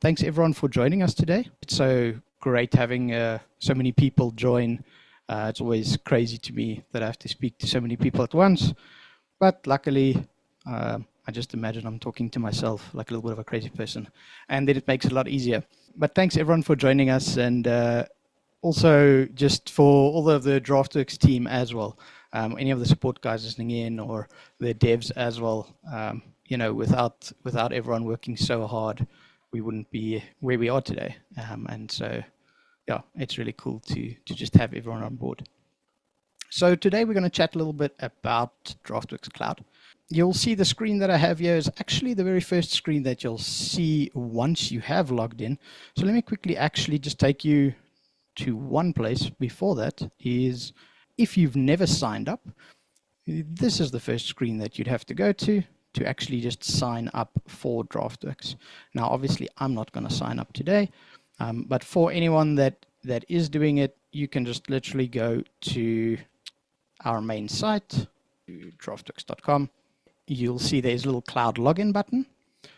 Thanks everyone for joining us today. It's so great having so many people join. It's always crazy to me that I have to speak to so many people at once, but luckily I just imagine I'm talking to myself like a little bit of a crazy person, and then it makes it a lot easier. But thanks everyone for joining us, and also just for all of the Draftworx team as well. Any of the support guys listening in, or the devs as well. You know, without everyone working so hard, we wouldn't be where we are today. And so, yeah, it's really cool to just have everyone on board. So today we're going to chat a little bit about Draftworx Cloud. You'll see the screen that I have here is actually the very first screen that you'll see once you have logged in. So let me quickly actually just take you to one place before that. Is if you've never signed up, this is the first screen that you'd have to go to actually just sign up for Draftworx. Now, obviously, I'm not going to sign up today, but for anyone that is doing it, you can just literally go to our main site, draftworx.com. You'll see there's a little cloud login button.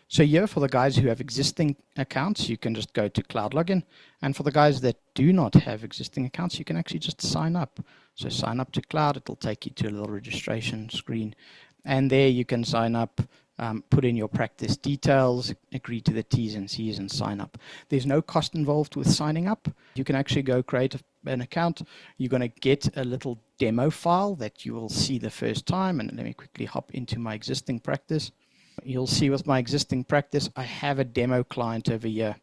So here, for the guys who have existing accounts, you can just go to cloud login. And for the guys that do not have existing accounts, you can actually just sign up. So sign up to cloud, it'll take you to a little registration screen. And there you can sign up, put in your practice details, agree to the T's and C's, and sign up. There's no cost involved with signing up. You can actually go create an account. You're going to get a little demo file that you will see the first time. And let me quickly hop into my existing practice. You'll see with my existing practice, I have a demo client over here.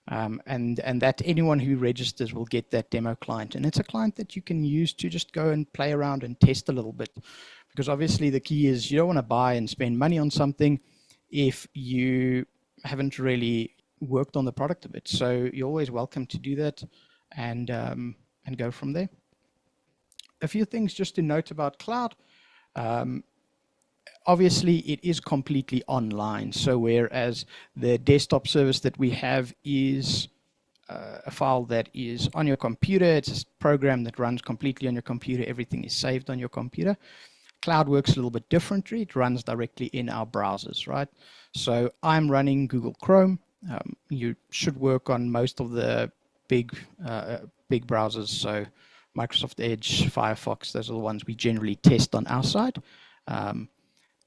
And that anyone who registers will get that demo client. And it's a client that you can use to just go and play around and test a little bit. Because obviously the key is you don't want to buy and spend money on something if you haven't really worked on the product a bit. So you're always welcome to do that and go from there. A few things just to note about cloud. Obviously, it is completely online. So whereas the desktop service that we have is a file that is on your computer, it's a program that runs completely on your computer. Everything is saved on your computer. Cloud works a little bit differently. It runs directly in our browsers, right? So I'm running Google Chrome. You should work on most of the big browsers. So Microsoft Edge, Firefox, those are the ones we generally test on our side.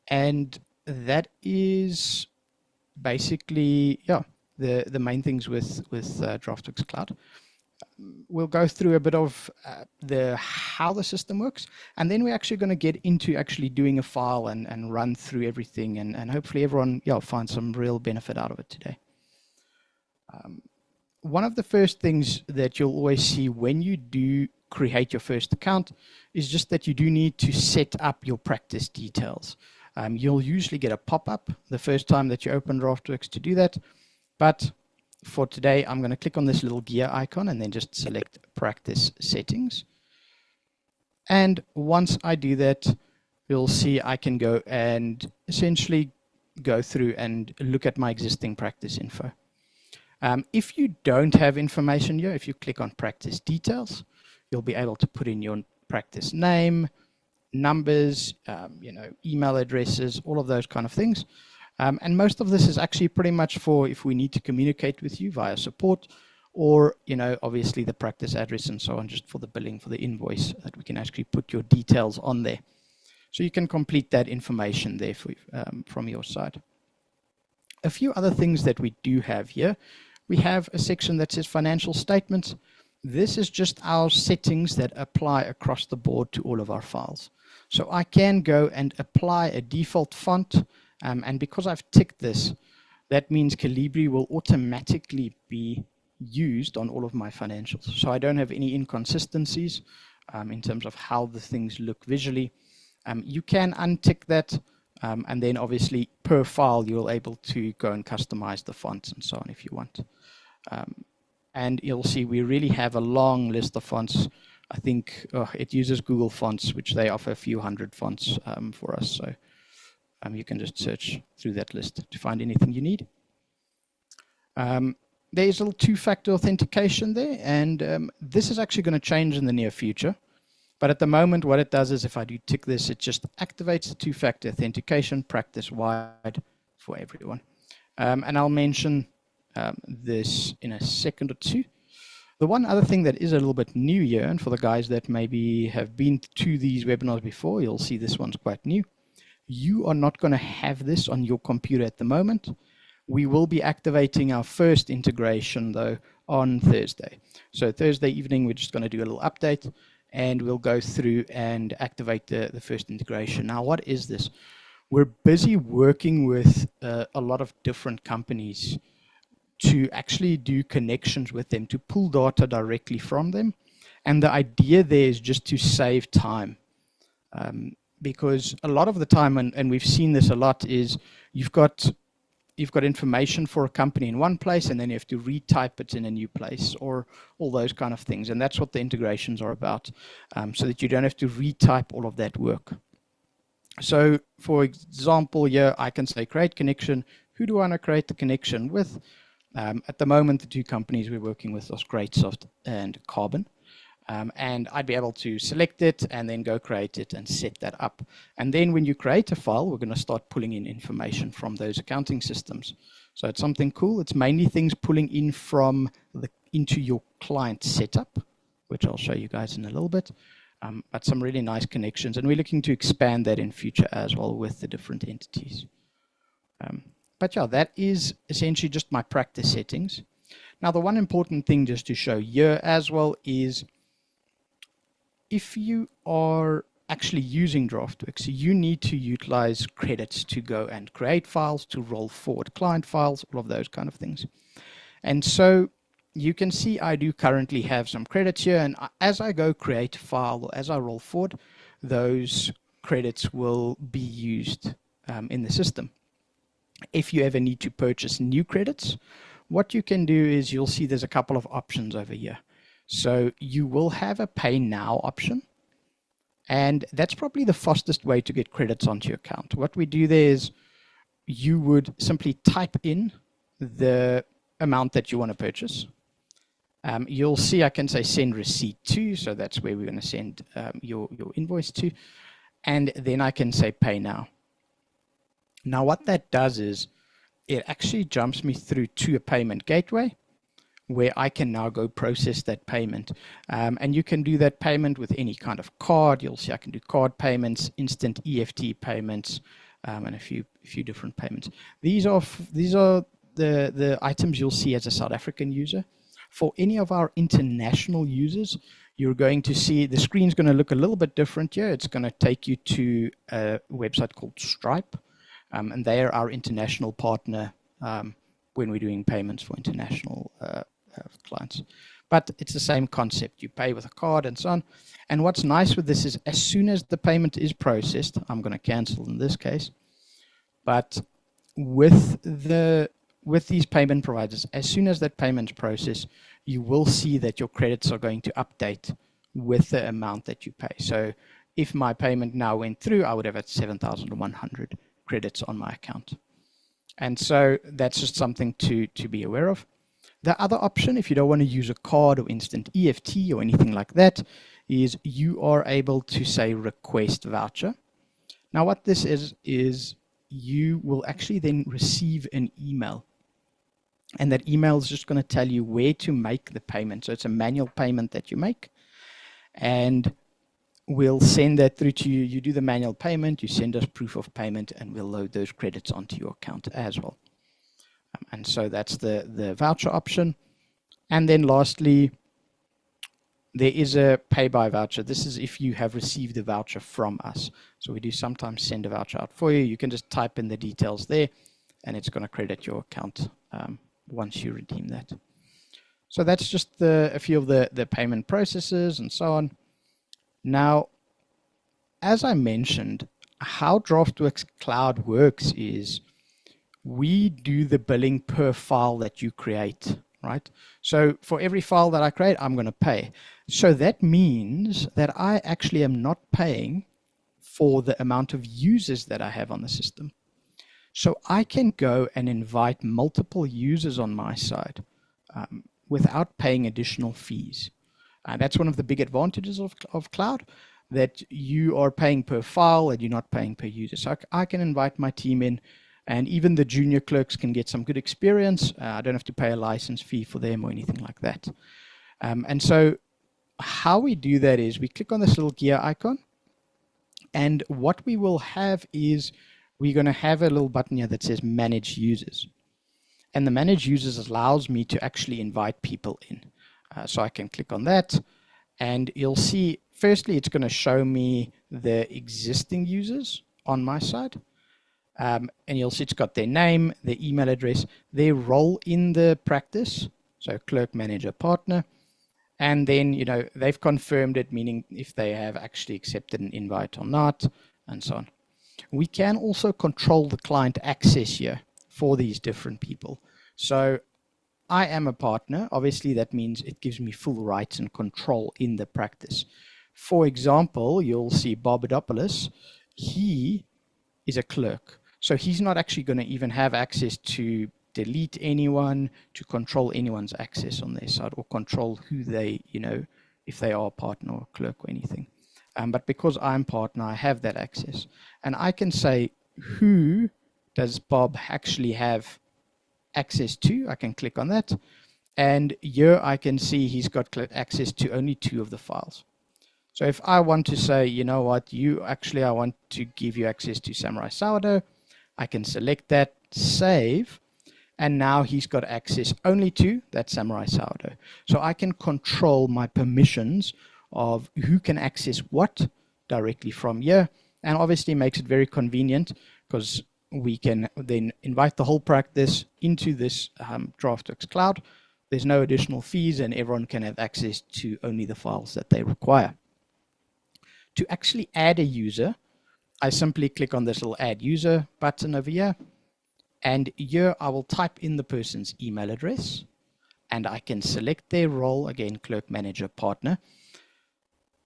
And that is basically, yeah, the main things with Draftworx Cloud. We'll go through a bit of how the system works, and then we're actually going to get into actually doing a file and run through everything, and hopefully everyone finds some real benefit out of it today. One of the first things that you'll always see when you do create your first account is just that you do need to set up your practice details. You'll usually get a pop-up the first time that you open Draftworx to do that, but for today, I'm going to click on this little gear icon and then just select practice settings. And once I do that, you'll see I can go and essentially go through and look at my existing practice info. If you don't have information here, if you click on practice details, you'll be able to put in your practice name, numbers, email addresses, all of those kind of things. And most of this is actually pretty much for if we need to communicate with you via support, or, obviously the practice address and so on, just for the billing, for the invoice, that we can actually put your details on there. So you can complete that information there from your side. A few other things that we do have here. We have a section that says financial statements. This is just our settings that apply across the board to all of our files. So I can go and apply a default font. And because I've ticked this, that means Calibri will automatically be used on all of my financials. So I don't have any inconsistencies in terms of how the things look visually. You can untick that, and then obviously per file you're able to go and customize the fonts and so on if you want. And you'll see we really have a long list of fonts. I think it uses Google Fonts, which they offer a few hundred fonts for us. So you can just search through that list to find anything you need. There's a little two-factor authentication there, and this is actually going to change in the near future. But at the moment, what it does is if I do tick this, it just activates the two-factor authentication practice-wide for everyone. And I'll mention this in a second or two. The one other thing that is a little bit new here, and for the guys that maybe have been to these webinars before, you'll see this one's quite new. You are not going to have this on your computer at the moment. We will be activating our first integration, though, on Thursday. So Thursday evening, we're just going to do a little update, and we'll go through and activate the first integration. Now, what is this? We're busy working with a lot of different companies to actually do connections with them, to pull data directly from them. And the idea there is just to save time. Because a lot of the time, and we've seen this a lot, is you've got information for a company in one place, and then you have to retype it in a new place, or all those kind of things. And that's what the integrations are about, so that you don't have to retype all of that work. So, for example, here I can say create connection. Who do I want to create the connection with? At the moment, the two companies we're working with are GreatSoft and Carbon. And I'd be able to select it and then go create it and set that up. And then when you create a file, we're going to start pulling in information from those accounting systems. So it's something cool. It's mainly things pulling in from into your client setup, which I'll show you guys in a little bit. But some really nice connections. And we're looking to expand that in future as well with the different entities. But yeah, that is essentially just my practice settings. Now, the one important thing just to show here as well is if you are actually using Draftworx, you need to utilize credits to go and create files, to roll forward client files, all of those kind of things. And so you can see I do currently have some credits here, and as I go create a file, or as I roll forward, those credits will be used in the system. If you ever need to purchase new credits, what you can do is you'll see there's a couple of options over here. So you will have a pay now option, and that's probably the fastest way to get credits onto your account. What we do there is you would simply type in the amount that you want to purchase. You'll see I can say send receipt to, so that's where we're going to send your invoice to, and then I can say pay now. Now what that does is it actually jumps me through to a payment gateway where I can now go process that payment. And you can do that payment with any kind of card. You'll see I can do card payments, instant EFT payments, and a few different payments. These are the items you'll see as a South African user. For any of our international users, you're going to see the screen's going to look a little bit different here. It's going to take you to a website called Stripe, and they are our international partner when we're doing payments for international clients. But it's the same concept. You pay with a card and so on. And what's nice with this is as soon as the payment is processed, I'm going to cancel in this case, but with these payment providers, as soon as that payment's processed, you will see that your credits are going to update with the amount that you pay. So if my payment now went through, I would have had 7,100 credits on my account. And so that's just something to be aware of. The other option, if you don't want to use a card or instant EFT or anything like that, is you are able to say request voucher. Now what this is you will actually then receive an email. And that email is just going to tell you where to make the payment. So it's a manual payment that you make. And we'll send that through to you. You do the manual payment, you send us proof of payment, and we'll load those credits onto your account as well. And so that's the voucher option. And then lastly, there is a pay by voucher. This is if you have received a voucher from us. So we do sometimes send a voucher out for you. You can just type in the details there, and it's going to credit your account once you redeem that. So that's just a few of the payment processes and so on. Now, as I mentioned, how Draftworx Cloud works is we do the billing per file that you create, right? So for every file that I create, I'm going to pay. So that means that I actually am not paying for the amount of users that I have on the system. So I can go and invite multiple users on my side without paying additional fees. That's one of the big advantages of cloud, that you are paying per file and you're not paying per user. So I can invite my team in. And even the junior clerks can get some good experience. I don't have to pay a license fee for them or anything like that. And so how we do that is we click on this little gear icon, and what we will have is we're going to have a little button here that says Manage Users. And the Manage Users allows me to actually invite people in. So I can click on that, and you'll see, firstly, it's going to show me the existing users on my side. And you'll see it's got their name, their email address, their role in the practice, so clerk, manager, partner, and then, you know, they've confirmed it, meaning if they have actually accepted an invite or not, and so on. We can also control the client access here for these different people. So I am a partner. Obviously, that means it gives me full rights and control in the practice. For example, you'll see Barbadopoulos. He is a clerk. So he's not actually going to even have access to delete anyone, to control anyone's access on their side, or control who they, you know, if they are a partner or a clerk or anything. But because I'm partner, I have that access. And I can say, who does Bob actually have access to? I can click on that. And here I can see he's got access to only 2 of the files. So if I want to say, you know what, I want to give you access to Samurai Sourdough, I can select that, save, and now he's got access only to that Samurai Sourdough. So I can control my permissions of who can access what directly from here, and obviously makes it very convenient because we can then invite the whole practice into this Draftworx Cloud. There's no additional fees, and everyone can have access to only the files that they require. To actually add a user, I simply click on this little Add User button over here. And here I will type in the person's email address, and I can select their role, again, clerk, manager, partner,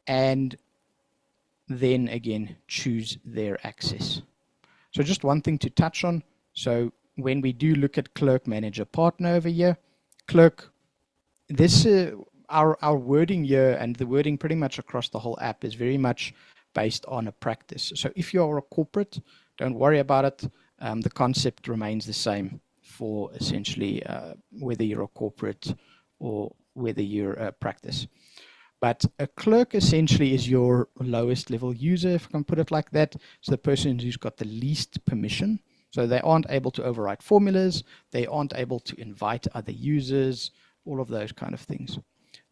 and then again choose their access. So just one thing to touch on. So when we do look at clerk, manager, partner over here, clerk, this our wording here and the wording pretty much across the whole app is very much based on a practice. So if you are a corporate, don't worry about it. The concept remains the same for essentially whether you're a corporate or whether you're a practice. But a clerk essentially is your lowest level user, if I can put it like that. So the person who's got the least permission. So they aren't able to override formulas. They aren't able to invite other users, all of those kind of things.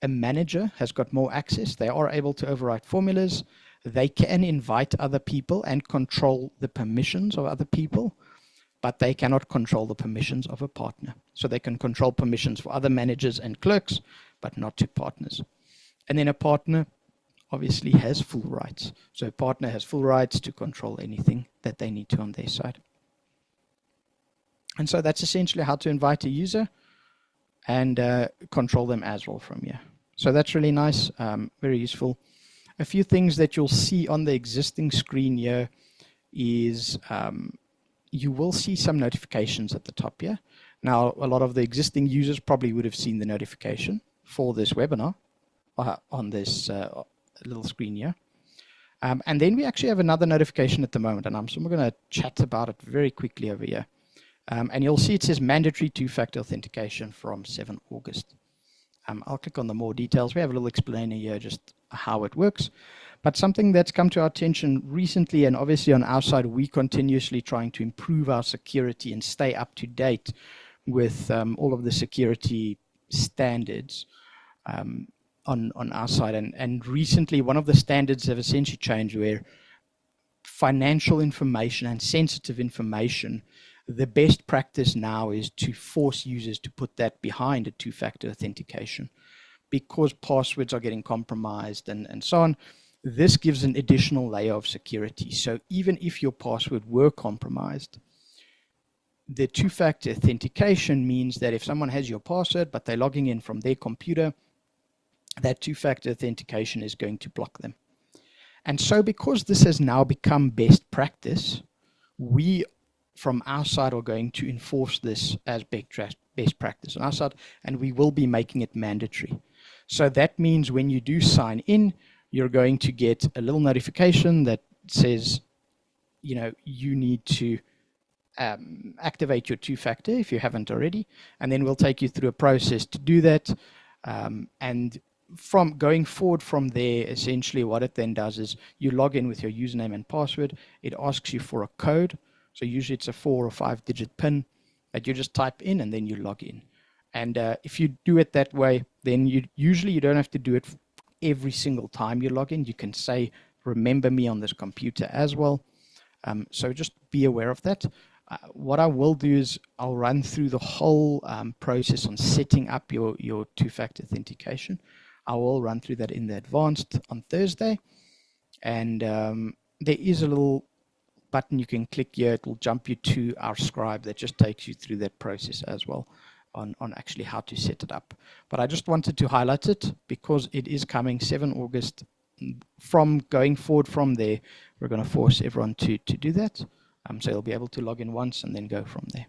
A manager has got more access. They are able to override formulas. They can invite other people and control the permissions of other people, but they cannot control the permissions of a partner. So they can control permissions for other managers and clerks, but not to partners. And then a partner obviously has full rights. So a partner has full rights to control anything that they need to on their side. And so that's essentially how to invite a user and control them as well from here. So that's really nice, very useful. A few things that you'll see on the existing screen here is you will see some notifications at the top here. Now, a lot of the existing users probably would have seen the notification for this webinar on this little screen here. And then we actually have another notification at the moment, and I'm going to chat about it very quickly over here. And you'll see it says mandatory 2-factor authentication from 7 August. I'll click on the more details. We have a little explainer here, just how it works. But something that's come to our attention recently, and obviously on our side, we continuously trying to improve our security and stay up to date with all of the security standards on our side. And recently, one of the standards have essentially changed where financial information and sensitive information, the best practice now is to force users to put that behind a 2-factor authentication because passwords are getting compromised and so on. This gives an additional layer of security. So even if your password were compromised, the 2-factor authentication means that if someone has your password but they're logging in from their computer, that 2-factor authentication is going to block them. And so because this has now become best practice, we from our side are going to enforce this as best practice on our side, and we will be making it mandatory. So that means when you do sign in, you're going to get a little notification that says, you know, you need to activate your two-factor if you haven't already, and then we'll take you through a process to do that. And from going forward from there, essentially what it then does is you log in with your username and password. It asks you for a code. So usually it's a 4 or 5 digit PIN that you just type in and then you log in. And if you do it that way, then you don't have to do it every single time you log in. You can say, remember me on this computer as well. So just be aware of that. What I will do is I'll run through the whole process on setting up your two-factor authentication. I will run through that in the advanced on Thursday. And there is a little button you can click here. It will jump you to our scribe that just takes you through that process as well on actually how to set it up. But I just wanted to highlight it because it is coming 7 August. From going forward from there, we're going to force everyone to do that. So you'll be able to log in once and then go from there.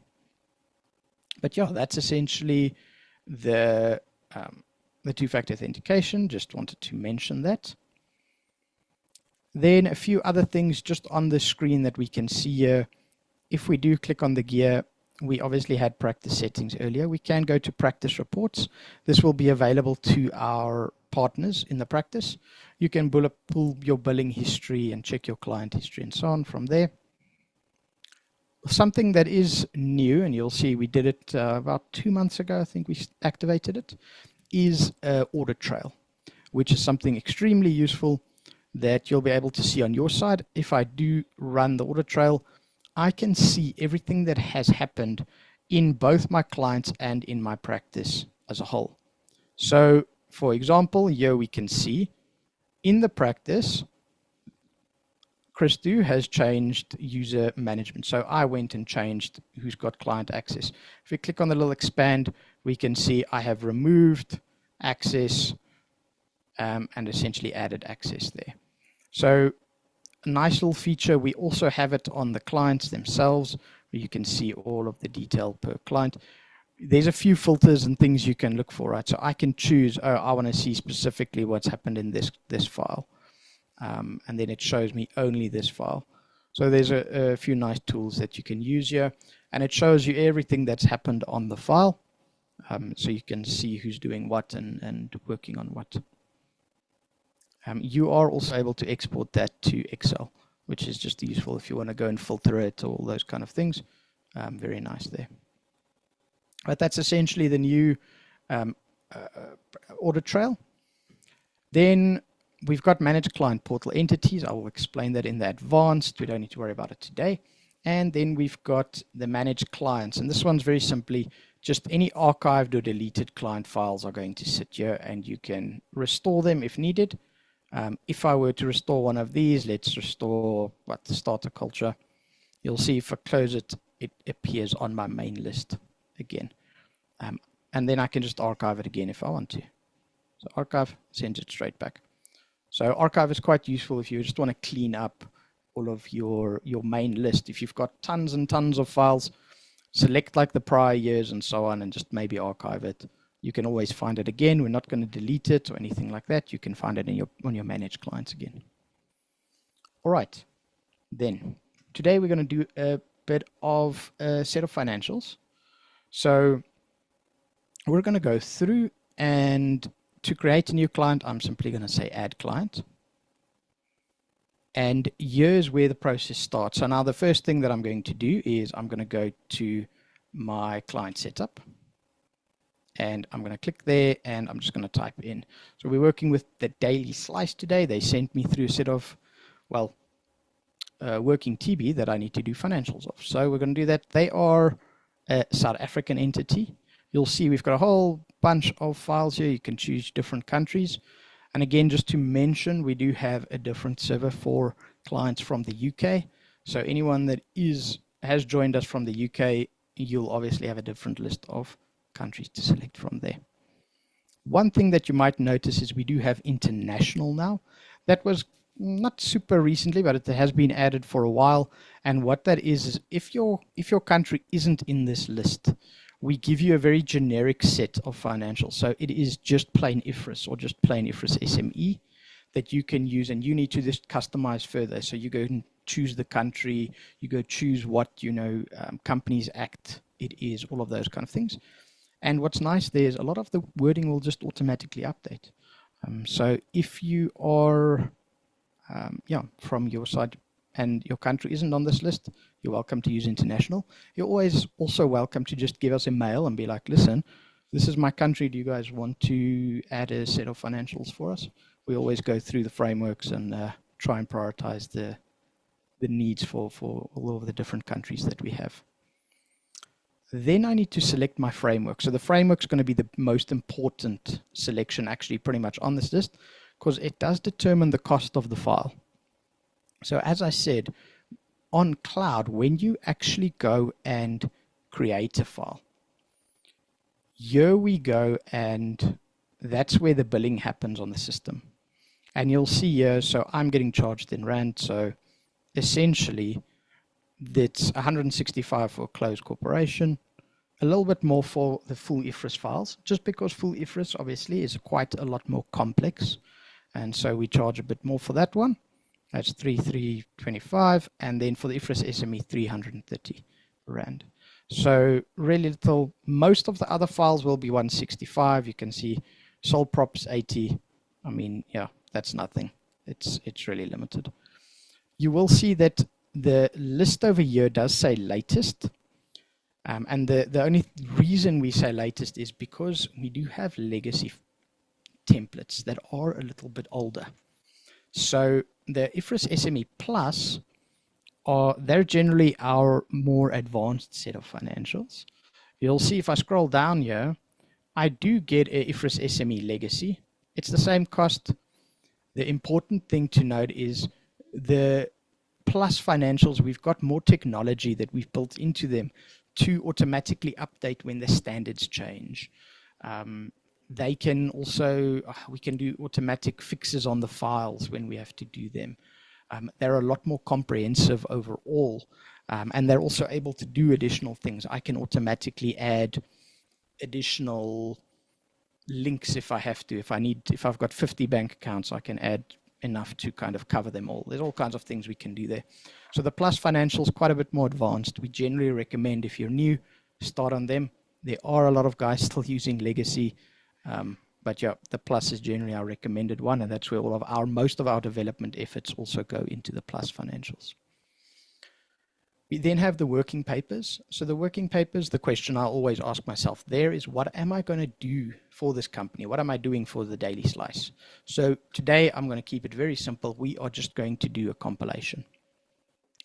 But yeah, that's essentially the two-factor authentication. Just wanted to mention that. Then a few other things just on the screen that we can see here. If we do click on the gear, we obviously had practice settings earlier. We can go to practice reports. This will be available to our partners in the practice. You can pull your billing history and check your client history and so on from there. Something that is new, and you'll see we did it about 2 months ago, I think we activated it, is Audit Trail, which is something extremely useful that you'll be able to see on your side. If I do run the Audit Trail, I can see everything that has happened in both my clients and in my practice as a whole. So, for example, here we can see in the practice, Christu has changed user management. So I went and changed who's got client access. If we click on the little expand, we can see I have removed access and essentially added access there. So a nice little feature. We also have it on the clients themselves, where you can see all of the detail per client. There's a few filters and things you can look for, right? So I can choose, oh, I want to see specifically what's happened in this file. And then it shows me only this file. So there's a few nice tools that you can use here, and it shows you everything that's happened on the file, so you can see who's doing what and working on what. You are also able to export that to Excel, which is just useful if you want to go and filter it or all those kind of things. Very nice there. But that's essentially the new audit trail. Then we've got managed client portal entities. I will explain that in the advanced. We don't need to worry about it today. And then we've got the managed clients. And this one's very simply just any archived or deleted client files are going to sit here, and you can restore them if needed. If I were to restore one of these, let's restore the starter culture. You'll see if I close it, it appears on my main list again. And then I can just archive it again if I want to. So archive, sends it straight back. So archive is quite useful if you just want to clean up all of your main list. If you've got tons and tons of files, select like the prior years and so on, and just maybe archive it. You can always find it again. We're not going to delete it or anything like that. You can find it in on your managed clients again. All right. Then today we're going to do a bit of a set of financials. So we're going to go through, and to create a new client, I'm simply going to say add client. And here's where the process starts. So now the first thing that I'm going to do is I'm going to go to my client setup. And I'm going to click there, and I'm just going to type in. So we're working with the daily slice today. They sent me through a set of, working TB that I need to do financials of. So we're going to do that. They are a South African entity. You'll see we've got a whole bunch of files here. You can choose different countries. And again, just to mention, we do have a different server for clients from the UK. So anyone that has joined us from the UK, you'll obviously have a different list of countries to select from there. One thing that you might notice is we do have international now. That was not super recently, but it has been added for a while. And what that is if your country isn't in this list, we give you a very generic set of financials. So it is just plain IFRS or just plain IFRS SME that you can use, and you need to just customize further. So you go and choose the country, you go choose what, Companies Act it is, all of those kind of things. And what's nice there is a lot of the wording will just automatically update. So if you are, from your side and your country isn't on this list, you're welcome to use international. You're always also welcome to just give us a mail and be like, listen, this is my country. Do you guys want to add a set of financials for us? We always go through the frameworks and try and prioritize the needs for all of the different countries that we have. Then I need to select my framework. So the framework is going to be the most important selection actually pretty much on this list, because it does determine the cost of the file. So as I said, on cloud, when you actually go and create a file, here we go, and that's where the billing happens on the system. And you'll see here, so I'm getting charged in Rand, so essentially that's 165 for a closed corporation, a little bit more for the full IFRS files, just because full IFRS obviously is quite a lot more complex, and so we charge a bit more for that one. That's 325, and then for the IFRS SME 330 Rand. So really little. Most of the other files will be 165. You can see sole props 80. I mean, yeah, that's nothing. It's really limited. You will see that the list over here does say latest. And the only reason we say latest is because we do have legacy templates that are a little bit older. So the IFRS SME Plus, they're generally our more advanced set of financials. You'll see if I scroll down here, I do get a IFRS SME Legacy. It's the same cost. The important thing to note is the Plus financials, we've got more technology that we've built into them to automatically update when the standards change. They can also, we can do automatic fixes on the files when we have to do them. They're a lot more comprehensive overall, and they're also able to do additional things. I can automatically add additional links if I have to. If I've got 50 bank accounts, I can add enough to kind of cover them all. There's all kinds of things we can do there. So the Plus financials quite a bit more advanced. We generally recommend if you're new, start on them. There are a lot of guys still using Legacy, but yeah, the Plus is generally our recommended one, and that's where most of our development efforts also go into the Plus financials. We then have the working papers. So the working papers, the question I always ask myself there is, what am I going to do for this company? What am I doing for the daily slice? So today I'm going to keep it very simple. We are just going to do a compilation.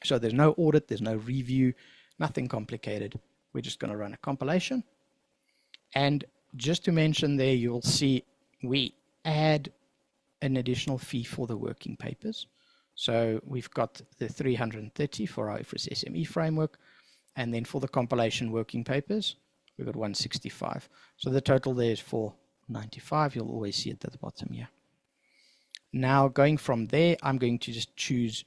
So there's no audit, there's no review, nothing complicated. We're just going to run a compilation. And just to mention there, you'll see we add an additional fee for the working papers. So we've got the 330 for our IFRS SME framework, and then for the compilation working papers, we've got 165. So the total there is 495. You'll always see it at the bottom here. Now going from there, I'm going to just choose,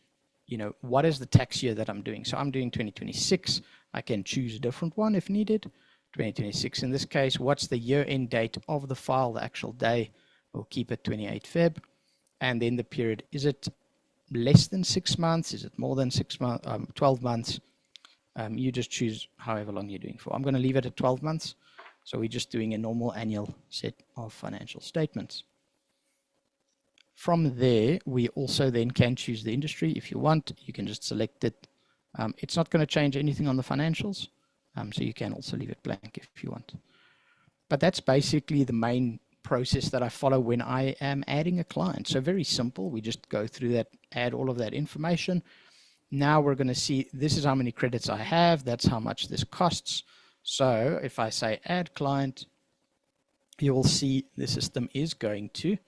what is the tax year that I'm doing? So I'm doing 2026. I can choose a different one if needed. 2026 in this case. What's the year-end date of the file, the actual day? We'll keep it 28 Feb. And then the period, is it less than 6 months? Is it more than 6 months? 12 months? You just choose however long you're doing for. I'm going to leave it at 12 months. So we're just doing a normal annual set of financial statements. From there, we also then can choose the industry. If you want, you can just select it. It's not going to change anything on the financials. So you can also leave it blank if you want. But that's basically the main process that I follow when I am adding a client. So very simple. We just go through that, add all of that information. Now we're going to see this is how many credits I have. That's how much this costs. So if I say add client, you will see the system is going to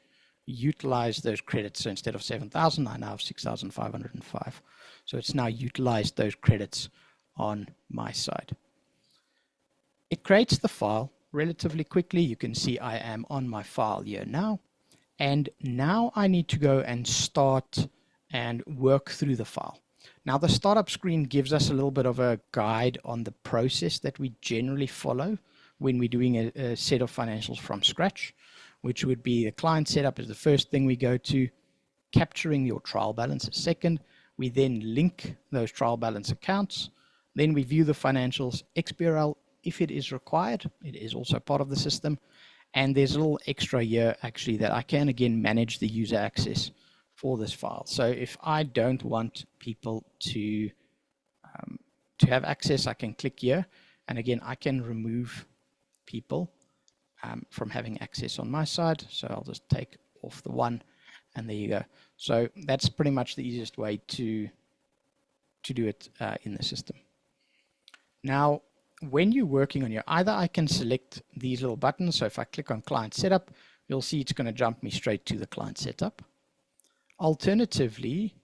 utilize those credits. So instead of 7,000, I now have 6,505. So it's now utilized those credits on my side. It creates the file relatively quickly. You can see I am on my file here now. And now I need to go and start and work through the file. Now the startup screen gives us a little bit of a guide on the process that we generally follow when we're doing a set of financials from scratch, which would be the client setup is the first thing we go to, capturing your trial balance is second. We then link those trial balance accounts. Then we view the financials. XBRL, if it is required, it is also part of the system. And there's a little extra here actually that I can again manage the user access for this file. So if I don't want people to have access, I can click here. And again, I can remove people from having access on my side. So I'll just take off the one, and there you go. So that's pretty much the easiest way to do it in the system. Now, when you're working on your, either I can select these little buttons. So if I click on client setup, you'll see it's going to jump me straight to the client setup. Alternatively,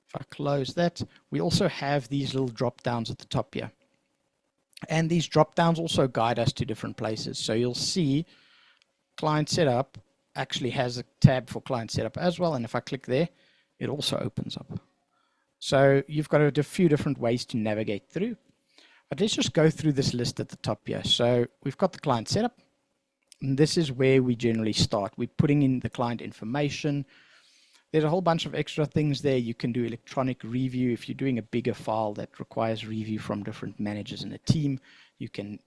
if I close that, we also have these little drop downs at the top here. And these drop downs also guide us to different places. So you'll see client setup actually has a tab for client setup as well. And if I click there, it also opens up. So you've got a few different ways to navigate through. But let's just go through this list at the top here. So we've got the client setup. And this is where we generally start. We're putting in the client information. There's a whole bunch of extra things there. You can do electronic review. If you're doing a bigger file that requires review from different managers in a team, you can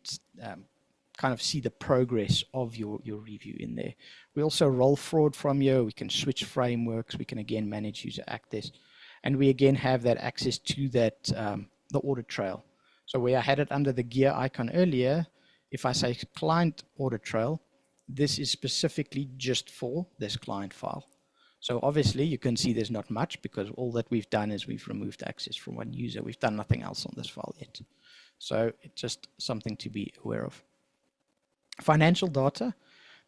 kind of see the progress of your review in there. We also roll forward from here. We can switch frameworks. We can again manage user access. And we again have that access to that the audit trail. So where I had it under the gear icon earlier, if I say client audit trail, this is specifically just for this client file. So obviously you can see there's not much because all that we've done is we've removed access from one user. We've done nothing else on this file yet. So it's just something to be aware of. Financial data.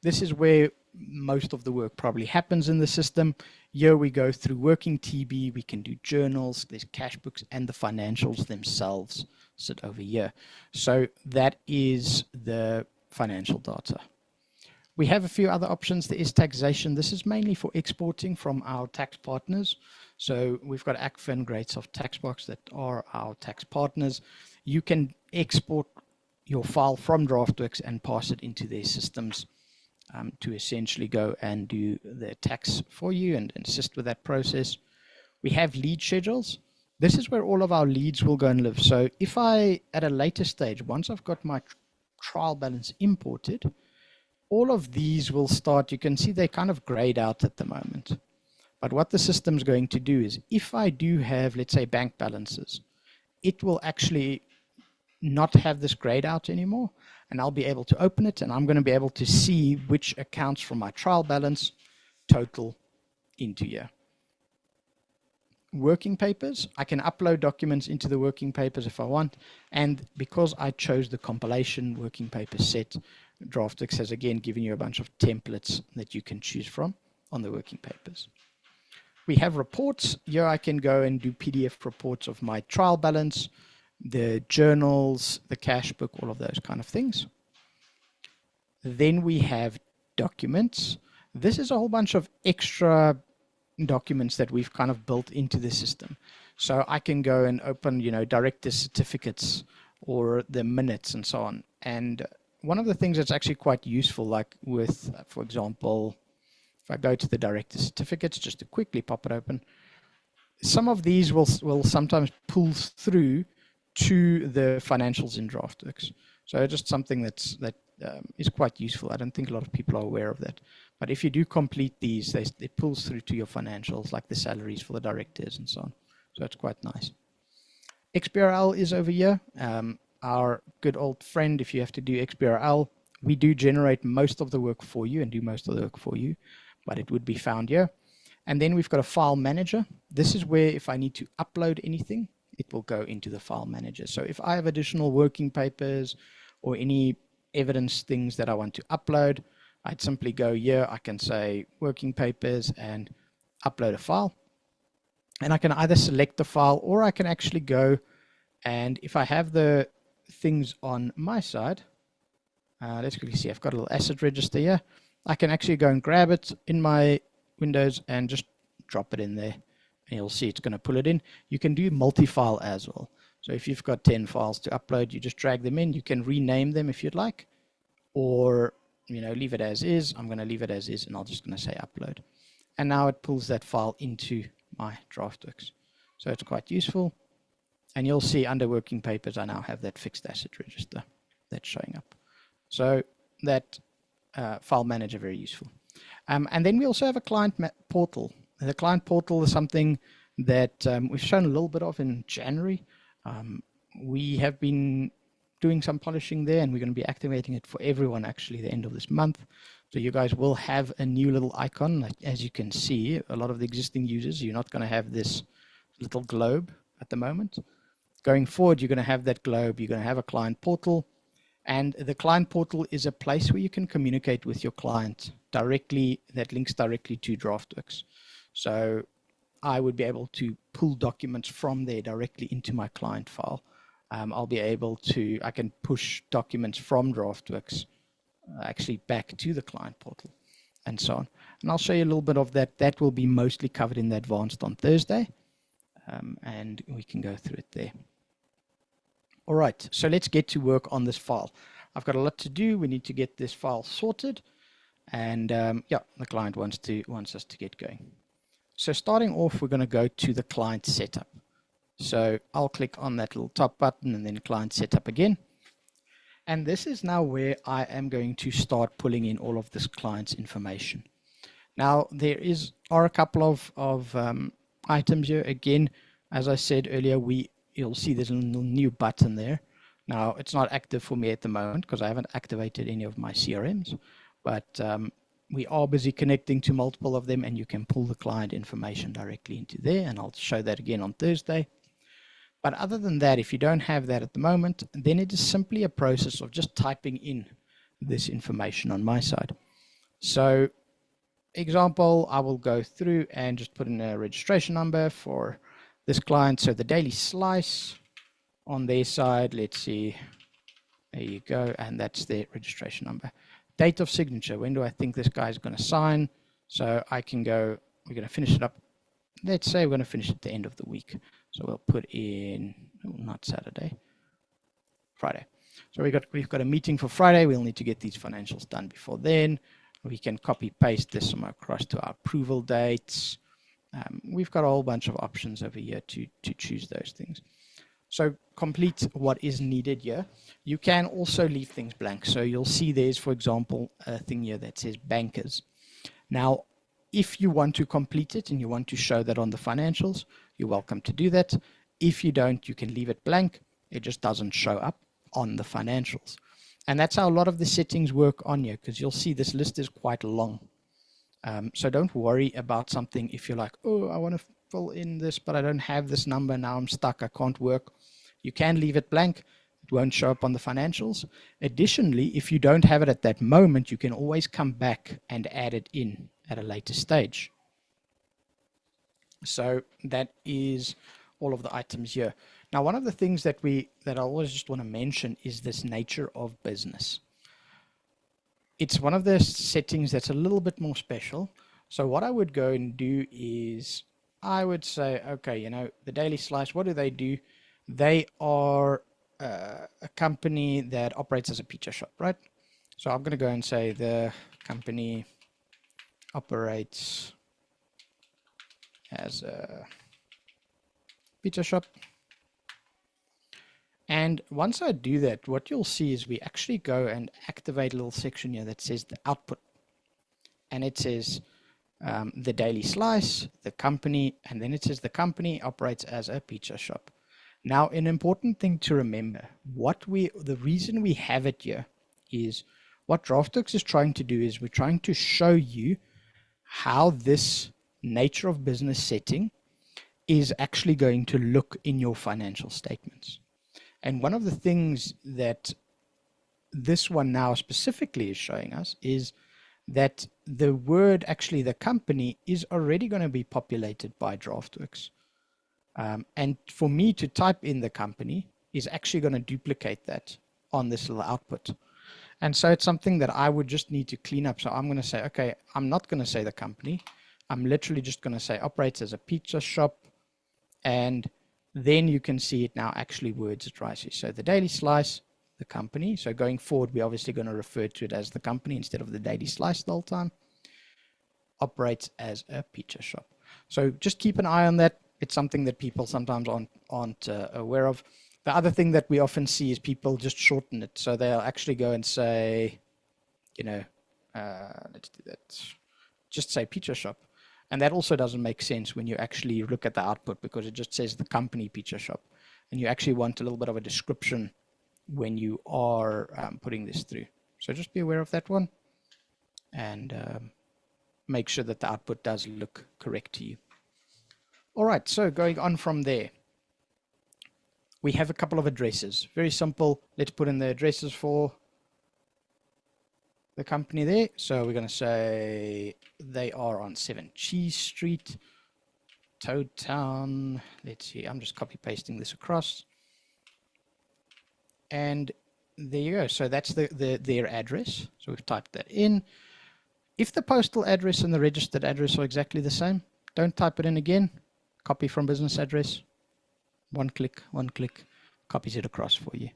This is where most of the work probably happens in the system. Here we go through working TB. We can do journals, there's cash books, and the financials themselves sit over here. So that is the financial data. We have a few other options. There is taxation. This is mainly for exporting from our tax partners. So we've got ACFIN, GreatSoft, TaxBox that are our tax partners. You can export your file from Draftworx and pass it into their systems to essentially go and do the tax for you and assist with that process. We have lead schedules. This is where all of our leads will go and live. So if I, at a later stage, once I've got my trial balance imported, all of these will start, you can see they kind of grayed out at the moment. But what the system's going to do is if I do have, let's say, bank balances, it will actually not have this grayed out anymore, and I'll be able to open it, and I'm going to be able to see which accounts from my trial balance total into here. Working papers, I can upload documents into the working papers if I want, and because I chose the compilation working paper set, Draftworx has again given you a bunch of templates that you can choose from on the working papers. We have reports. Here I can go and do PDF reports of my trial balance, the journals, the cash book, all of those kind of things. Then we have documents. This is a whole bunch of extra documents that we've kind of built into the system. So I can go and open, director's certificates or the minutes and so on. And one of the things that's actually quite useful, like with, for example, if I go to the director's certificates, just to quickly pop it open, some of these will sometimes pull through to the financials in Draftworx. So just something that is quite useful. I don't think a lot of people are aware of that. But if you do complete these, it pulls through to your financials, like the salaries for the directors and so on. So it's quite nice. XBRL is over here. Our good old friend, if you have to do XBRL, we do generate most of the work for you and do most of the work for you, but it would be found here. And then we've got a file manager. This is where if I need to upload anything, it will go into the file manager. So if I have additional working papers or any evidence things that I want to upload, I'd simply go here. I can say working papers and upload a file. And I can either select the file or I can actually go and if I have the things on my side, let's quickly see. I've got a little asset register here. I can actually go and grab it in my Windows and just drop it in there. And you'll see it's going to pull it in. You can do multi-file as well. So if you've got 10 files to upload, you just drag them in. You can rename them if you'd like, or leave it as is. I'm going to leave it as is, and I'm just going to say upload. And now it pulls that file into my Draftworx. So it's quite useful. And you'll see under working papers, I now have that fixed asset register that's showing up. So that file manager, very useful. And then we also have a client portal. The client portal is something that we've shown a little bit of in January. We have been doing some polishing there, and we're going to be activating it for everyone actually the end of this month. So you guys will have a new little icon. Like, as you can see, a lot of the existing users, you're not going to have this little globe at the moment. Going forward, you're going to have that globe. You're going to have a client portal. And the client portal is a place where you can communicate with your client directly, that links directly to Draftworx. So I would be able to pull documents from there directly into my client file. I'll be able to, I can push documents from Draftworx actually back to the client portal and so on. And I'll show you a little bit of that. That will be mostly covered in the advanced on Thursday. And we can go through it there. All right, so let's get to work on this file. I've got a lot to do. We need to get this file sorted, and yeah, the client wants us to get going. So starting off, we're going to go to the client setup. So I'll click on that little top button and then client setup again. And this is now where I am going to start pulling in all of this client's information. Now there are a couple of items here. Again, as I said earlier, you'll see there's a little new button there. Now, it's not active for me at the moment because I haven't activated any of my CRMs, but we are busy connecting to multiple of them, and you can pull the client information directly into there, and I'll show that again on Thursday. But other than that, if you don't have that at the moment, then it is simply a process of just typing in this information on my side. So, example, I will go through and just put in a registration number for this client. So the daily slice on their side, let's see, there you go, and that's their registration number. Date of signature, when do I think this guy's going to sign? So I can go, we're going to finish it up, let's say we're going to finish at the end of the week. So we'll put in, not Saturday, Friday. So we've got a meeting for Friday. We'll need to get these financials done before then. We can copy paste this across to our approval dates. We've got a whole bunch of options over here to choose those things. So complete what is needed here. You can also leave things blank. So you'll see there's, for example, a thing here that says bankers. Now, if you want to complete it and you want to show that on the financials, you're welcome to do that. If you don't, you can leave it blank. It just doesn't show up on the financials. And that's how a lot of the settings work on here, because you'll see this list is quite long. So don't worry about something if you're like, oh, I want to fill in this, but I don't have this number. Now I'm stuck. I can't work. You can leave it blank. It won't show up on the financials. Additionally, if you don't have it at that moment, you can always come back and add it in at a later stage. So that is all of the items here. Now, one of the things that I always just want to mention is this nature of business. It's one of the settings that's a little bit more special. So what I would go and do is I would say, okay, you know, the Daily Slice, what do? They are a company that operates as a pizza shop, right? So I'm going to go and say the company operates as a pizza shop. And once I do that, what you'll see is we actually go and activate a little section here that says the output. And it says the Daily Slice, the company, and then it says the company operates as a pizza shop. Now, an important thing to remember, the reason we have it here is what Draftworx is trying to do is we're trying to show you how this nature of business setting is actually going to look in your financial statements. And one of the things that this one now specifically is showing us is that the word, actually the company, is already going to be populated by Draftworx. And for me to type in the company is actually going to duplicate that on this little output. And so it's something that I would just need to clean up. So I'm going to say, okay, I'm not going to say the company. I'm literally just going to say operates as a pizza shop. And then you can see it now actually words it right. So the Daily Slice, the company. So going forward, we're obviously going to refer to it as the company instead of the Daily Slice the whole time. Operates as a pizza shop. So just keep an eye on that. it's something that people sometimes aren't aware of. The other thing that we often see is people just shorten it. So they'll actually go and say, let's do that. Just say Pizza Shop. And that also doesn't make sense when you actually look at the output, because it just says the company Pizza Shop. And you actually want a little bit of a description when you are putting this through. So just be aware of that one, and make sure that the output does look correct to you. All right, so going on from there, we have a couple of addresses. Very simple. Let's put in the addresses for the company there. So we're going to say they are on 7 Cheese Street, Toad Town. Let's see, I'm just copy pasting this across. And there you go. So that's their address. So we've typed that in. If the postal address and the registered address are exactly the same, don't type it in again. Copy from business address. One click, copies it across for you.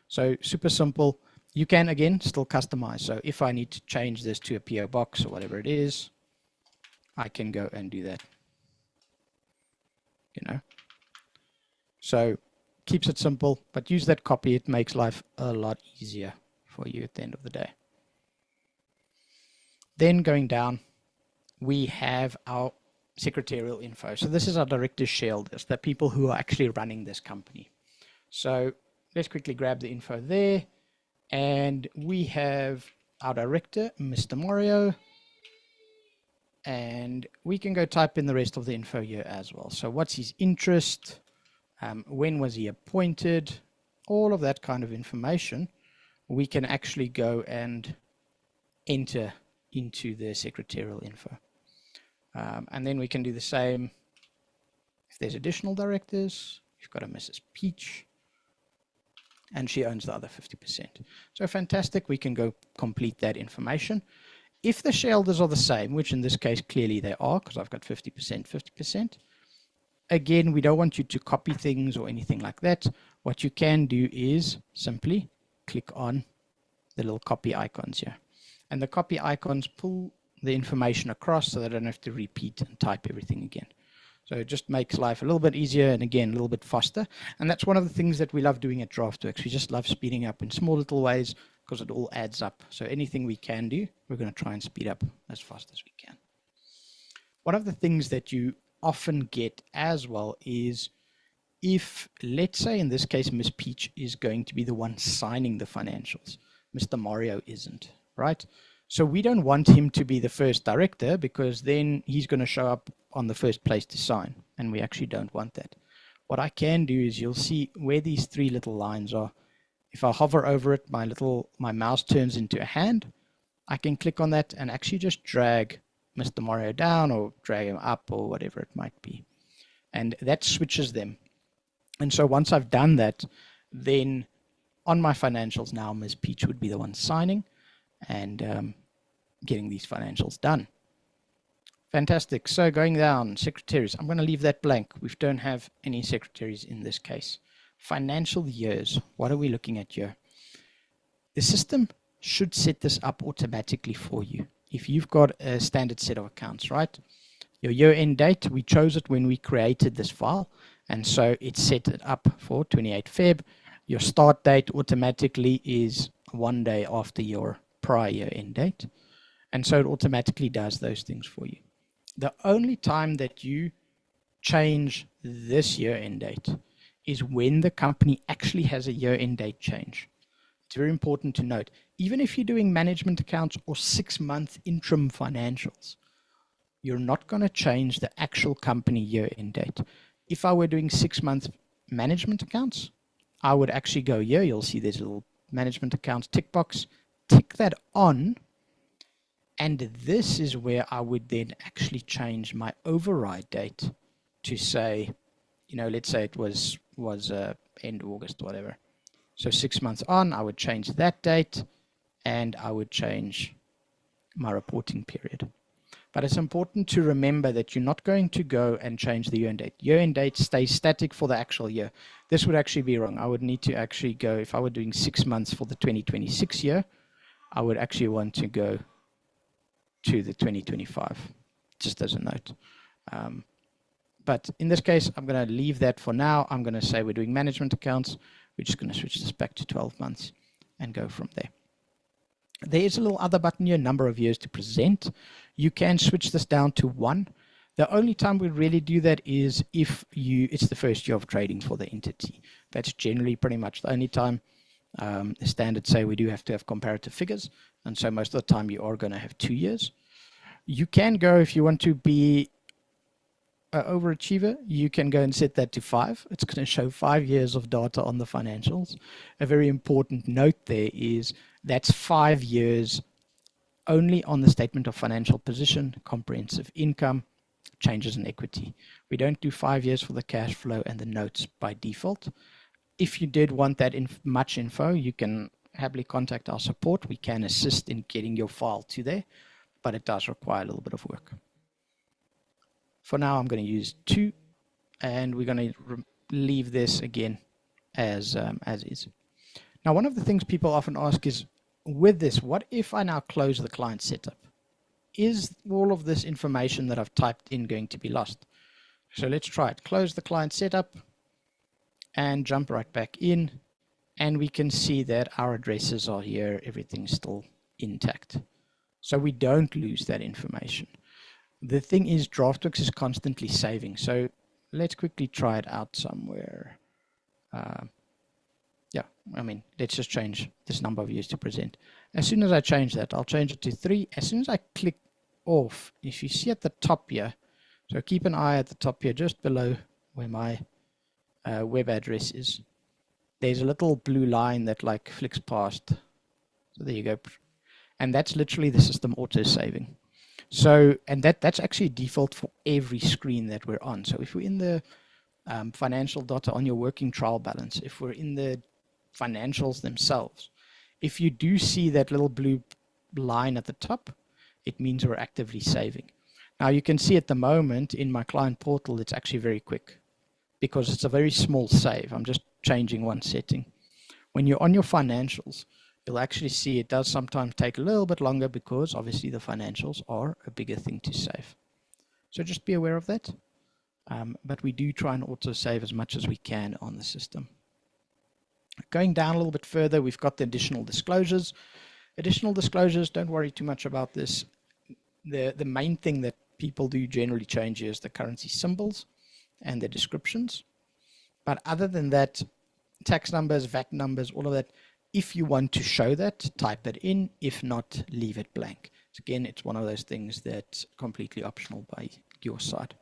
So super simple. You can, again, still customize. So if I need to change this to a PO box or whatever it is, I can go and do that. So keeps it simple, but use that copy. It makes life a lot easier for you at the end of the day. Then going down, we have our secretarial info. So this is our directors' shareholders, the people who are actually running this company. So let's quickly grab the info there. And we have our director, Mr. Mario. And we can go type in the rest of the info here as well. So what's his interest? When was he appointed? All of that kind of information we can actually go and enter into the secretarial info. And then we can do the same if there's additional directors. You've got a Mrs. Peach, and she owns the other 50%. So fantastic, we can go complete that information. If the shareholders are the same, which in this case clearly they are, because I've got 50%, 50%, again, we don't want you to copy things or anything like that. What you can do is simply click on the little copy icons here. And the copy icons pull the information across so that I don't have to repeat and type everything again. So it just makes life a little bit easier and, again, a little bit faster. And that's one of the things that we love doing at Draftworx. We just love speeding up in small little ways because it all adds up. So anything we can do, we're going to try and speed up as fast as we can. One of the things that you often get as well is if, let's say in this case, Miss Peach is going to be the one signing the financials. Mr. Mario isn't, right? So we don't want him to be the first director, because then he's going to show up on the first place to sign, and we actually don't want that. What I can do is, you'll see where these 3 little lines are. If I hover over it, my mouse turns into a hand. I can click on that and actually just drag Mr. Mario down or drag him up or whatever it might be. And that switches them. And so once I've done that, then on my financials now, Ms. Peach would be the one signing and getting these financials done. Fantastic. So going down, secretaries. I'm going to leave that blank. We don't have any secretaries in this case. Financial years. What are we looking at here? The system should set this up automatically for you. If you've got a standard set of accounts, right? Your year-end date, we chose it when we created this file. And so it's set it up for 28 Feb. Your start date automatically is 1 day after your prior year-end date. And so it automatically does those things for you. The only time that you change this year-end date is when the company actually has a year-end date change. It's very important to note, even if you're doing management accounts or 6-month interim financials, you're not going to change the actual company year-end date. If I were doing 6-month management accounts, I would actually go here. You'll see there's a little management accounts tick box. Tick that on. And this is where I would then actually change my override date to say, let's say it was end August, whatever. So 6 months on, I would change that date and I would change my reporting period. But it's important to remember that you're not going to go and change the year-end date. Year-end date stays static for the actual year. This would actually be wrong. I would need to actually go, if I were doing 6 months for the 2026 year, I would actually want to go to the 2025, just as a note. But in this case, I'm going to leave that for now. I'm going to say we're doing management accounts. We're just going to switch this back to 12 months and go from there. There is a little other button here, number of years to present. You can switch this down to 1. The only time we really do that is if it's the first year of trading for the entity. That's generally pretty much the only time. The standards say we do have to have comparative figures, and so most of the time you are going to have 2 years. You can go, if you want to be an overachiever, you can go and set that to 5. It's going to show 5 years of data on the financials. A very important note there is that's 5 years only on the statement of financial position, comprehensive income, changes in equity. We don't do 5 years for the cash flow and the notes by default. If you did want that much info, you can happily contact our support. We can assist in getting your file to there, but it does require a little bit of work. For now, I'm going to use 2, and we're going to leave this again as is. Now, one of the things people often ask is, with this, what if I now close the client setup? Is all of this information that I've typed in going to be lost? So let's try it. Close the client setup and jump right back in, and we can see that our addresses are here. Everything's still intact. So we don't lose that information. The thing is, Draftworx is constantly saving. So let's quickly try it out somewhere. Yeah, I mean, let's just change this number of years to present. As soon as I change that, I'll change it to 3. As soon as I click off, if you see at the top here, so keep an eye at the top here, just below where my web address is, there's a little blue line that like flicks past. So there you go. And that's literally the system auto-saving. So, and that's actually default for every screen that we're on. So if we're in the financial data on your working trial balance, if we're in the financials themselves, if you do see that little blue line at the top, it means we're actively saving. Now you can see at the moment in my client portal, it's actually very quick because it's a very small save. I'm just changing one setting. When you're on your financials, you'll actually see it does sometimes take a little bit longer because obviously the financials are a bigger thing to save. So just be aware of that. But we do try and auto save as much as we can on the system. Going down a little bit further, we've got the additional disclosures. Additional disclosures, don't worry too much about this. The main thing that people do generally change is the currency symbols and the descriptions. But other than that, tax numbers, VAT numbers, all of that, if you want to show that, type it in. If not, leave it blank. So again, it's one of those things that's completely optional by your side.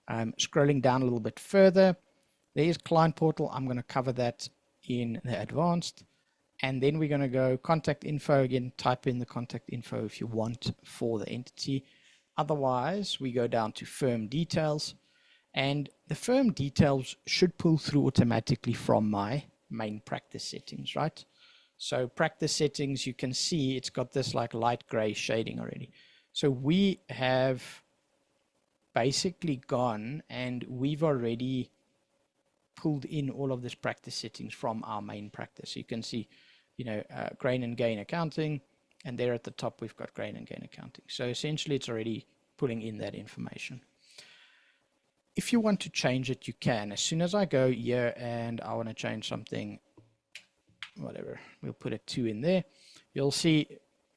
Scrolling down a little bit further, there is client portal. I'm going to cover that in the advanced. And then we're going to go contact info again, type in the contact info if you want for the entity. Otherwise, we go down to firm details, and the firm details should pull through automatically from my main practice settings, right? So practice settings, you can see it's got this like light gray shading already. So we have basically gone and we've already pulled in all of this practice settings from our main practice. You can see, you know, grain and gain accounting, and there at the top we've got grain and gain accounting. So essentially it's already pulling in that information. If you want to change it, you can. As soon as I go here and I want to change something, whatever, we'll put a 2 in there, you'll see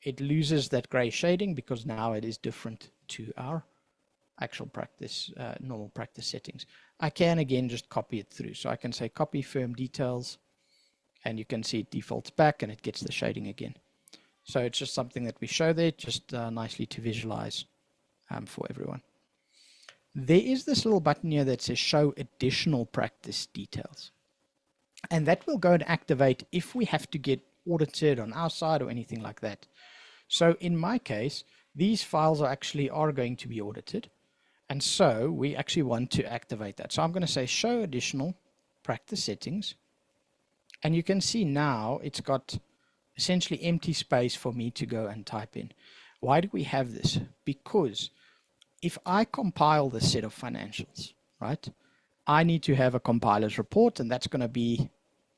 it loses that gray shading because now it is different to our actual practice, normal practice settings. I can again just copy it through. So I can say copy firm details, and you can see it defaults back and it gets the shading again. So it's just something that we show there, just nicely to visualize for everyone. There is this little button here that says show additional practice details. And that will go and activate if we have to get audited on our side or anything like that. So in my case, these files are going to be audited. And so we actually want to activate that. So I'm going to say show additional practice settings. And you can see now it's got essentially empty space for me to go and type in. Why do we have this? Because if I compile this set of financials, right, I need to have a compiler's report, and that's going to be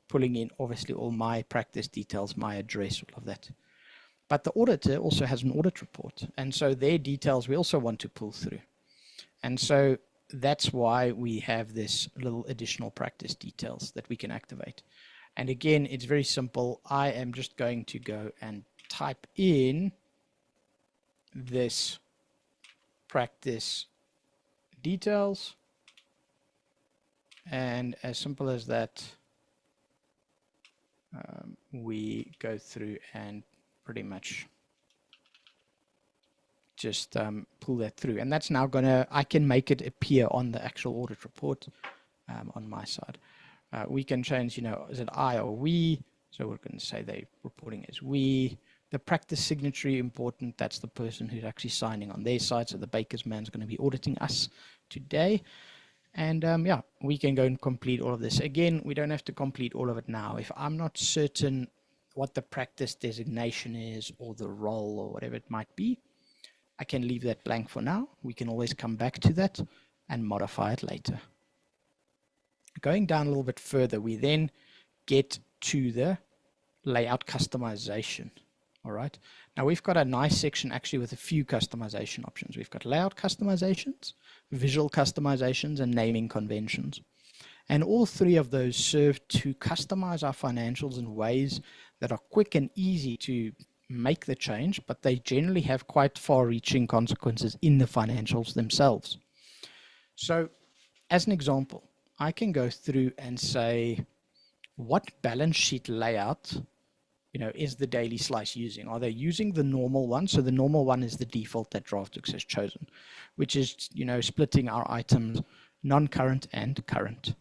pulling in obviously all my practice details, my address, all of that. But the auditor also has an audit report, and so their details we also want to pull through. And so that's why we have this little additional practice details that we can activate. And again, it's very simple. I am just going to go and type in this practice details. And as simple as that, we go through and pretty much just pull that through. And that's now I can make it appear on the actual audit report on my side. We can change, is it I or we? So we're going to say they're reporting as we. The practice signatory important, that's the person who's actually signing on their side. So the baker's man's going to be auditing us today. And yeah, we can go and complete all of this. Again, we don't have to complete all of it now. If I'm not certain what the practice designation is or the role or whatever it might be, I can leave that blank for now. We can always come back to that and modify it later. Going down a little bit further, we then get to the layout customization. All right. Now we've got a nice section actually with a few customization options. We've got layout customizations, visual customizations, and naming conventions. And all three of those serve to customize our financials in ways that are quick and easy to make the change, but they generally have quite far-reaching consequences in the financials themselves. So as an example, I can go through and say, what balance sheet layout is the daily slice using? Are they using the normal one? So the normal one is the default that Draftworx has chosen, which is, splitting our items non-current and current.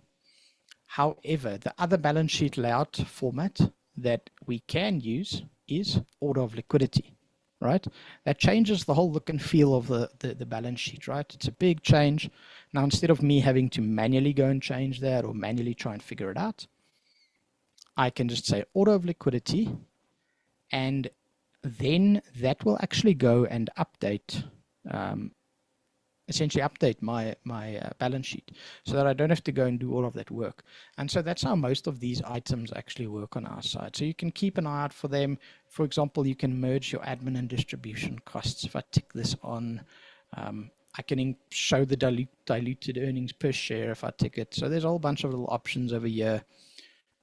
However, the other balance sheet layout format that we can use is order of liquidity, right? That changes the whole look and feel of the balance sheet, right? It's a big change. Now, instead of me having to manually go and change that or manually try and figure it out, I can just say order of liquidity, and then that will actually go and update, essentially update my balance sheet so that I don't have to go and do all of that work. And so that's how most of these items actually work on our side. So you can keep an eye out for them. For example, you can merge your admin and distribution costs. If I tick this on, I can show the diluted earnings per share if I tick it. So there's a whole bunch of little options over here.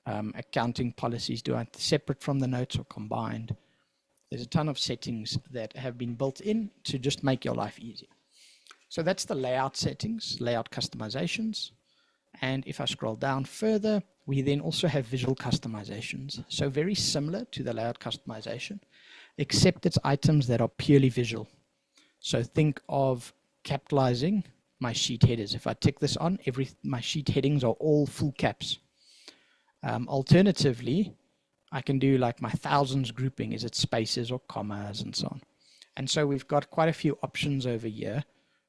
Accounting policies, do I separate from the notes or combined? There's a ton of settings that have been built in to just make your life easier. So that's the layout settings, layout customizations. And if I scroll down further, we then also have visual customizations. So very similar to the layout customization, except it's items that are purely visual. So think of capitalizing my sheet headers. If I tick this on, my sheet headings are all full caps. Alternatively, I can do like my thousands grouping. Is it spaces or commas and so on? And so we've got quite a few options over here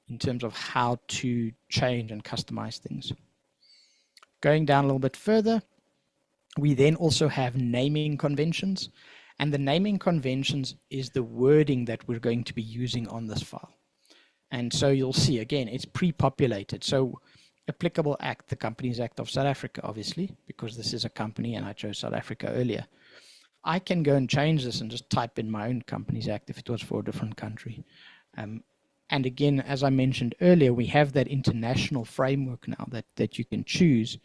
in terms of how to change and customize things. Going down a little bit further, we then also have naming conventions. And the naming conventions is the wording that we're going to be using on this file. And so you'll see, again, it's pre-populated. So applicable act, the Companies Act of South Africa, obviously, because this is a company and I chose South Africa earlier. I can go and change this and just type in my own Companies Act if it was for a different country. And again, as I mentioned earlier, we have that international framework now that you can choose,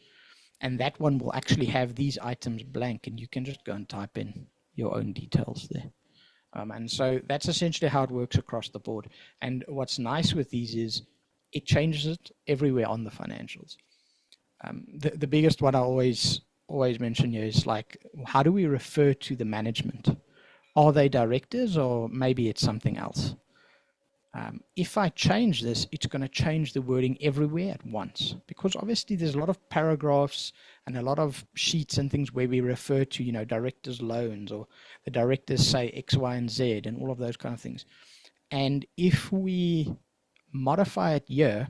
and that one will actually have these items blank, and you can just go and type in your own details there. And so that's essentially how it works across the board. And what's nice with these is it changes it everywhere on the financials. The biggest one I always mention here is like, how do we refer to the management? Are they directors or maybe it's something else? If I change this, it's going to change the wording everywhere at once, because obviously there's a lot of paragraphs and a lot of sheets and things where we refer to, directors' loans, or the directors say X, Y, and Z and all of those kind of things. And if we modify it here,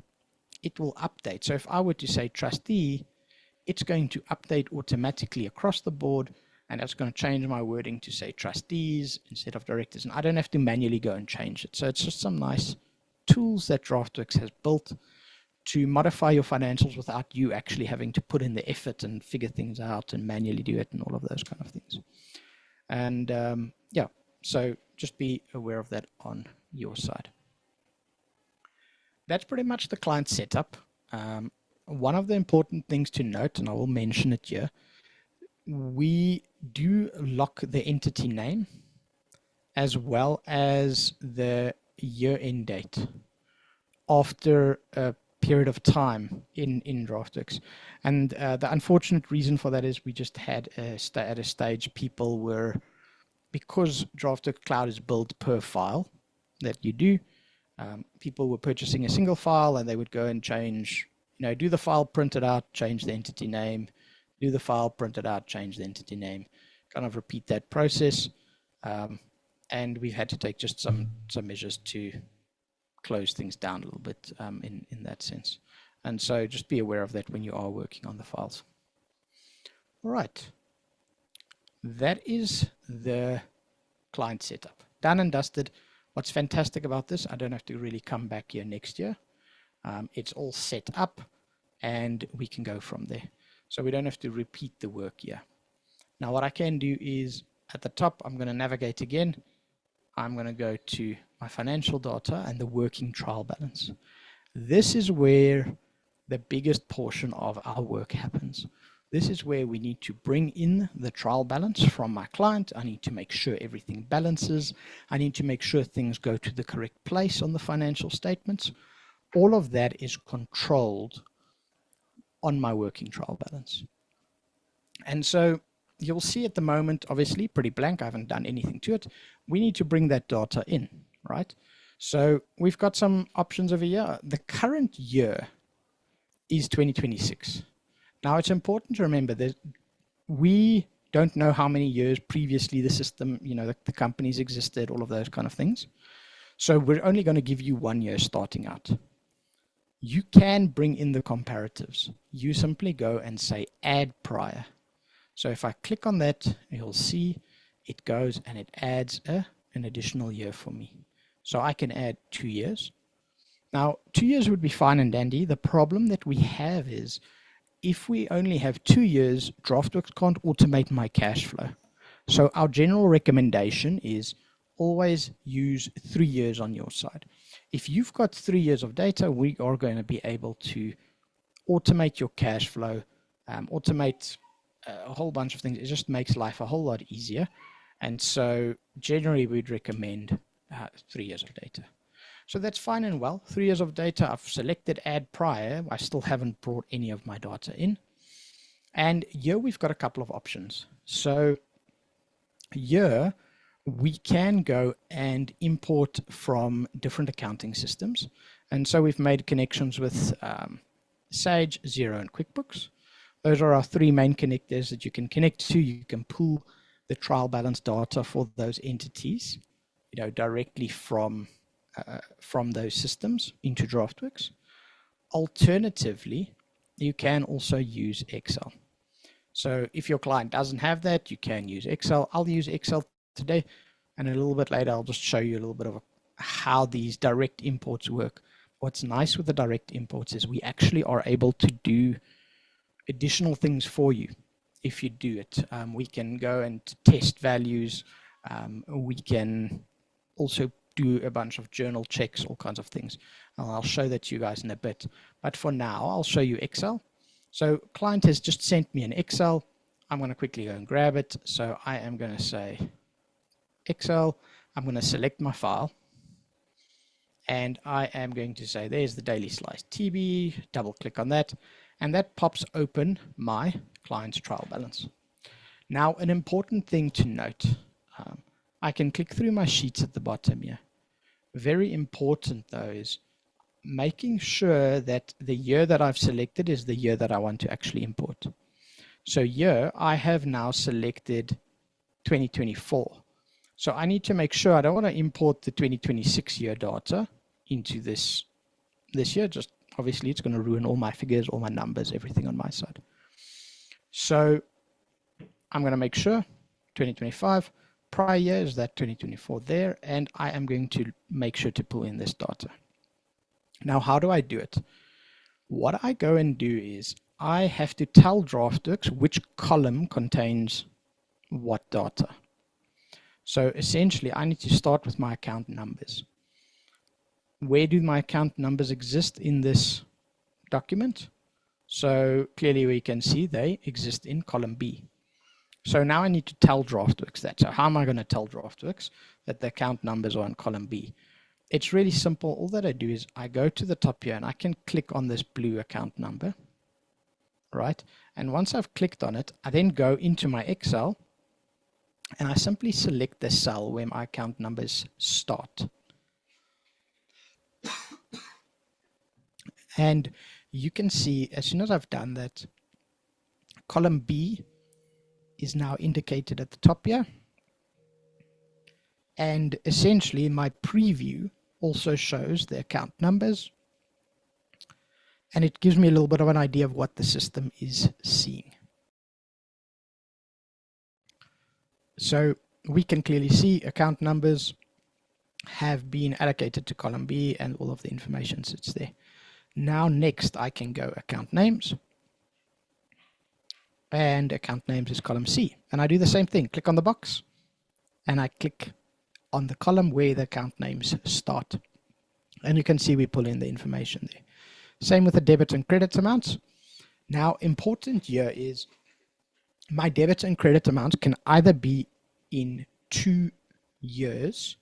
it will update. So if I were to say trustee, it's going to update automatically across the board, and that's going to change my wording to say trustees instead of directors. And I don't have to manually go and change it. So it's just some nice tools that Draftworx has built to modify your financials without you actually having to put in the effort and figure things out and manually do it and all of those kind of things. And yeah, so just be aware of that on your side. That's pretty much the client setup. One of the important things to note, and I will mention it here, we do lock the entity name as well as the year-end date after a period of time in Draftworx. And the unfortunate reason for that is we just had at a stage people were, because Draftworx Cloud is built per file that you do, people were purchasing a single file and they would go and change, do the file, print it out, change the entity name, do the file, print it out, change the entity name, kind of repeat that process. And we've had to take just some measures to close things down a little bit in that sense. And so just be aware of that when you are working on the files. All right. That is the client setup. Done and dusted. What's fantastic about this, I don't have to really come back here next year. It's all set up and we can go from there. So we don't have to repeat the work here. Now what I can do is at the top, I'm going to navigate again. I'm going to go to my financial data and the working trial balance. This is where the biggest portion of our work happens. This is where we need to bring in the trial balance from my client. I need to make sure everything balances. I need to make sure things go to the correct place on the financial statements. All of that is controlled on my working trial balance. And so you'll see at the moment, obviously, pretty blank. I haven't done anything to it. We need to bring that data in, right? So we've got some options over here. The current year is 2026. Now, it's important to remember that we don't know how many years previously the system, the companies existed, all of those kind of things. So we're only going to give you 1 year starting out. You can bring in the comparatives. You simply go and say add prior. So if I click on that, you'll see it goes and it adds an additional year for me. So I can add 2 years. Now, 2 years would be fine and dandy. The problem that we have is if we only have 2 years, Draftworx can't automate my cash flow. So our general recommendation is always use 3 years on your side. If you've got 3 years of data, we are going to be able to automate your cash flow, automate a whole bunch of things. It just makes life a whole lot easier. And so generally we'd recommend 3 years of data. So that's fine and well. 3 years of data. I've selected add prior. I still haven't brought any of my data in. And here we've got a couple of options. So here we can go and import from different accounting systems. And so we've made connections with Sage, Xero, and QuickBooks. Those are our 3 main connectors that you can connect to. You can pull the trial balance data for those entities, directly from those systems into Draftworx. Alternatively, you can also use Excel. So if your client doesn't have that, you can use Excel. I'll use Excel today, and a little bit later I'll just show you a little bit of how these direct imports work. What's nice with the direct imports is we actually are able to do additional things for you if you do it. We can go and test values. We can also do a bunch of journal checks, all kinds of things. And I'll show that to you guys in a bit. But for now, I'll show you Excel. So client has just sent me an Excel. I'm going to quickly go and grab it. So I am going to say Excel. I'm going to select my file. And I am going to say, there's the daily slice TB, double click on that. And that pops open my client's trial balance. Now, an important thing to note, I can click through my sheets at the bottom here. Very important though is making sure that the year that I've selected is the year that I want to actually import. So here I have now selected 2024. So I need to make sure I don't want to import the 2026 year data into this year. Just obviously it's going to ruin all my figures, all my numbers, everything on my side. So I'm going to make sure 2025 prior year is that 2024 there, and I am going to make sure to pull in this data. Now, how do I do it? What I go and do is I have to tell Draftworx which column contains what data. So essentially, I need to start with my account numbers. Where do my account numbers exist in this document. So clearly we can see they exist in column B. So now I need to tell Draftworx that. So how am I going to tell Draftworx that the account numbers are in column B? It's really simple. All that I do is I go to the top here and I can click on this blue account number, right? And once I've clicked on it, I then go into my Excel and I simply select the cell where my account numbers start. And you can see as soon as I've done that, column B is now indicated at the top here. And essentially my preview also shows the account numbers. And it gives me a little bit of an idea of what the system is seeing. So we can clearly see account numbers have been allocated to column B and all of the information sits there. Now next I can go account names. And account names is column C. And I do the same thing. Click on the box and I click on the column where the account names start. And you can see we pull in the information there. Same with the debit and credit amounts. Now important here is my debit and credit amounts can either be in 2 years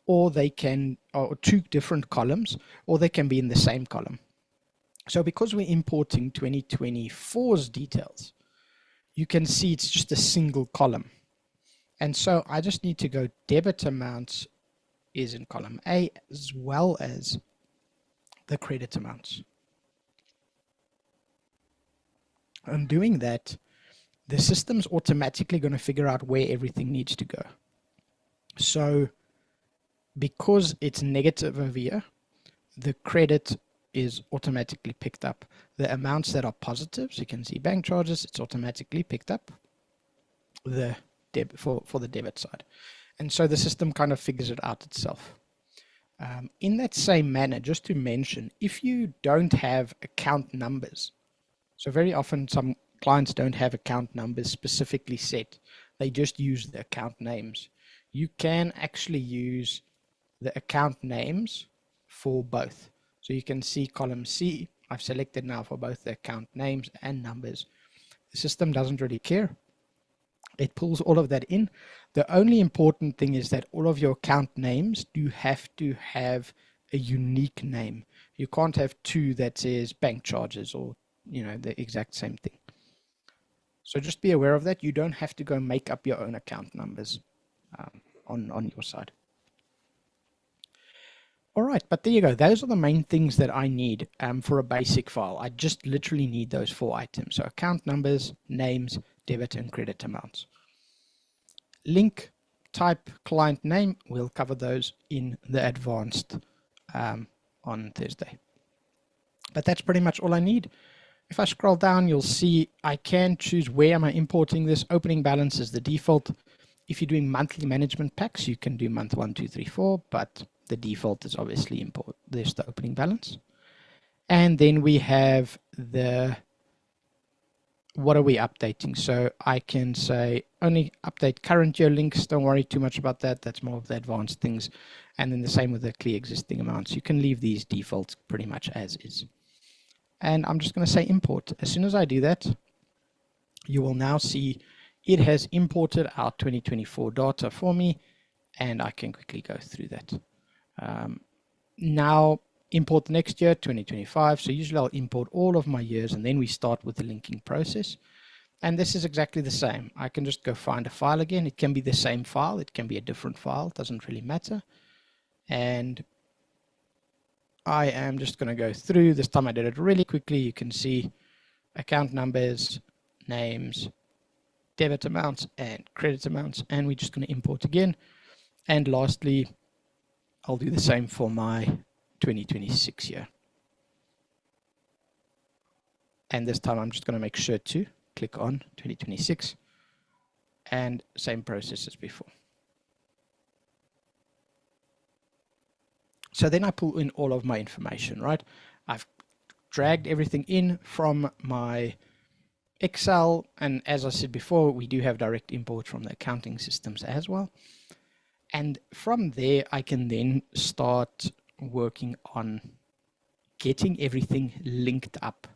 or they can, or 2 different columns, or they can be in the same column. So because we're importing 2024's details, you can see it's just a single column. And so I just need to go debit amounts is in column A as well as the credit amounts. And doing that, the system's automatically going to figure out where everything needs to go. So because it's negative over here, the credit is automatically picked up. The amounts that are positive, so you can see bank charges, it's automatically picked up the for the debit side. And so the system kind of figures it out itself. In that same manner, just to mention, if you don't have account numbers, so very often some clients don't have account numbers specifically set, they just use the account names. You can actually use the account names for both. So you can see column C, I've selected now for both the account names and numbers. The system doesn't really care. It pulls all of that in. The only important thing is that all of your account names do have to have a unique name. You can't have 2 that says bank charges or, you know, the exact same thing. So just be aware of that. You don't have to go make up your own account numbers on your side. All right, but there you go. Those are the main things that I need for a basic file. I just literally need those 4 items. So account numbers, names, debit and credit amounts. Link, type, client name, we'll cover those in the advanced on Thursday. But that's pretty much all I need. If I scroll down, you'll see I can choose where am I importing this. Opening balance is the default. If you're doing monthly management packs, you can do month 1, 2, 3, 4, but the default is obviously import. There's the opening balance. And then we have the, what are we updating? So I can say only update current year links. Don't worry too much about that. That's more of the advanced things. And then the same with the clear existing amounts. You can leave these defaults pretty much as is. And I'm just going to say import. As soon as I do that, you will now see it has imported our 2024 data for me, and I can quickly go through that. Now import next year, 2025. So usually I'll import all of my years and then we start with the linking process. And this is exactly the same. I can just go find a file again. It can be the same file. It can be a different file. It doesn't really matter. And I am just going to go through. This time I did it really quickly. You can see account numbers, names, debit amounts, and credit amounts. And we're just going to import again. And lastly, I'll do the same for my 2026 year. And this time I'm just going to make sure to click on 2026 and same process as before. So then I pull in all of my information, right? I've dragged everything in from my Excel, and as I said before, we do have direct import from the accounting systems as well. And from there, I can then start working on getting everything linked up.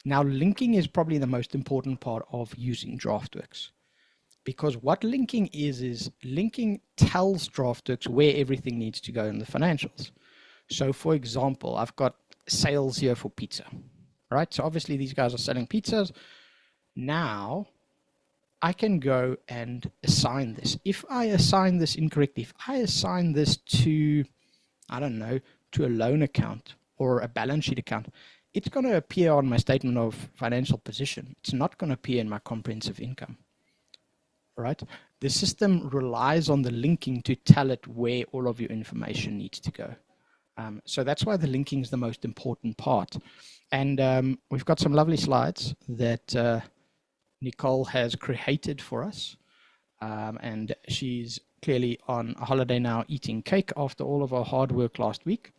Now, linking is probably the most important part of using Draftworx, because what linking is linking tells Draftworx where everything needs to go in the financials. So for example, I've got sales here for pizza, right? So obviously these guys are selling pizzas. Now I can go and assign this. If I assign this incorrectly, if I assign this to, I don't know, to a loan account or a balance sheet account, it's going to appear on my statement of financial position. It's not going to appear in my comprehensive income, right? The system relies on the linking to tell it where all of your information needs to go. So that's why the linking is the most important part. And we've got some lovely slides that Nicole has created for us. And she's clearly on a holiday now, eating cake after all of our hard work last week.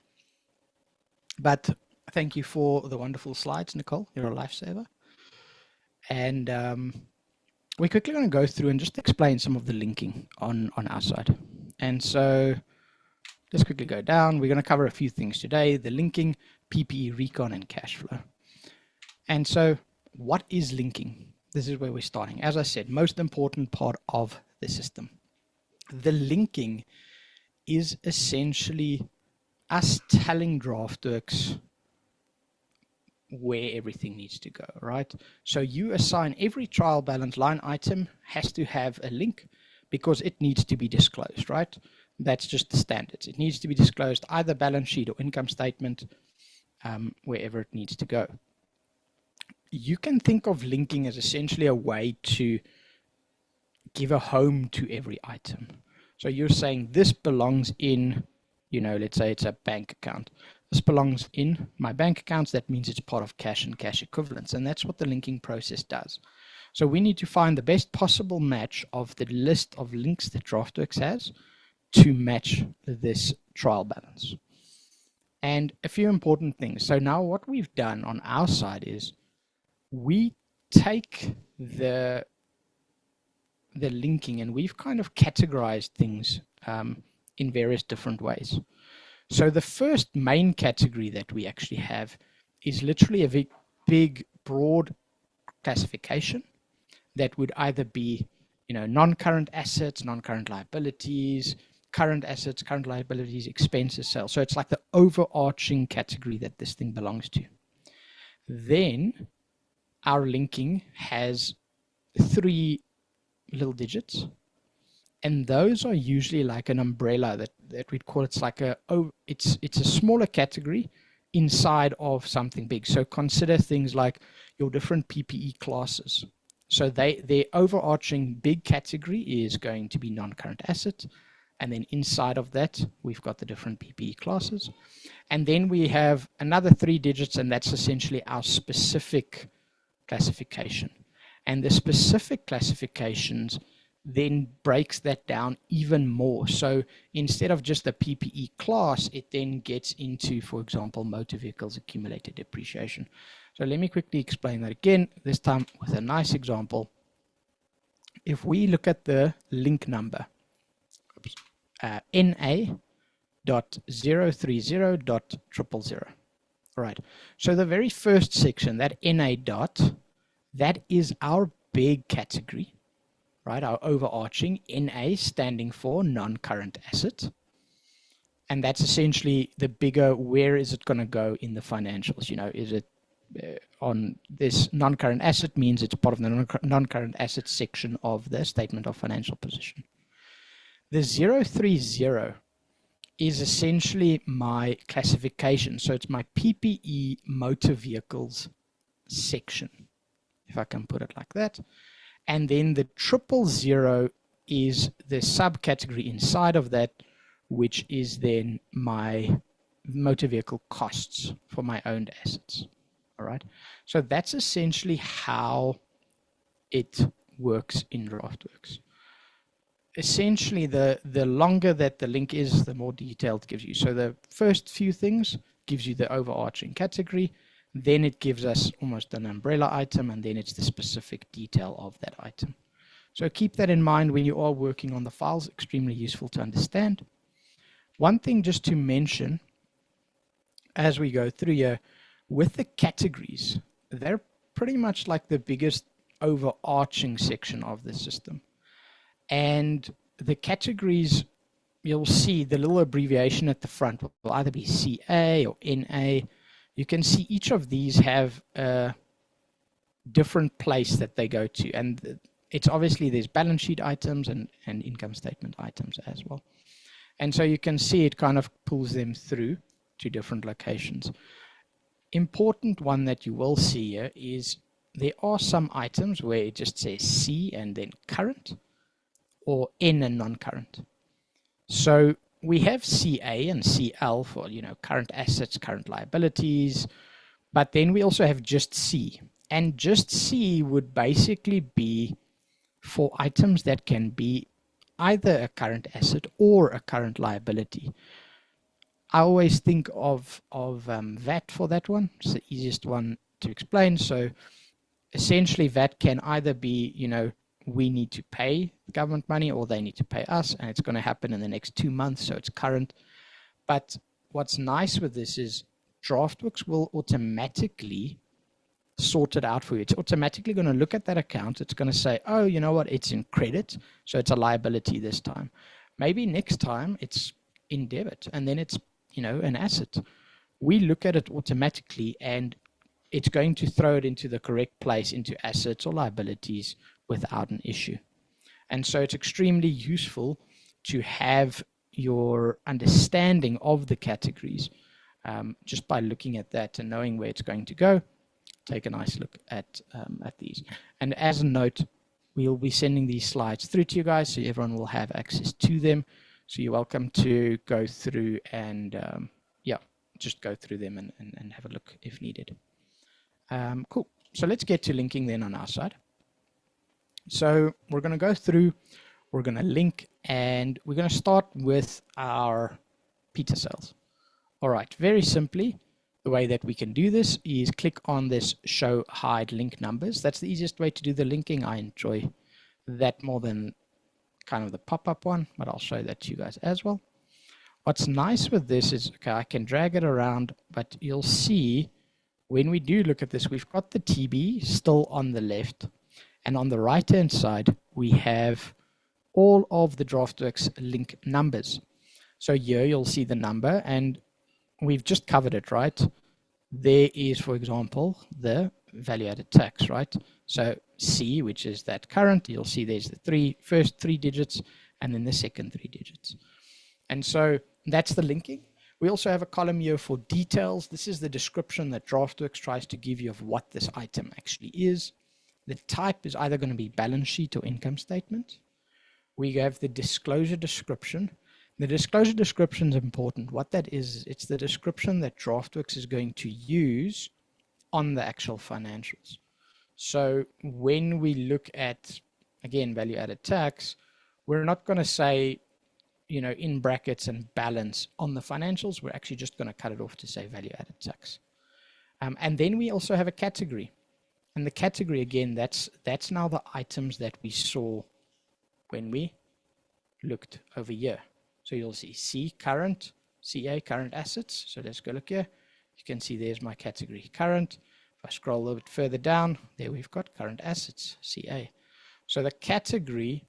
But thank you for the wonderful slides, Nicole. You're a lifesaver. And we're quickly going to go through and just explain some of the linking on our side. And so let's quickly go down. We're going to cover a few things today: the linking, PPE recon, and cash flow. And so what is linking? This is where we're starting. As I said, most important part of the system. The linking is essentially us telling Draftworx where everything needs to go, right? So you assign every trial balance line item has to have a link because it needs to be disclosed, right? That's just the standards. It needs to be disclosed, either balance sheet or income statement, wherever it needs to go. You can think of linking as essentially a way to give a home to every item. So you're saying this belongs in, you know, let's say it's a bank account. This belongs in my bank accounts. That means it's part of cash and cash equivalents. And that's what the linking process does. So we need to find the best possible match of the list of links that Draftworx has to match this trial balance. And a few important things. So now what we've done on our side is we take the linking and we've kind of categorized things in various different ways. So the first main category that we actually have is literally a big, broad classification that would either be, you know, non-current assets, non-current liabilities, current assets, current liabilities, expenses, sales. So it's like the overarching category that this thing belongs to. Then our linking has 3 little digits, and those are usually like an umbrella that we'd call. It's like it's a smaller category inside of something big. So consider things like your different PPE classes. So their overarching big category is going to be non-current assets, and then inside of that we've got the different PPE classes, and then we have another 3 digits, and that's essentially our specific classification. And the specific classifications then breaks that down even more. So instead of just the PPE class, it then gets into, for example, motor vehicles accumulated depreciation. So let me quickly explain that again, this time with a nice example. If we look at the link number, NA.030.000. All right. So the very first section, that NA dot, that is our big category, right? Our overarching NA standing for non-current asset. And that's essentially the bigger, where is it going to go in the financials? You know, is it on this non-current asset means it's part of the non-current asset section of the statement of financial position. The 030 is essentially my classification. So it's my PPE motor vehicles section, if I can put it like that. And then the 000 is the subcategory inside of that, which is then my motor vehicle costs for my owned assets. All right. So that's essentially how it works in Draftworx. Essentially, the longer that the link is, the more detailed it gives you. So the first few things gives you the overarching category, then it gives us almost an umbrella item, and then it's the specific detail of that item. So keep that in mind when you are working on the files, extremely useful to understand. One thing just to mention as we go through here, with the categories, they're pretty much like the biggest overarching section of the system. And the categories, you'll see the little abbreviation at the front will either be CA or NA. You can see each of these have a different place that they go to. And it's obviously there's balance sheet items and income statement items as well. And so you can see it kind of pulls them through to different locations. Important one that you will see here is there are some items where it just says C and then current, or N and non-current. So we have CA and CL for, current assets, current liabilities, but then we also have just C. And just C would basically be for items that can be either a current asset or a current liability. I always think of VAT for that one. It's the easiest one to explain. So essentially VAT can either be, we need to pay government money or they need to pay us, and it's going to happen in the next 2 months, so it's current. But what's nice with this is Draftworx will automatically sort it out for you. It's automatically going to look at that account. It's going to say, oh, you know what, it's in credit, so it's a liability this time. Maybe next time it's in debit, and then it's, an asset. We look at it automatically, and it's going to throw it into the correct place, into assets or liabilities without an issue. And so it's extremely useful to have your understanding of the categories just by looking at that and knowing where it's going to go. Take a nice look at these. And as a note, we'll be sending these slides through to you guys so everyone will have access to them. So you're welcome to go through and just go through them and have a look if needed. Cool. So let's get to linking then on our side. So we're going to go through, we're going to link, and we're going to start with our Peter sales. All right, very simply, the way that we can do this is click on this show hide link numbers. That's the easiest way to do the linking. I enjoy that more than kind of the pop-up one, but I'll show that to you guys as well. What's nice with this is, okay, I can drag it around, but you'll see when we do look at this, we've got the TB still on the left. And on the right-hand side, we have all of the Draftworx link numbers. So here you'll see the number, and we've just covered it, right? There is, for example, the value-added tax, right? So C, which is that current, you'll see there's the first three digits and then the second 3 digits. And so that's the linking. We also have a column here for details. This is the description that Draftworx tries to give you of what this item actually is. The type is either going to be balance sheet or income statement. We have the disclosure description. The disclosure description is important. What that is, it's the description that Draftworx is going to use on the actual financials. So when we look at, again, value-added tax, we're not going to say, in brackets and balance on the financials. We're actually just going to cut it off to say value-added tax. And then we also have a category. And the category, again, that's now the items that we saw when we looked over here. So you'll see C, current, CA, current assets. So let's go look here. You can see there's my category, current. If I scroll a little bit further down, there we've got current assets, CA. So the category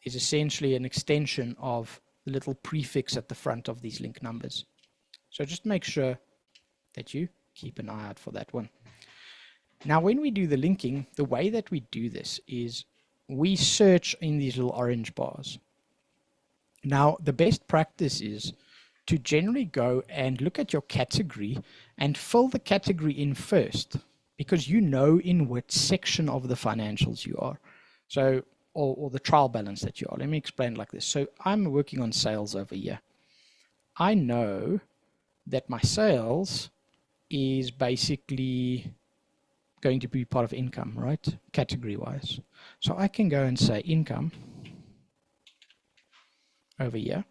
is essentially an extension of the little prefix at the front of these link numbers. So just make sure that you keep an eye out for that one. Now, when we do the linking, the way that we do this is we search in these little orange bars. Now, the best practice is to generally go and look at your category and fill the category in first, because you know in which section of the financials you are. So, or the trial balance that you are. Let me explain it like this. So I'm working on sales over here. I know that my sales is basically going to be part of income, right? Category wise. So I can go and say income over here,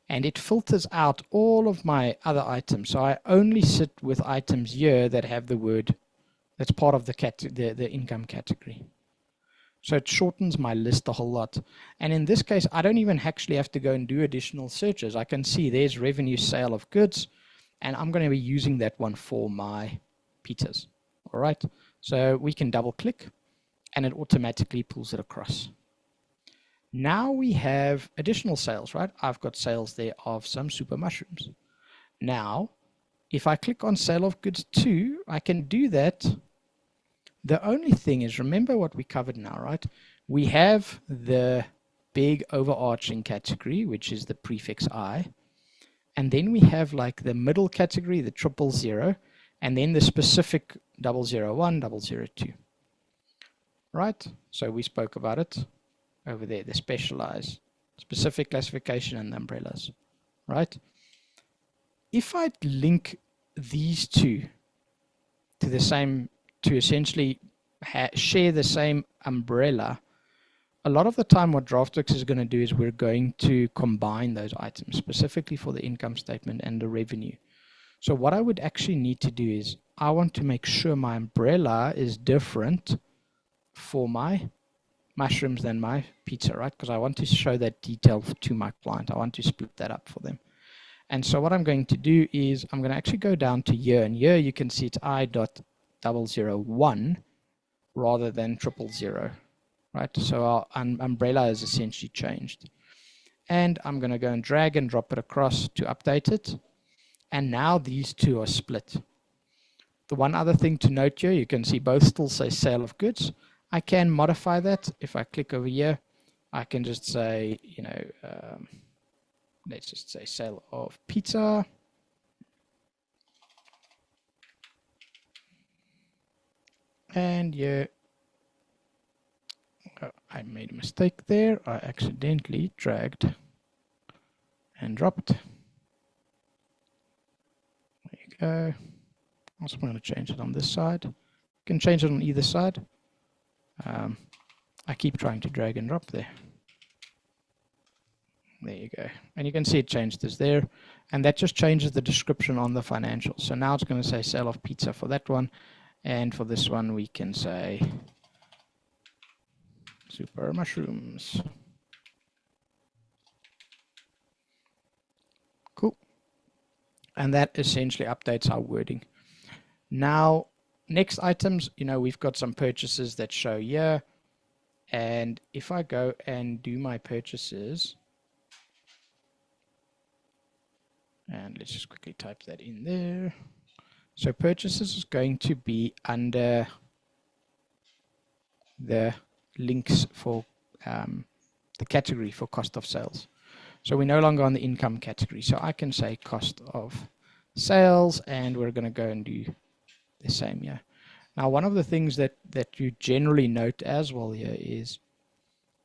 and it filters out all of my other items. So I only sit with items here that have the word that's part of the income category. So it shortens my list a whole lot. And in this case, I don't even actually have to go and do additional searches. I can see there's revenue sale of goods. and I'm going to be using that one for my pizzas. All right, so we can double click and it automatically pulls it across. Now we have additional sales, right? I've got sales there of some super mushrooms. Now, if I click on sale of goods 2, I can do that. The only thing is, remember what we covered now, right? We have the big overarching category, which is the prefix I. And then we have like the middle category, the 000, and then the specific 001, 002. Right? So we spoke about it over there, the specialized, specific classification, and the umbrellas. Right? If I link these two to the same, to essentially share the same umbrella, a lot of the time what Draftworx is going to do is we're going to combine those items specifically for the income statement and the revenue. So what I would actually need to do is I want to make sure my umbrella is different for my mushrooms than my pizza, right? Because I want to show that detail to my client. I want to split that up for them. And so what I'm going to do is I'm going to actually go down to year, and here you can see it's I.001 rather than 000. Right, so our umbrella is essentially changed. And I'm going to go and drag and drop it across to update it. And now these two are split. The one other thing to note here, you can see both still say sale of goods. I can modify that. If I click over here, I can just say, you know, let's just say sale of pizza. And yeah. I made a mistake there. I accidentally dragged and dropped. There you go. Also, I'm going to change it on this side. You can change it on either side. I keep trying to drag and drop there. There you go. And you can see it changed this there. And that just changes the description on the financials. So now it's going to say sale of pizza for that one. And for this one, we can say super mushrooms. Cool. And that essentially updates our wording. Now, next items, you know, we've got some purchases that show here. And if I go and do my purchases, and let's just quickly type that in there. So purchases is going to be under the links for the category for cost of sales. So we're no longer on the income category. So I can say cost of sales, and we're going to go and do the same here. Now, one of the things that you generally note as well here is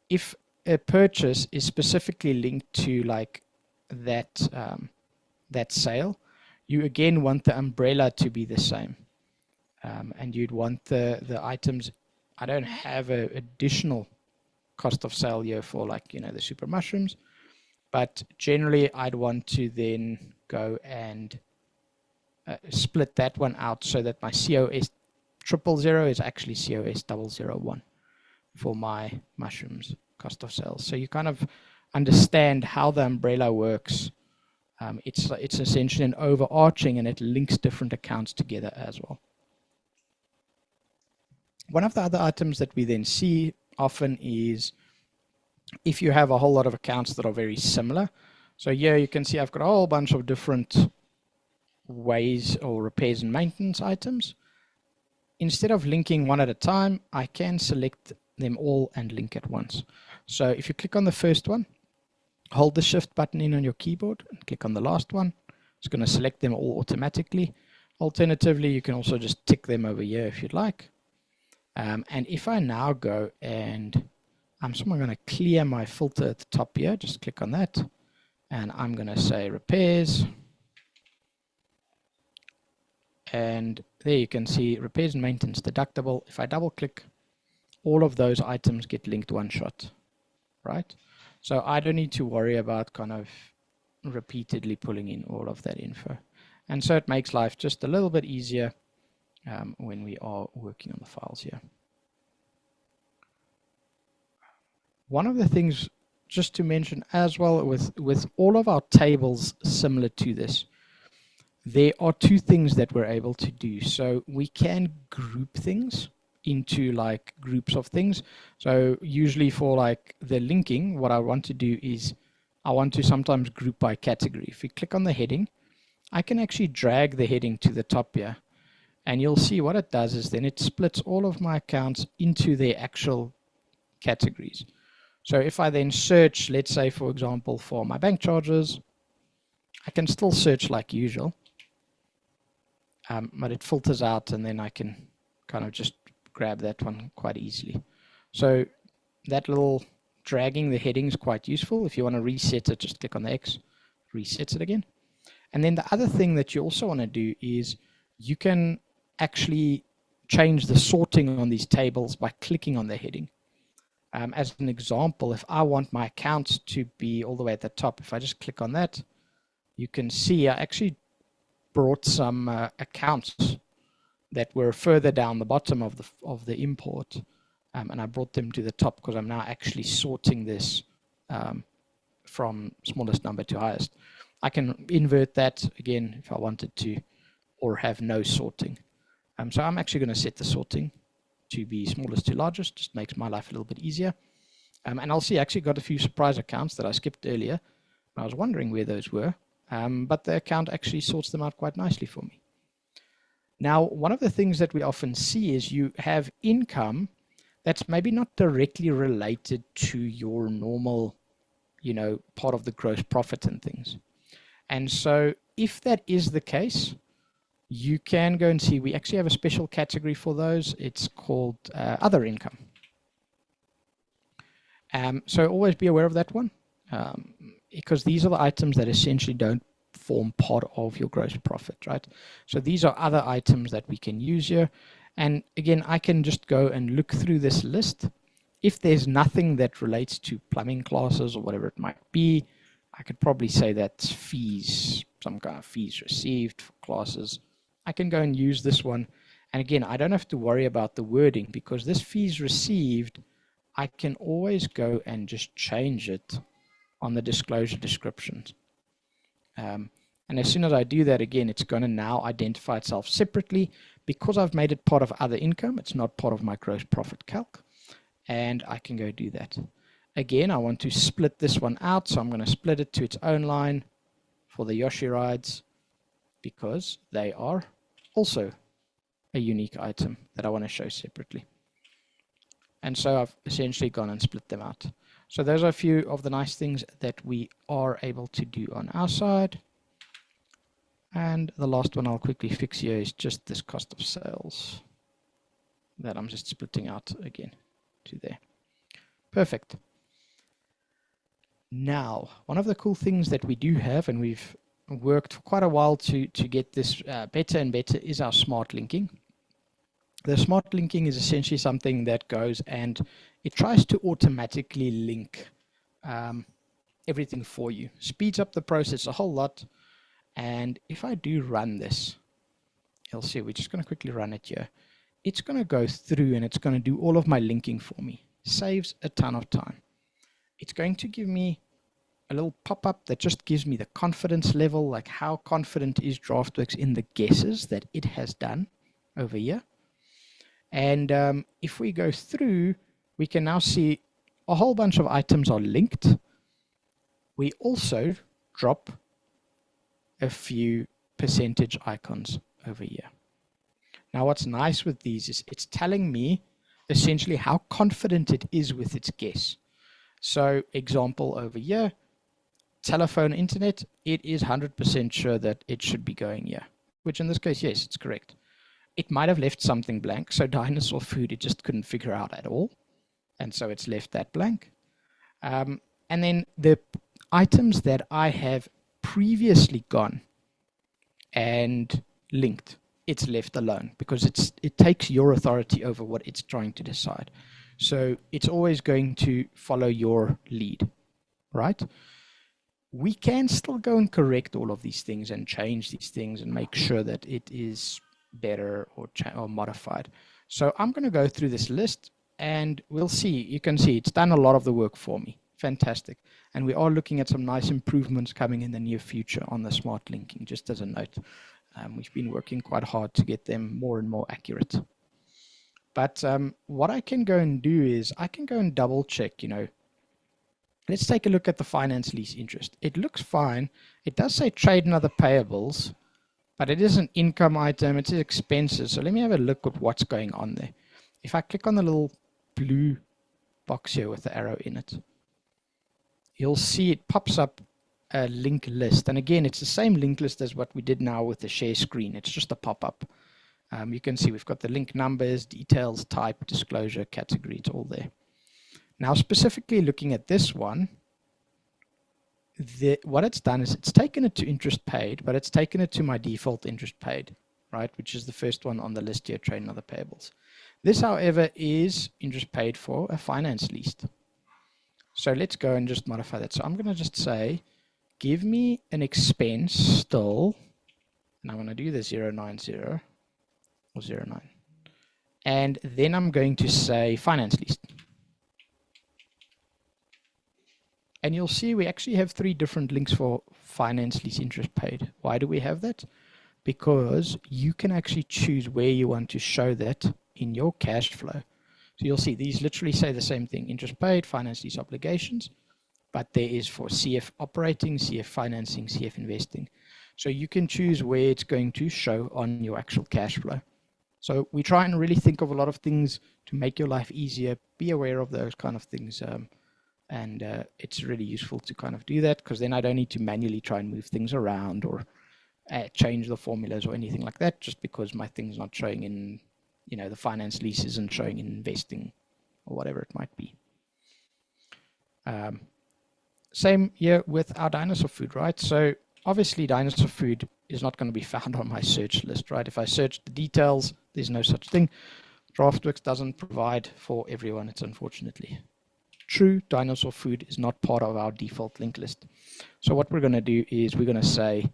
if a purchase is specifically linked to like that that sale, you again want the umbrella to be the same, and you'd want the items. I don't have an additional cost of sale here for, like, you know, the super mushrooms, but generally I'd want to then go and split that one out so that my COS 000 is actually COS 001 for my mushrooms cost of sales. So you kind of understand how the umbrella works. It's essentially an overarching, and it links different accounts together as well. One of the other items that we then see often is if you have a whole lot of accounts that are very similar. So here you can see I've got a whole bunch of different ways or repairs and maintenance items. Instead of linking one at a time, I can select them all and link at once. So if you click on the first one, hold the shift button in on your keyboard and click on the last one. It's going to select them all automatically. Alternatively, you can also just tick them over here if you'd like. And if I now go and I'm going to clear my filter at the top here, just click on that, and I'm going to say repairs. And there you can see repairs and maintenance deductible. If I double click, all of those items get linked one shot, right? So I don't need to worry about kind of repeatedly pulling in all of that info. And so it makes life just a little bit easier when we are working on the files here. One of the things just to mention as well with all of our tables similar to this, there are two things that we're able to do. So we can group things into like groups of things. So usually for like the linking, what I want to do is I want to sometimes group by category. If we click on the heading, I can actually drag the heading to the top here, and you'll see what it does is then it splits all of my accounts into their actual categories. So if I then search, let's say for example for my bank charges, I can still search like usual, but it filters out, and then I can kind of just grab that one quite easily. So that little dragging the heading is quite useful. If you want to reset it, just click on the X, resets it again. And then the other thing that you also want to do is you can actually change the sorting on these tables by clicking on the heading. As an example, if I want my accounts to be all the way at the top, if I just click on that, you can see I actually brought some accounts that were further down the bottom of the import, and I brought them to the top because I'm now actually sorting this from smallest number to highest. I can invert that again if I wanted to, or have no sorting. So I'm actually going to set the sorting to be smallest to largest, just makes my life a little bit easier. And I'll see I actually got a few surprise accounts that I skipped earlier. I was wondering where those were, but the account actually sorts them out quite nicely for me. Now, one of the things that we often see is you have income that's maybe not directly related to your normal, part of the gross profit and things. And so if that is the case, you can go and see, we actually have a special category for those. It's called other income. So always be aware of that one, because these are the items that essentially don't form part of your gross profit, right? So these are other items that we can use here. And again, I can just go and look through this list. If there's nothing that relates to plumbing classes or whatever it might be, I could probably say that's fees, some kind of fees received for classes. I can go and use this one. And again, I don't have to worry about the wording, because this fees received, I can always go and just change it on the disclosure descriptions. And as soon as I do that, again, it's going to now identify itself separately. Because I've made it part of other income, it's not part of my gross profit calc. And I can go do that. Again, I want to split this one out, so I'm going to split it to its own line for the Yoshi rides, because they are also a unique item that I want to show separately. And so I've essentially gone and split them out. So those are a few of the nice things that we are able to do on our side. And the last one I'll quickly fix here is just this cost of sales that I'm just splitting out again to there. Perfect. Now, one of the cool things that we do have, and we've worked for quite a while to get this better and better, is our smart linking. The smart linking is essentially something that goes and it tries to automatically link everything for you. Speeds up the process a whole lot. And if I do run this, you'll see, we're just going to quickly run it here. It's going to go through and it's going to do all of my linking for me. Saves a ton of time. It's going to give me a little pop-up that just gives me the confidence level, like how confident is Draftworx in the guesses that it has done over here. And if we go through, we can now see a whole bunch of items are linked. We also drop a few percentage icons over here. Now what's nice with these is it's telling me essentially how confident it is with its guess. So example over here, telephone, internet, it is 100% sure that it should be going here, which in this case, yes, it's correct. It might have left something blank, so dinosaur food, it just couldn't figure out at all. And so it's left that blank. And then the items that I have previously gone and linked, it's left alone, because it takes your authority over what it's trying to decide. So it's always going to follow your lead, right? We can still go and correct all of these things and change these things and make sure that it is better or modified. So I'm going to go through this list and we'll see. You can see it's done a lot of the work for me. fantastic. And we are looking at some nice improvements coming in the near future on the smart linking, just as a note. We've been working quite hard to get them more and more accurate. But what I can go and do is I can go and double check, you know, let's take a look at the finance lease interest. It looks fine. It does say trade and other payables, but it is an income item. It says expenses. So let me have a look at what's going on there. If I click on the little blue box here with the arrow in it, you'll see it pops up a link list. And again, it's the same link list as what we did now with the share screen. It's just a pop-up. You can see we've got the link numbers, details, type, disclosure, category. It's all there. Now, specifically looking at this one, what it's done is it's taken it to interest paid, but it's taken it to my default interest paid, right, which is the first one on the list here, trade and other payables. This, however, is interest paid for a finance lease. So let's go and just modify that. So I'm going to just say, give me an expense still, and I'm going to do the 090 or 09. And then I'm going to say finance lease. And you'll see we actually have 3 different links for finance lease interest paid. Why do we have that? Because you can actually choose where you want to show that in your cash flow. So you'll see these literally say the same thing, interest paid, finance lease obligations, but there is for CF operating, CF financing, CF investing. So you can choose where it's going to show on your actual cash flow. So we try and really think of a lot of things to make your life easier, be aware of those kind of things. And it's really useful to kind of do that, because then I don't need to manually try and move things around or change the formulas or anything like that, just because my thing's not showing in, you know, the finance lease isn't showing in investing or whatever it might be. Same here with our dinosaur food, right? So obviously dinosaur food is not going to be found on my search list, right? If I search the details, there's no such thing. Draftworx doesn't provide for everyone, it's unfortunately true. Dinosaur food is not part of our default link list. So what we're going to do is we're going to say,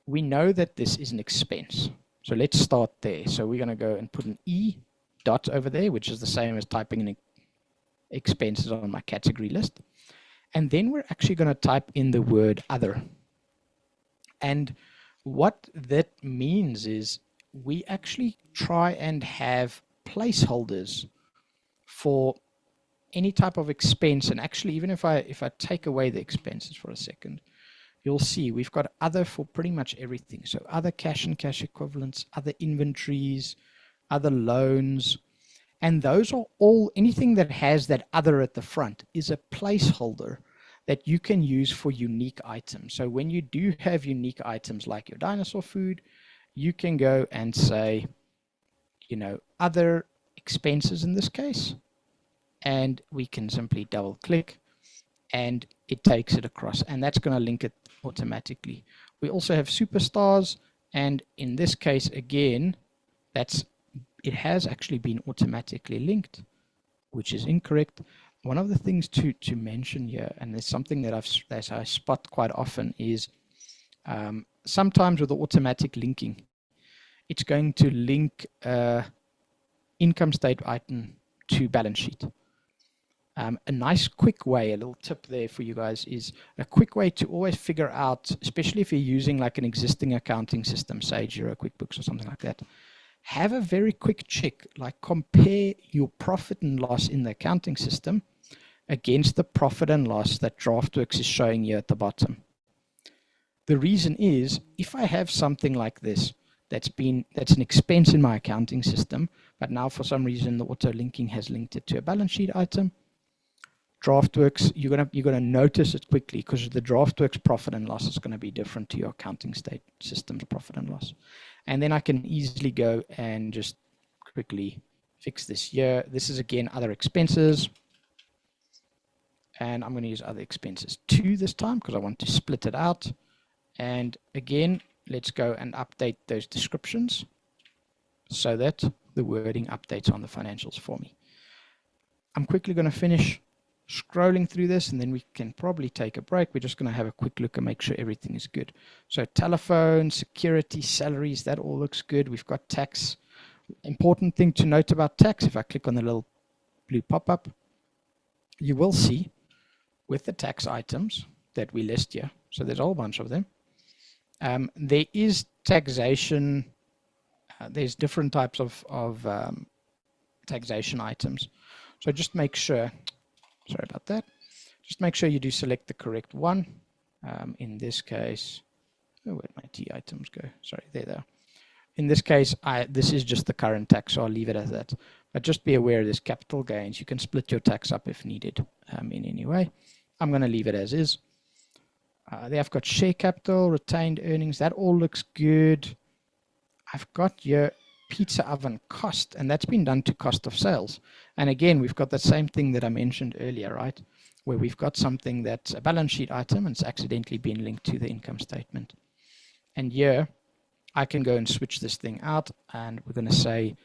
we know that this is an expense. So let's start there. So we're going to go and put an E dot over there, which is the same as typing in expenses on my category list. And then we're actually going to type in the word other. And what that means is we actually try and have placeholders for any type of expense. And actually, even if I take away the expenses for a second, you'll see we've got other for pretty much everything. So other cash and cash equivalents, other inventories, other loans, and those are all, anything that has that other at the front is a placeholder that you can use for unique items. So when you do have unique items like your dinosaur food, you can go and say, you know, other expenses in this case, and we can simply double click and it takes it across, and that's going to link it automatically. We also have superstars, and in this case again, it has actually been automatically linked, which is incorrect. One of the things to mention here, and there's something that I spot quite often, is sometimes with the automatic linking, it's going to link income statement item to balance sheet. A nice quick way, a little tip there for you guys, is a quick way to always figure out, especially if you're using like an existing accounting system, say Xero, QuickBooks or something like that, have a very quick check, like compare your profit and loss in the accounting system against the profit and loss that Draftworx is showing you at the bottom. The reason is, if I have something like this, that's an expense in my accounting system, but now for some reason the auto linking has linked it to a balance sheet item, Draftworx, you're gonna notice it quickly, because the Draftworx profit and loss is going to be different to your accounting system's profit and loss. And then I can easily go and just quickly fix this here. This is again other expenses, and I'm going to use other expenses 2 this time because I want to split it out. And again, let's go and update those descriptions so that the wording updates on the financials for me. I'm quickly going to finish scrolling through this, and then we can probably take a break. We're just going to have a quick look and make sure everything is good. So telephone, security, salaries, that all looks good. We've got tax. Important thing to note about tax, if I click on the little blue pop-up, you will see with the tax items that we list here, so there's a whole bunch of them, there is taxation, there's different types of taxation items. So just make sure, sorry about that, just make sure you do select the correct one. In this case, oh, where'd my T items go? Sorry, there they are. In this case, this is just the current tax, so I'll leave it as that. But just be aware there's capital gains. You can split your tax up if needed in any way. I'm going to leave it as is. There I've got share capital, retained earnings. That all looks good. I've got your pizza oven cost, and that's been done to cost of sales. And again, we've got the same thing that I mentioned earlier, right? Where we've got something that's a balance sheet item and it's accidentally been linked to the income statement. And here, I can go and switch this thing out, and we're going to say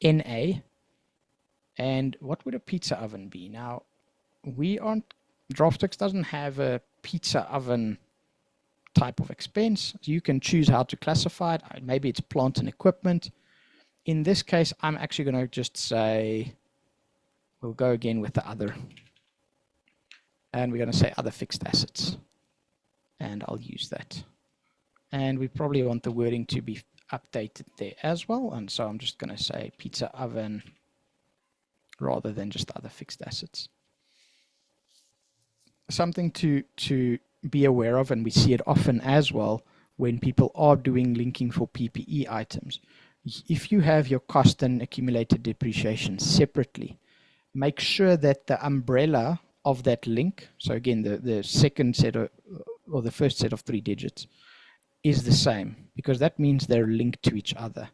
NA. And what would a pizza oven be? Now, Draftworx doesn't have a pizza oven type of expense. So you can choose how to classify it. Maybe it's plant and equipment. In this case, I'm actually going to just say, we'll go again with the other. And we're going to say other fixed assets. And I'll use that. And we probably want the wording to be updated there as well. And so I'm just going to say pizza oven rather than just other fixed assets. Something to be aware of, and we see it often as well when people are doing linking for PPE items. If you have your cost and accumulated depreciation separately, make sure that the umbrella of that link, so again, the second set or the first set of 3 digits, is the same, because that means they're linked to each other.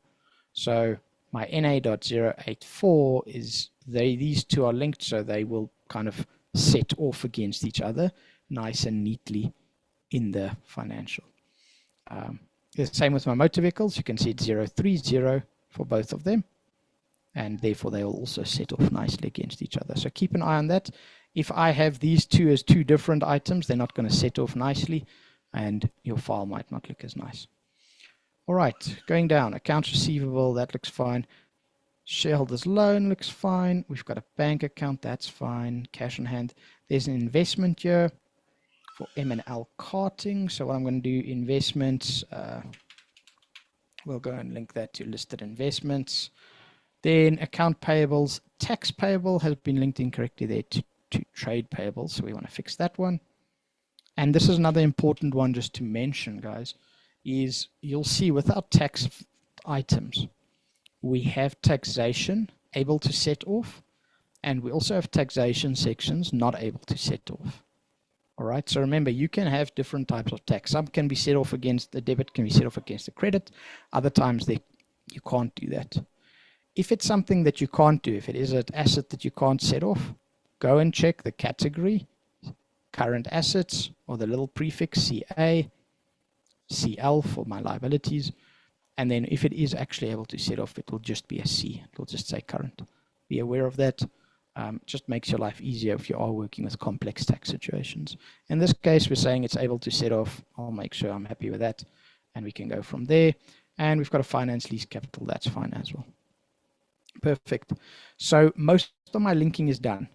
So my NA.084 is these two are linked, so they will kind of set off against each other nice and neatly in the financial. The same with my motor vehicles. You can see it's 030 for both of them, and therefore they will also set off nicely against each other. So keep an eye on that. If I have these two as 2 different items, they're not going to set off nicely, and your file might not look as nice. All right, going down, accounts receivable, that looks fine. Shareholders loan looks fine. We've got a bank account, that's fine. Cash on hand. There's an investment here for M&L karting. So what I'm going to do, investments, we'll go and link that to listed investments. Then account payables, tax payable has been linked incorrectly there to trade payables, so we want to fix that one. And this is another important one just to mention, guys, is you'll see without tax items, we have taxation able to set off, and we also have taxation sections not able to set off. All right, so remember, you can have different types of tax. Some can be set off against the debit, can be set off against the credit. Other times you can't do that. If it's something that you can't do, if it is an asset that you can't set off, go and check the category, current assets, or the little prefix CA, CL for my liabilities. And then if it is actually able to set off, it will just be a C. It will just say current. Be aware of that. Just makes your life easier if you are working with complex tax situations. In this case, we're saying it's able to set off. I'll make sure I'm happy with that. And we can go from there. And we've got a finance lease capital. That's fine as well. Perfect. So most of my linking is done.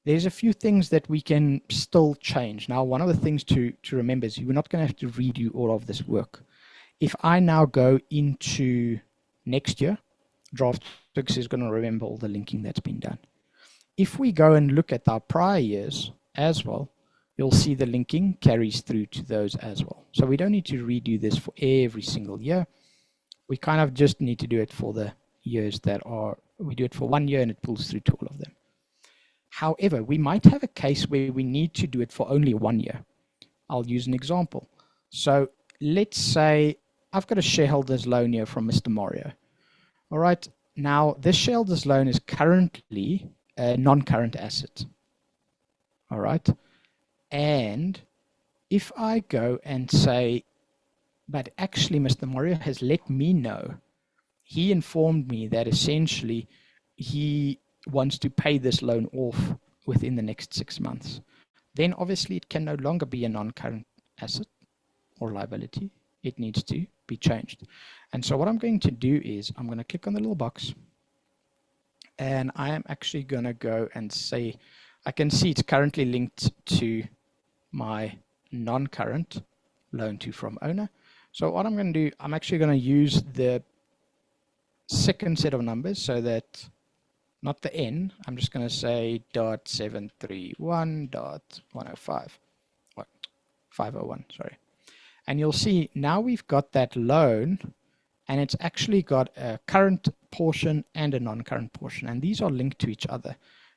There's a few things that we can still change. Now, one of the things to remember is you're not going to have to redo all of this work. If I now go into next year, Draftworx is going to remember all the linking that's been done. If we go and look at our prior years as well, you'll see the linking carries through to those as well. So we don't need to redo this for every single year. We kind of just need to do it for the years that are, we do it for 1 year and it pulls through to all of them. However, we might have a case where we need to do it for only 1 year. I'll use an example. So let's say I've got a shareholder's loan here from Mr. Mario. All right, now this shareholder's loan is currently a non-current asset. All right, and if I go and say, but actually Mr. Mario has let me know, he informed me that essentially he wants to pay this loan off within the next 6 months, then obviously it can no longer be a non-current asset or liability. It needs to be changed. And so what I'm going to do is I'm going to click on the little box, and I am actually going to go and say I can see it's currently linked to my non-current loan to from owner. So what I'm going to do, I'm actually going to use the second set of numbers, so that not the n, I'm just going to say .731.105, what, 501, sorry. And you'll see now we've got that loan, and it's actually got a current portion and a non-current portion, and these are linked to each other.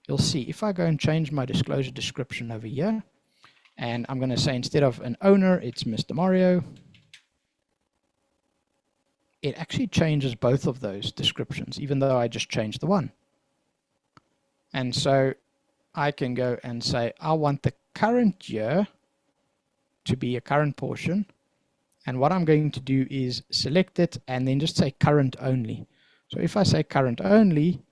You'll see if I go and change my disclosure description over here, and I'm going to say instead of an owner, it's Mr. Mario, it actually changes both of those descriptions, even though I just changed the one. And so I can go and say, I want the current year to be a current portion. And what I'm going to do is select it and then just say current only. So if I say current only,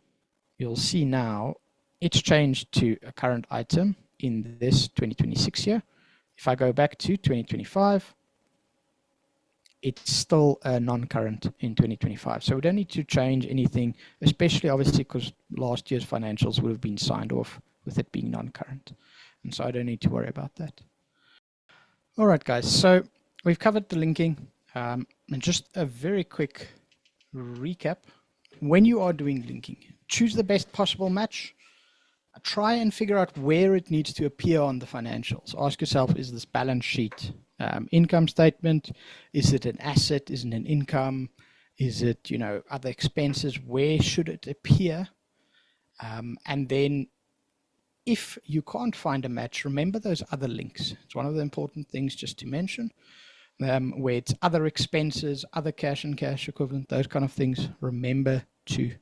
you'll see now it's changed to a current item in this 2026 year. If I go back to 2025, it's still a non-current in 2025. So we don't need to change anything, especially obviously because last year's financials would have been signed off with it being non-current. And so I don't need to worry about that. All right, guys, so we've covered the linking. And just a very quick recap. When you are doing linking, choose the best possible match. Try and figure out where it needs to appear on the financials. Ask yourself, is this balance sheet income statement? Is it an asset? Is it an income? Is it, other expenses? Where should it appear? And then if you can't find a match, remember those other links. It's one of the important things just to mention, where it's other expenses, other cash and cash equivalent, those kind of things. Remember to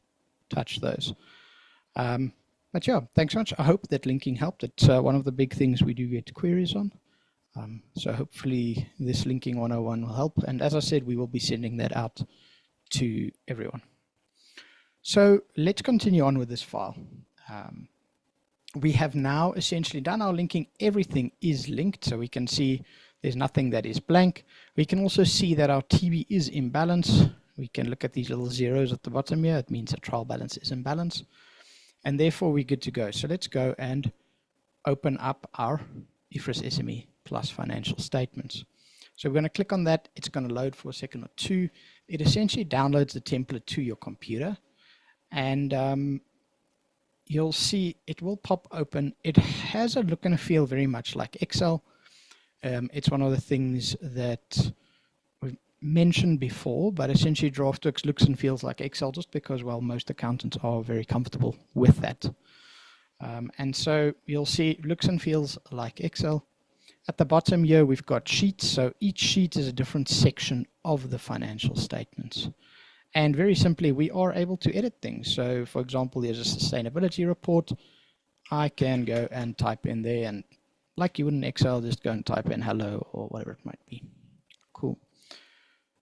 touch those. But yeah, thanks so much. I hope that linking helped. It's one of the big things we do get queries on. So hopefully this linking 101 will help. And as I said, we will be sending that out to everyone. So let's continue on with this file. We have now essentially done our linking. Everything is linked, so we can see there's nothing that is blank. We can also see that our TB is in balance. We can look at these little zeros at the bottom here. It means the trial balance is in balance. And therefore we're good to go. So let's go and open up our IFRS SME Plus financial statements. So we're going to click on that. It's going to load for a second or two. It essentially downloads the template to your computer. And you'll see it will pop open. It has a look and a feel very much like Excel. It's one of the things that we've mentioned before, but essentially Draftworx looks and feels like Excel just because, well, most accountants are very comfortable with that. And so you'll see it looks and feels like Excel. At the bottom here, we've got sheets. So each sheet is a different section of the financial statements. And very simply, we are able to edit things. So for example, there's a sustainability report. I can go and type in there, and like you would in Excel, just go and type in hello or whatever it might be. Cool.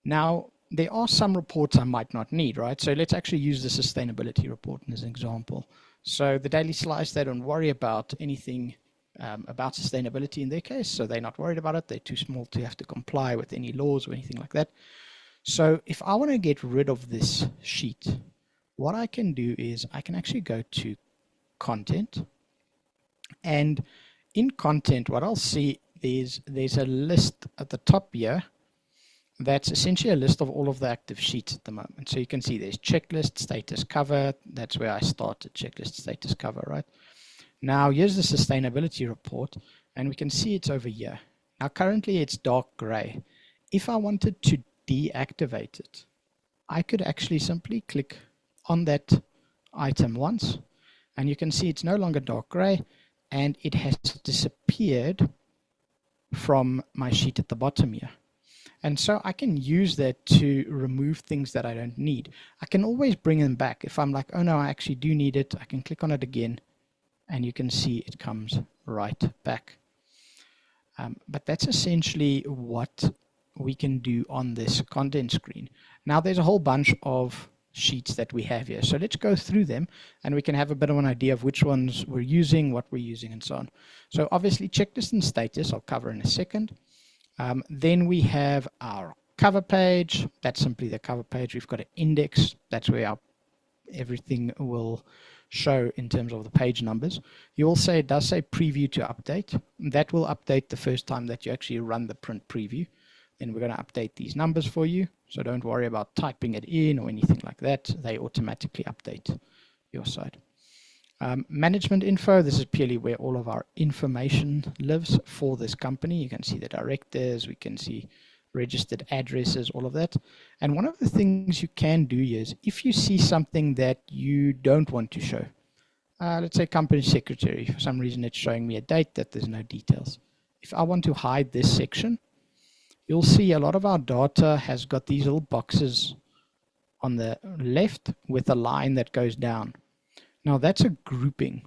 Now, there are some reports I might not need, right? So let's actually use the sustainability report as an example. So the daily slice, they don't worry about anything about sustainability in their case. So they're not worried about it. They're too small to have to comply with any laws or anything like that. So if I want to get rid of this sheet, what I can do is I can actually go to content. And in content, what I'll see is there's a list at the top here that's essentially a list of all of the active sheets at the moment. So you can see there's checklist, status cover. That's where I started, checklist, status cover, right? Now here's the sustainability report, and we can see it's over here. Now currently it's dark gray. If I wanted to deactivate it, I could actually simply click on that item once, and you can see it's no longer dark gray, and it has disappeared from my sheet at the bottom here. And so I can use that to remove things that I don't need. I can always bring them back. If I'm like, oh no, I actually do need it, I can click on it again, and you can see it comes right back. But that's essentially what we can do on this content screen. Now there's a whole bunch of sheets that we have here. So let's go through them, and we can have a bit of an idea of which ones we're using, what we're using, and so on. So obviously checklist and status I'll cover in a second. Then we have our cover page. That's simply the cover page. We've got an index. That's where everything will show in terms of the page numbers. You will say it does say preview to update. That will update the first time that you actually run the print preview. Then we're going to update these numbers for you. So don't worry about typing it in or anything like that. They automatically update your side. Management info, this is purely where all of our information lives for this company. You can see the directors, we can see registered addresses, all of that. And one of the things you can do is if you see something that you don't want to show, let's say company secretary, for some reason it's showing me a date that there's no details. If I want to hide this section, you'll see a lot of our data has got these little boxes on the left with a line that goes down. Now that's a grouping,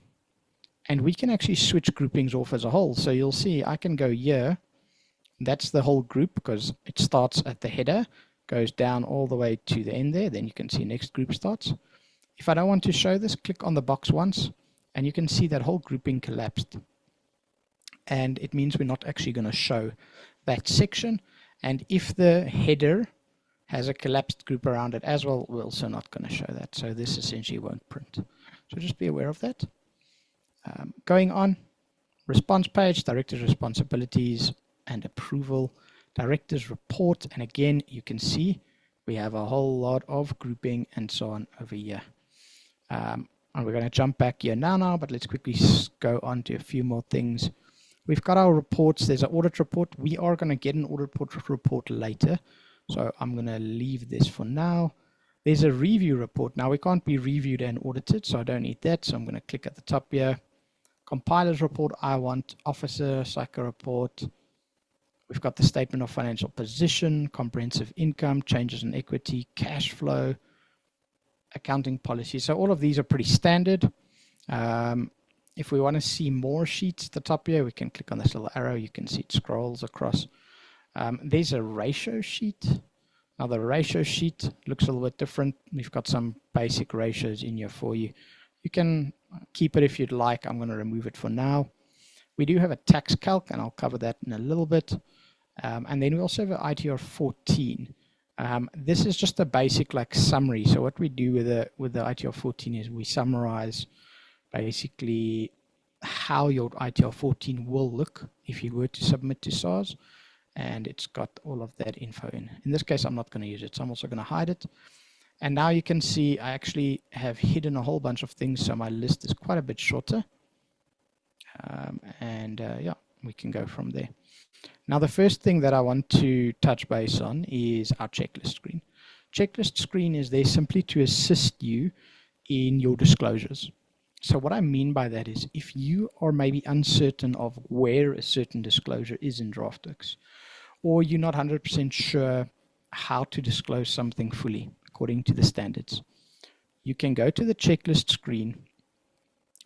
and we can actually switch groupings off as a whole. So you'll see I can go here. That's the whole group because it starts at the header, goes down all the way to the end there. Then you can see next group starts. If I don't want to show this, click on the box once, and you can see that whole grouping collapsed. And it means we're not actually going to show that section. And if the header has a collapsed group around it as well, we're also not going to show that. So this essentially won't print. So just be aware of that. Going on, response page, director's responsibilities and approval, director's report. And again, you can see we have a whole lot of grouping and so on over here. And we're going to jump back here now, but let's quickly go on to a few more things. We've got our reports. There's an audit report. We are going to get an audit report later. So I'm going to leave this for now. There's a review report. Now we can't be reviewed and audited, so I don't need that. So I'm going to click at the top here. Compiler's report, I want officer, psycho report. We've got the statement of financial position, comprehensive income, changes in equity, cash flow, accounting policy. So all of these are pretty standard. If we want to see more sheets at the top here, we can click on this little arrow. You can see it scrolls across. There's a ratio sheet. Now the ratio sheet looks a little bit different. We've got some basic ratios in here for you. You can keep it if you'd like. I'm going to remove it for now. We do have a tax calc, and I'll cover that in a little bit. And then we also have an ITR 14. This is just a basic like summary. So what we do with the ITR 14 is we summarize basically how your ITR 14 will look if you were to submit to SARS. And it's got all of that info in. In this case, I'm not going to use it, so I'm also going to hide it. And now you can see I actually have hidden a whole bunch of things, so my list is quite a bit shorter. Yeah, we can go from there. Now, the first thing that I want to touch base on is our checklist screen. Checklist screen is there simply to assist you in your disclosures. So what I mean by that is if you are maybe uncertain of where a certain disclosure is in Draftworx, or you're not 100% sure how to disclose something fully according to the standards, you can go to the checklist screen.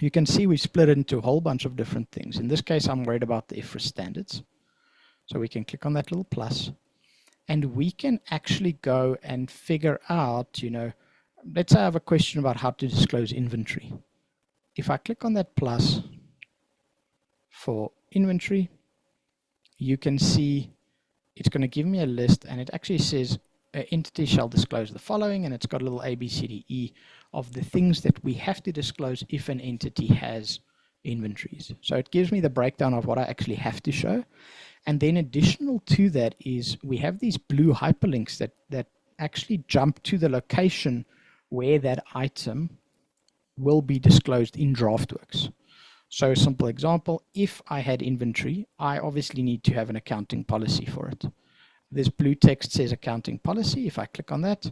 You can see we split it into a whole bunch of different things. In this case, I'm worried about the IFRS standards. So we can click on that little plus, and we can actually go and figure out, let's say I have a question about how to disclose inventory. If I click on that plus for inventory, you can see it's going to give me a list, and it actually says an entity shall disclose the following, and it's got a little A, B, C, D, E of the things that we have to disclose if an entity has inventories. So it gives me the breakdown of what I actually have to show. And then additional to that is we have these blue hyperlinks that actually jump to the location where that item will be disclosed in Draftworx. So a simple example, if I had inventory, I obviously need to have an accounting policy for it. This blue text says accounting policy. If I click on that,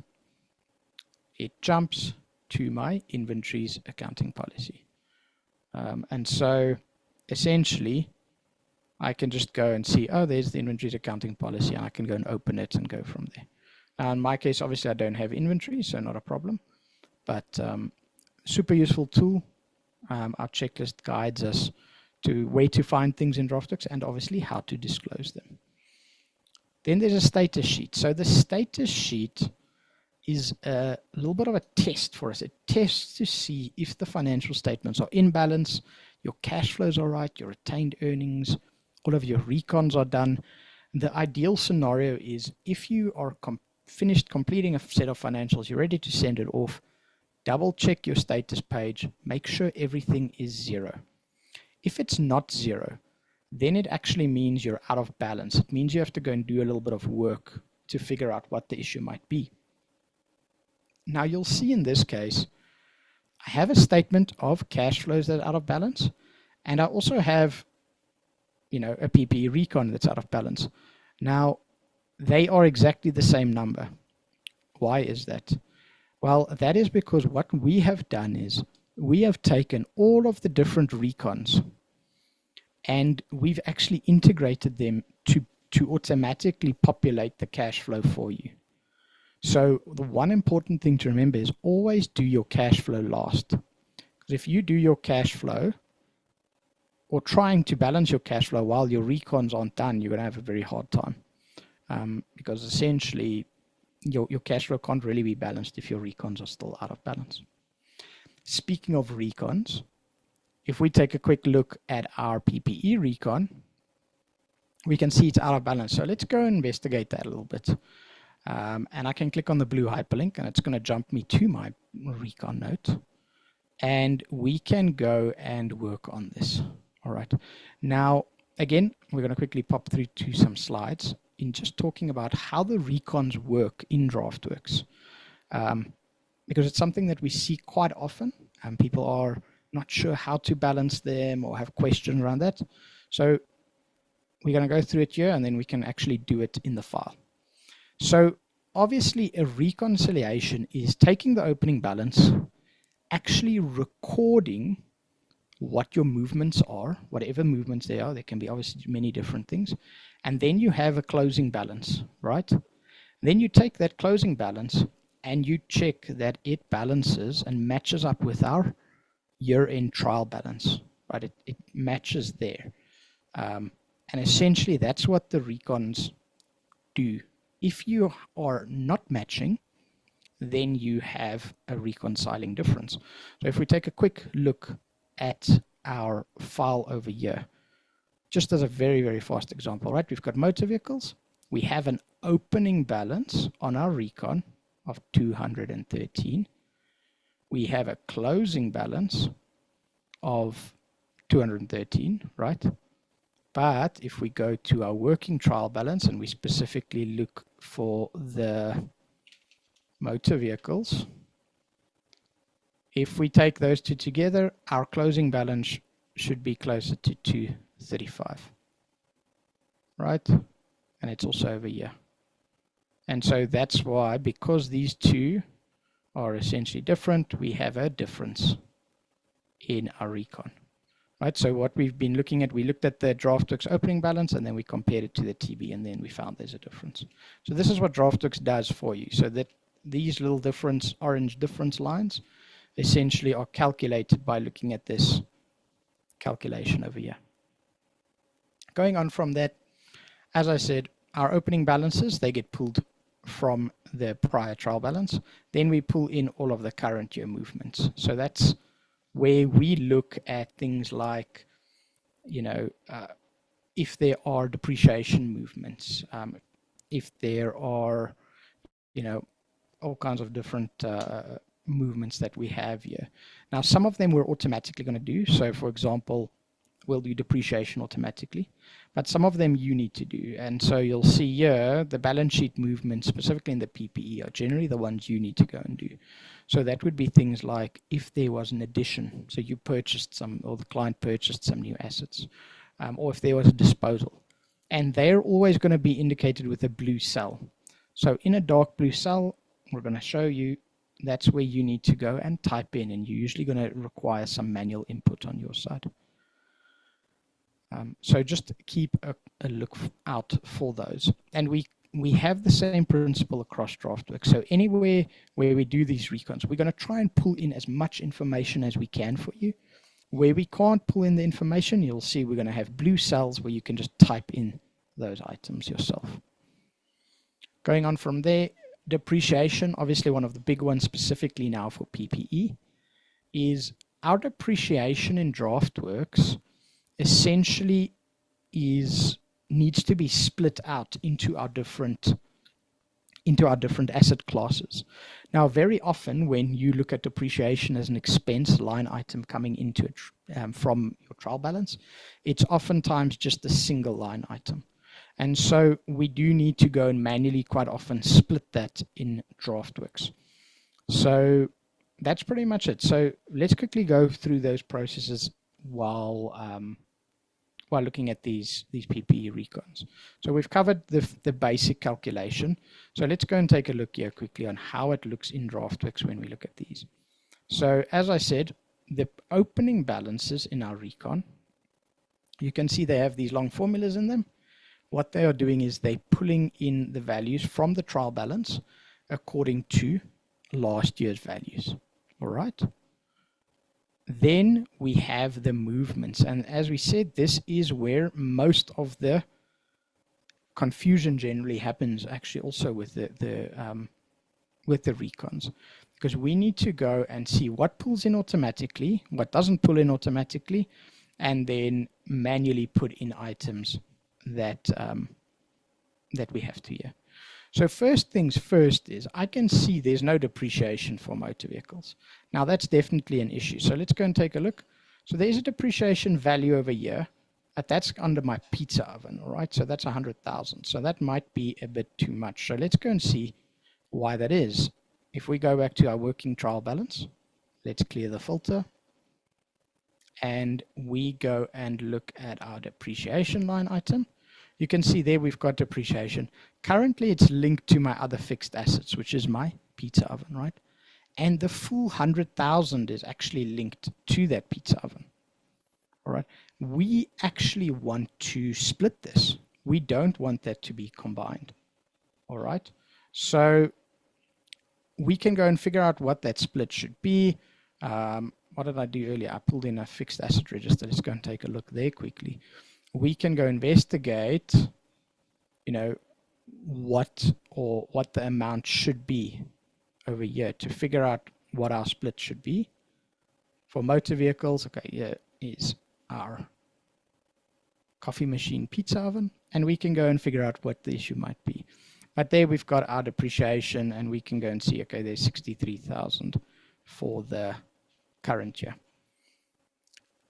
it jumps to my inventories accounting policy. And so essentially, I can just go and see, oh, there's the inventories accounting policy, and I can go and open it and go from there. Now, in my case, obviously, I don't have inventory, so not a problem. But super useful tool. Our checklist guides us to where to find things in Draftworx and obviously how to disclose them. Then there's a status sheet. So the status sheet is a little bit of a test for us. It tests to see if the financial statements are in balance, your cash flows are right, your retained earnings, all of your recons are done. The ideal scenario is if you are finished completing a set of financials, you're ready to send it off, double check your status page, make sure everything is 0. If it's not 0, then it actually means you're out of balance. It means you have to go and do a little bit of work to figure out what the issue might be. Now you'll see in this case, I have a statement of cash flows that are out of balance, and I also have, a PPE recon that's out of balance. Now, they are exactly the same number. Why is that? Well, that is because what we have done is we have taken all of the different recons and we've actually integrated them to automatically populate the cash flow for you. So the one important thing to remember is always do your cash flow last. Because if you do your cash flow or trying to balance your cash flow while your recons aren't done, you're going to have a very hard time. Because essentially your cash flow can't really be balanced if your recons are still out of balance. Speaking of recons, if we take a quick look at our PPE recon, we can see it's out of balance. So let's go investigate that a little bit. And I can click on the blue hyperlink and it's going to jump me to my recon note. And we can go and work on this. All right. Now, again, we're going to quickly pop through to some slides in just talking about how the recons work in Draftworx. Because it's something that we see quite often and people are not sure how to balance them or have questions around that. So we're going to go through it here and then we can actually do it in the file. So obviously a reconciliation is taking the opening balance, actually recording what your movements are, whatever movements they are. There can be obviously many different things. And then you have a closing balance, right? Then you take that closing balance and you check that it balances and matches up with our year-end trial balance, right? It matches there. And essentially that's what the recons do. If you are not matching, then you have a reconciling difference. So if we take a quick look at our file over here, just as a very, very fast example, right? We've got motor vehicles. We have an opening balance on our recon of 213. We have a closing balance of 213, right? But if we go to our working trial balance and we specifically look for the motor vehicles, if we take those two together, our closing balance should be closer to 235, right? And it's also over here. And so that's why, because these two are essentially different, we have a difference in our recon. Right, so what we've been looking at, we looked at the Draftworx opening balance and then we compared it to the TB and then we found there's a difference. So this is what Draftworx does for you. So that these little difference, orange difference lines essentially are calculated by looking at this calculation over here. Going on from that, as I said, our opening balances, they get pulled from the prior trial balance. Then we pull in all of the current year movements. So that's where we look at things like, if there are depreciation movements, if there are, all kinds of different movements that we have here. Now, some of them we're automatically going to do. So, for example, we'll do depreciation automatically, but some of them you need to do. And so you'll see here the balance sheet movements, specifically in the PPE, are generally the ones you need to go and do. So that would be things like if there was an addition, so you purchased some, or the client purchased some new assets, or if there was a disposal. And they're always going to be indicated with a blue cell. So in a dark blue cell, we're going to show you that's where you need to go and type in, and you're usually going to require some manual input on your side. So just keep a look out for those. And we have the same principle across Draftworx. So anywhere where we do these recons, we're going to try and pull in as much information as we can for you. Where we can't pull in the information, you'll see we're going to have blue cells where you can just type in those items yourself. Going on from there, depreciation, obviously one of the big ones specifically now for PPE, is our depreciation in Draftworx essentially needs to be split out into our different into our different asset classes. Now, very often when you look at depreciation as an expense line item coming into it from your trial balance, it's oftentimes just a single line item. And so we do need to go and manually quite often split that in Draftworx. So that's pretty much it. So let's quickly go through those processes while looking at these PPE recons. So we've covered the basic calculation. So let's go and take a look here quickly on how it looks in Draftworx when we look at these. So as I said, the opening balances in our recon, you can see they have these long formulas in them. What they are doing is they're pulling in the values from the trial balance according to last year's values. All right. Then we have the movements, and as we said, this is where most of the confusion generally happens. Actually, also with the recons, because we need to go and see what pulls in automatically, what doesn't pull in automatically, and then manually put in items that that we have to here. So first things first is I can see there's no depreciation for motor vehicles. Now that's definitely an issue. So let's go and take a look. So there's a depreciation value over here. That's under my pizza oven, all right? So that's 100,000. So that might be a bit too much. So let's go and see why that is. If we go back to our working trial balance, let's clear the filter. And we go and look at our depreciation line item. You can see there we've got depreciation. Currently, it's linked to my other fixed assets, which is my pizza oven, right? And the full 100,000 is actually linked to that pizza oven, all right? We actually want to split this. We don't want that to be combined, all right? So we can go and figure out what that split should be. What did I do earlier? I pulled in a fixed asset register. Let's go and take a look there quickly. We can go investigate, you know, what the amount should be over here to figure out what our split should be. For motor vehicles, okay, here is our coffee machine pizza oven, and we can go and figure out what the issue might be. But there we've got our depreciation, and we can go and see, okay, there's 63,000 for the current year.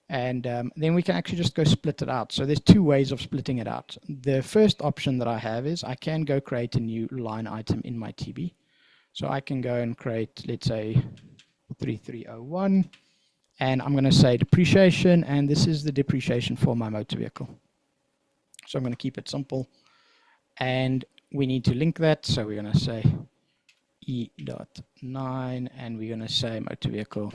And then we can actually just go split it out. So there's two ways of splitting it out. The first option that I have is I can go create a new line item in my TB. So I can go and create, let's say, 3301. And I'm going to say depreciation. And this is the depreciation for my motor vehicle. So I'm going to keep it simple. And we need to link that. So we're going to say E.9. And we're going to say motor vehicle.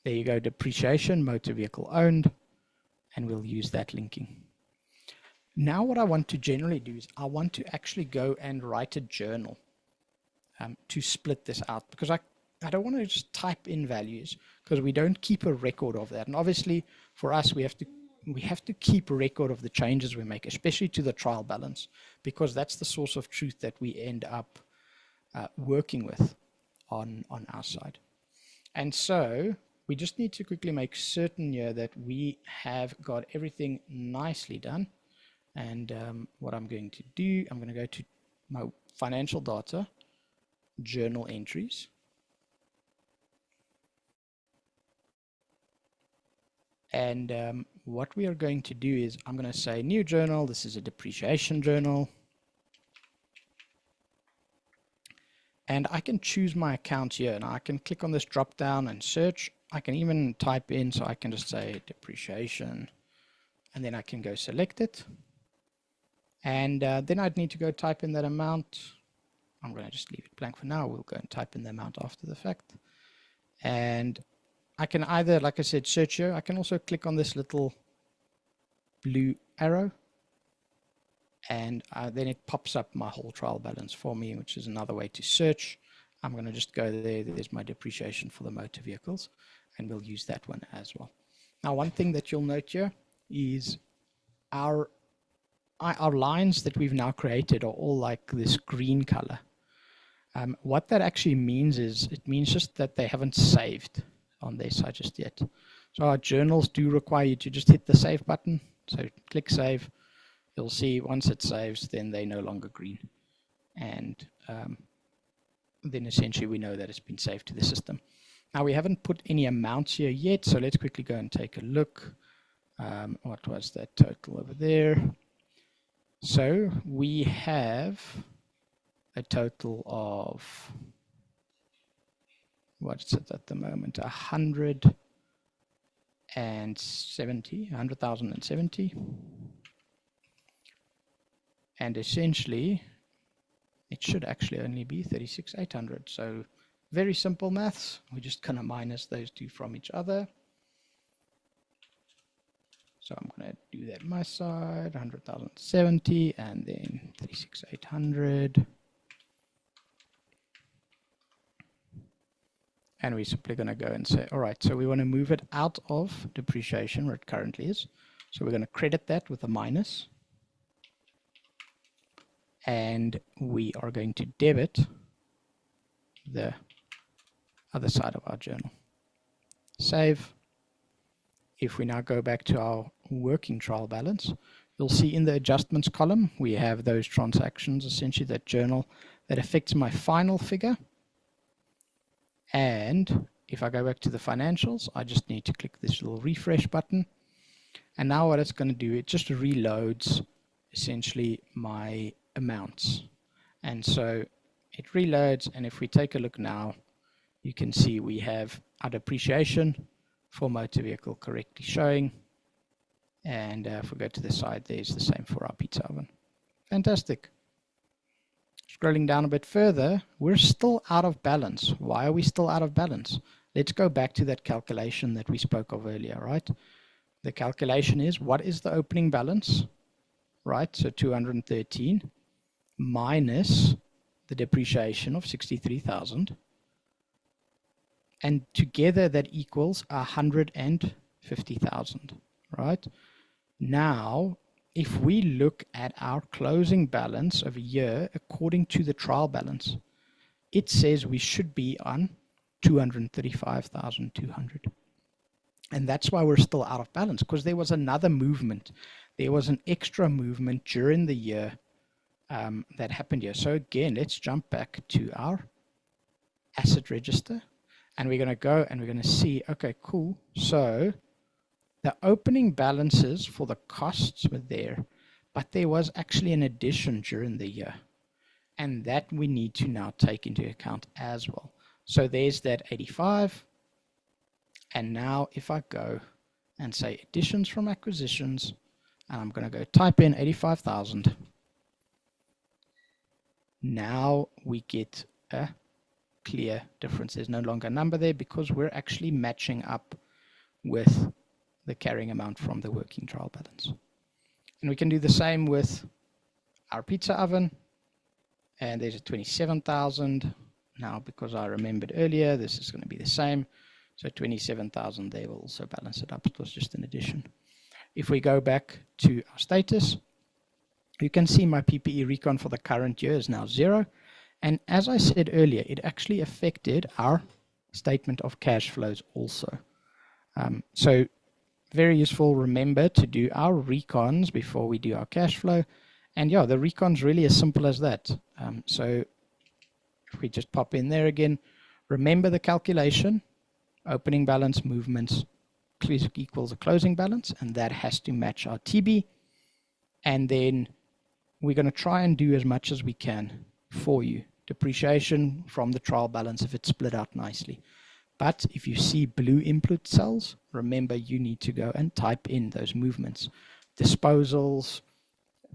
There you go, depreciation, motor vehicle owned, and we'll use that linking. Now what I want to generally do is I want to actually go and write a journal to split this out, because I don't want to just type in values, because we don't keep a record of that. And obviously for us, we have to keep a record of the changes we make, especially to the trial balance, because that's the source of truth that we end up working with on our side. And so we just need to quickly make certain here that we have got everything nicely done. And what I'm going to do, I'm going to go to my financial data, journal entries. And what we are going to do is I'm going to say new journal. This is a depreciation journal. And I can choose my account here, and I can click on this drop down and search. I can even type in, so I can just say depreciation, and then I can go select it. And then I'd need to go type in that amount. I'm going to just leave it blank for now. We'll go and type in the amount after the fact. And I can either, like I said, search here. I can also click on this little blue arrow, and then it pops up my whole trial balance for me, which is another way to search. I'm going to just go there. There's my depreciation for the motor vehicles, and we'll use that one as well. Now, one thing that you'll note here is our lines that we've now created are all like this green color. What that actually means is it means just that they haven't saved on their side just yet. So our journals do require you to just hit the save button. So click save. You'll see once it saves, then they're no longer green. and then essentially we know that it's been saved to the system. Now we haven't put any amounts here yet, so let's quickly go and take a look. What was that total over there? So we have a total of, what's it at the moment, 100,070, and essentially it should actually only be 36,800. So very simple maths. We're just going to minus those two from each other. So I'm going to do that on my side, 100,070 and then 36,800. And we're simply going to go and say, all right, so we want to move it out of depreciation where it currently is. So we're going to credit that with a minus. And we are going to debit the other side of our journal. Save. If we now go back to our working trial balance, you'll see in the adjustments column, we have those transactions, essentially that journal that affects my final figure. And if I go back to the financials, I just need to click this little refresh button. And now what it's going to do, it just reloads essentially my amounts. And so it reloads, and if we take a look now, you can see we have our depreciation for motor vehicle correctly showing. And if we go to the side, there's the same for our pizza oven. Fantastic. Scrolling down a bit further, we're still out of balance. Why are we still out of balance? Let's go back to that calculation that we spoke of earlier, right? The calculation is, what is the opening balance, right? So 213 minus the depreciation of 63,000. And together that equals 150,000, right? Now, if we look at our closing balance of a year according to the trial balance, it says we should be on 235,200. And that's why we're still out of balance, because there was another movement. There was an extra movement during the year that happened here. So again, let's jump back to our asset register. And we're going to go and we're going to see, okay, cool. So the opening balances for the costs were there, but there was actually an addition during the year. And that we need to now take into account as well. So there's that 85. And now if I go and say additions from acquisitions, and I'm going to go type in 85,000. Now we get a clear difference. There's no longer a number there because we're actually matching up with the carrying amount from the working trial balance. And we can do the same with our pizza oven. And there's a 27,000. Now, because I remembered earlier, this is going to be the same. So 27,000 there will also balance it up. It was just an addition. If we go back to our status, you can see my PPE recon for the current year is now 0. And as I said earlier, it actually affected our statement of cash flows also. So very useful. Remember to do our recons before we do our cash flow. And yeah, the recon's really as simple as that. So if we just pop in there again, remember the calculation, opening balance movements equals a closing balance, and that has to match our TB. And then we're going to try and do as much as we can for you. Depreciation from the trial balance if it's split out nicely. But if you see blue input cells, remember you need to go and type in those movements. Disposals,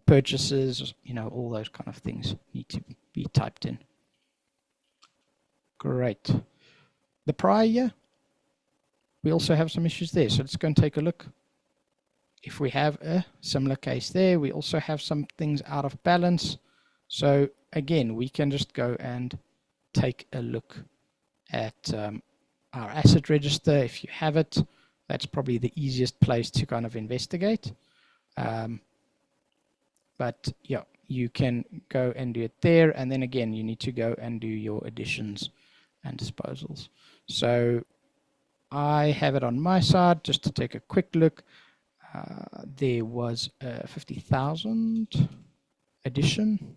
purchases, all those kind of things need to be typed in. Great. The prior year, we also have some issues there. So let's go and take a look. If we have a similar case there, we also have some things out of balance. So again, we can just go and take a look at our asset register. If you have it, that's probably the easiest place to kind of investigate. But yeah, you can go and do it there. And then again, you need to go and do your additions and disposals. So I have it on my side just to take a quick look. There was a 50,000 addition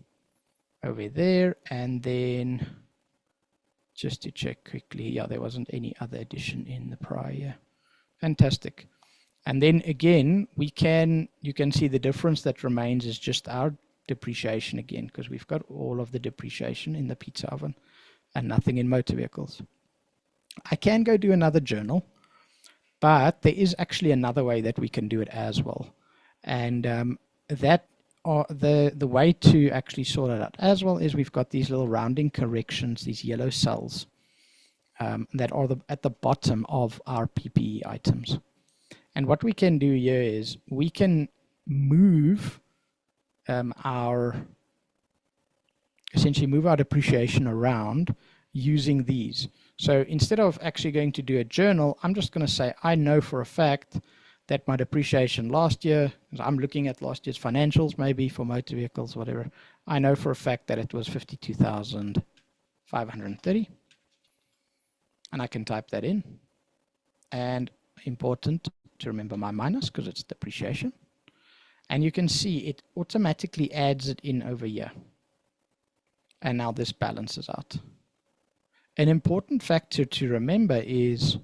over there, and then just to check quickly, yeah, there wasn't any other addition in the prior year. Fantastic. And then again, you can see the difference that remains is just our depreciation again, because we've got all of the depreciation in the pizza oven and nothing in motor vehicles. I can go do another journal, but there is actually another way that we can do it as well. And the way to actually sort it out as well is we've got these little rounding corrections, these yellow cells that are at the bottom of our PPE items. And what we can do here is we can move essentially move our depreciation around using these. So instead of actually going to do a journal, I'm just going to say I know for a fact that my depreciation last year, I'm looking at last year's financials maybe for motor vehicles, whatever, I know for a fact that it was 52,530. And I can type that in. And important to remember my minus because it's depreciation. And you can see it automatically adds it in over here. And now this balances out. An important factor to remember is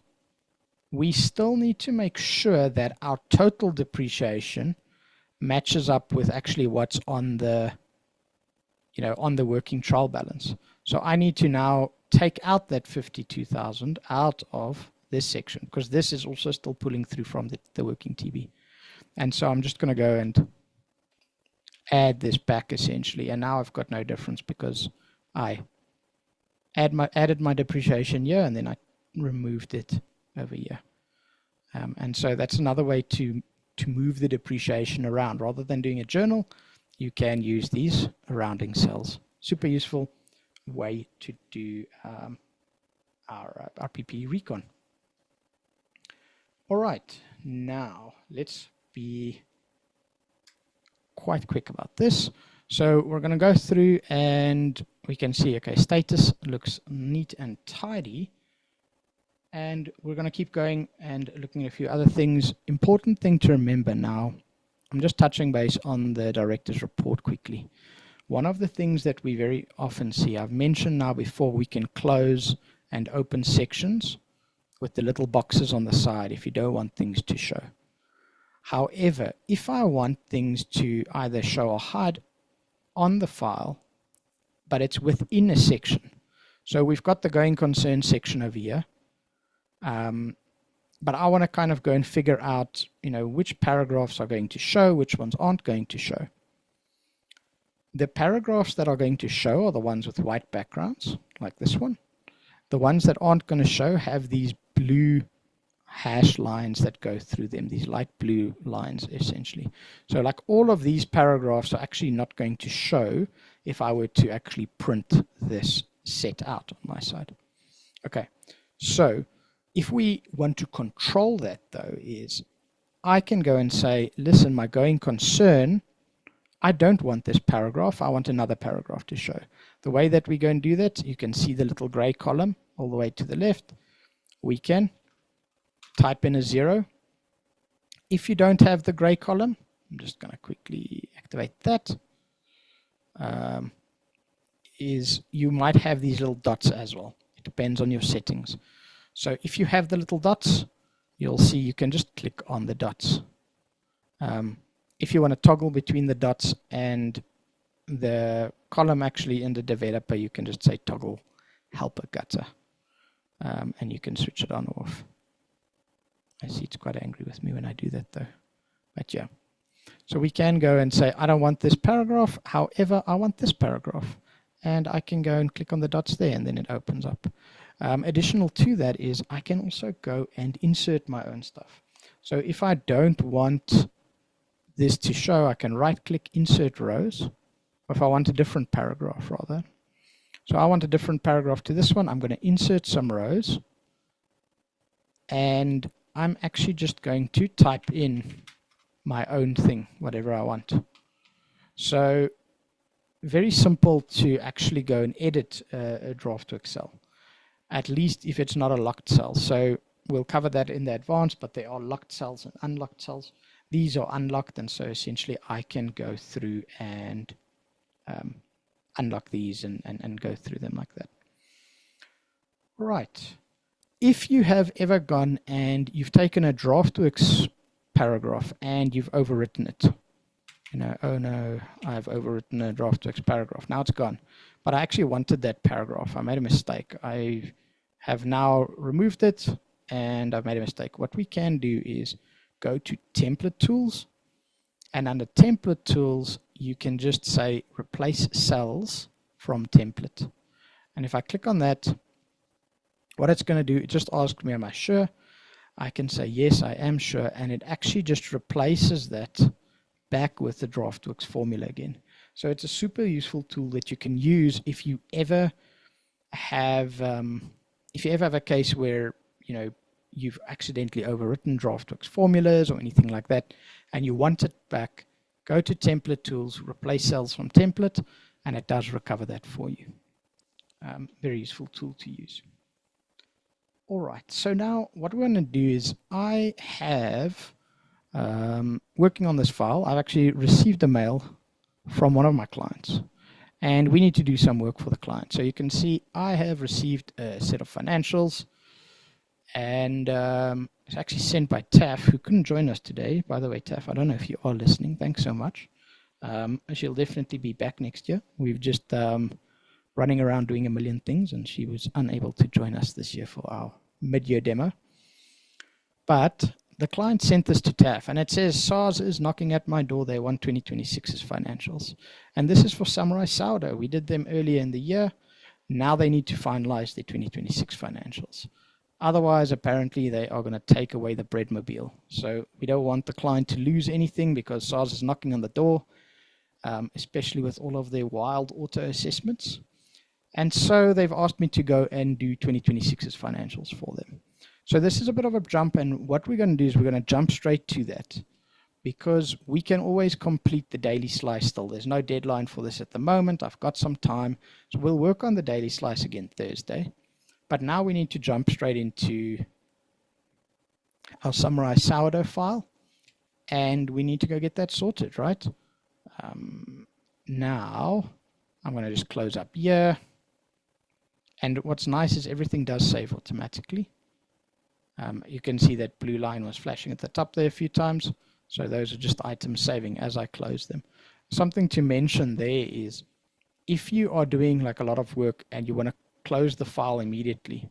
we still need to make sure that our total depreciation matches up with actually what's on the, on the working trial balance. So I need to now take out that 52,000 out of this section because this is also still pulling through from the working TB. And so I'm just going to go and add this back essentially. And now I've got no difference because I added my depreciation here and then I removed it over here. And so that's another way to move the depreciation around. Rather than doing a journal, you can use these rounding cells. Super useful way to do our PPE recon. All right, now let's be quite quick about this. So we're going to go through and we can see, okay, status looks neat and tidy. And we're going to keep going and looking at a few other things. Important thing to remember now, I'm just touching base on the director's report quickly. One of the things that we very often see, I've mentioned now before, we can close and open sections with the little boxes on the side if you don't want things to show. However, if I want things to either show or hide on the file, but it's within a section. So we've got the going concern section over here. But I want to kind of go and figure out, which paragraphs are going to show, which ones aren't going to show. The paragraphs that are going to show are the ones with white backgrounds, like this one. The ones that aren't going to show have these blue hash lines that go through them, these light blue lines essentially. So like all of these paragraphs are actually not going to show if I were to actually print this set out on my side. Okay, so if we want to control that though is I can go and say, listen, my going concern, I don't want this paragraph, I want another paragraph to show. The way that we go and do that, you can see the little gray column all the way to the left. We can type in a 0. If you don't have the gray column, I'm just going to quickly activate that, is you might have these little dots as well. It depends on your settings. So if you have the little dots, you'll see you can just click on the dots. If you want to toggle between the dots and the column actually in the developer, you can just say toggle helper gutter. And you can switch it on or off. I see it's quite angry with me when I do that though. But yeah. So we can go and say, I don't want this paragraph. However, I want this paragraph. And I can go and click on the dots there and then it opens up. Additional to that is I can also go and insert my own stuff. So if I don't want this to show, I can right click insert rows. Or if I want a different paragraph rather. So I want a different paragraph to this one. I'm going to insert some rows. And I'm actually just going to type in my own thing, whatever I want. So very simple to actually go and edit a Draftworx cell, at least if it's not a locked cell. So we'll cover that in the advanced, but there are locked cells and unlocked cells. These are unlocked, and so essentially I can go through and unlock these and go through them like that. Right. If you have ever gone and you've taken a Draftworx paragraph and you've overwritten it, you know, oh no, I've overwritten a Draftworx paragraph. Now it's gone. But I actually wanted that paragraph. I made a mistake. I have now removed it and I've made a mistake. What we can do is go to template tools, and under template tools, you can just say replace cells from template. And if I click on that, what it's going to do, it just asks me, am I sure? I can say, yes, I am sure. And it actually just replaces that back with the Draftworx formula again. So it's a super useful tool that you can use if you ever have a case where, you know, you've accidentally overwritten Draftworx formulas or anything like that, and you want it back, go to template tools, replace cells from template, and it does recover that for you. Very useful tool to use. All right, so now what we're going to do is I have, working on this file, I've actually received a mail from one of my clients, and we need to do some work for the client. So you can see I have received a set of financials, and it's actually sent by Taff, who couldn't join us today. By the way, Taff, I don't know if you are listening. Thanks so much. She'll definitely be back next year. We've just running around doing a million things, and she was unable to join us this year for our mid-year demo. But the client sent this to Taff, and it says, SARS is knocking at my door. They want 2026's financials. And this is for Samurai Sourdough. We did them earlier in the year. Now they need to finalize their 2026 financials. Otherwise, apparently, they are going to take away the breadmobile. So we don't want the client to lose anything because SARS is knocking on the door, especially with all of their wild auto assessments. And so they've asked me to go and do 2026's financials for them. So this is a bit of a jump, and what we're going to do is we're going to jump straight to that, because we can always complete the daily slice still. There's no deadline for this at the moment. I've got some time. So we'll work on the daily slice again Thursday. But now we need to jump straight into our Samurai Sourdough file, and we need to go get that sorted, right? Now I'm going to just close up here. And what's nice is everything does save automatically. You can see that blue line was flashing at the top there a few times. So those are just items saving as I close them. Something to mention there is if you are doing like a lot of work and you want to close the file immediately,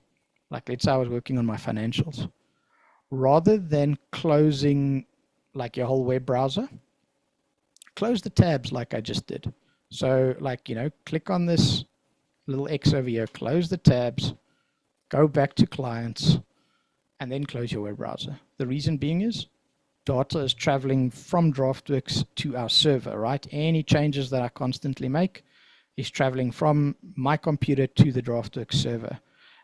like let's say I was working on my financials, rather than closing like your whole web browser, close the tabs like I just did. So like, you know, click on this little X over here, close the tabs, go back to clients, and then close your web browser. The reason being is data is traveling from Draftworx to our server, right? Any changes that I constantly make is traveling from my computer to the Draftworx server.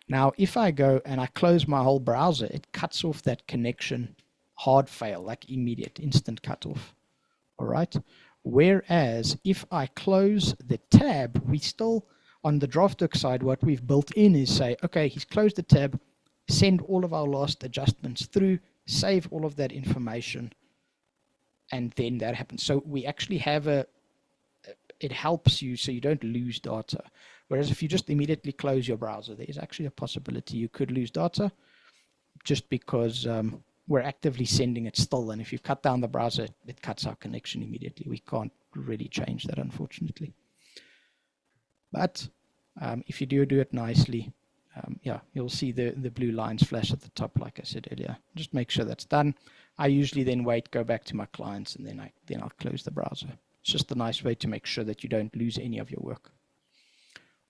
Now, if I go and I close my whole browser, it cuts off that connection, hard fail, like immediate, instant cutoff. All right. Whereas if I close the tab, we still, on the Draftworx side, what we've built in is say, okay, he's closed the tab, send all of our last adjustments through, save all of that information, and then that happens. So we actually have it helps you so you don't lose data. Whereas if you just immediately close your browser, there is actually a possibility you could lose data just because we're actively sending it still. And if you cut down the browser, it cuts our connection immediately. We can't really change that, unfortunately. But if you do it nicely, yeah, you'll see the blue lines flash at the top, like I said earlier. Just make sure that's done. I usually then wait, go back to my clients, and then I'll close the browser. It's just a nice way to make sure that you don't lose any of your work.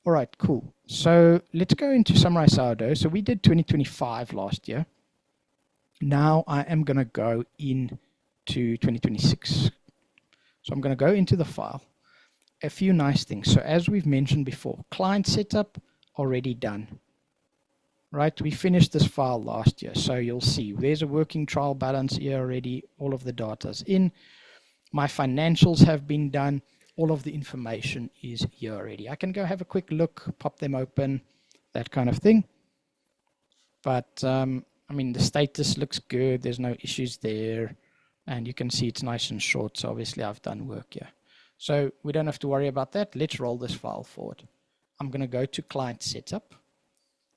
All right, cool. So let's go into Samurai Sourdough. So we did 2025 last year. Now I am going to go into 2026. So I'm going to go into the file. A few nice things. So as we've mentioned before, client setup already done. Right, we finished this file last year. So you'll see there's a working trial balance here already. All of the data's in. My financials have been done. All of the information is here already. I can go have a quick look, pop them open, that kind of thing. But I mean, the status looks good. There's no issues there. And you can see it's nice and short. So obviously I've done work here. So we don't have to worry about that. Let's roll this file forward. I'm going to go to Client Setup,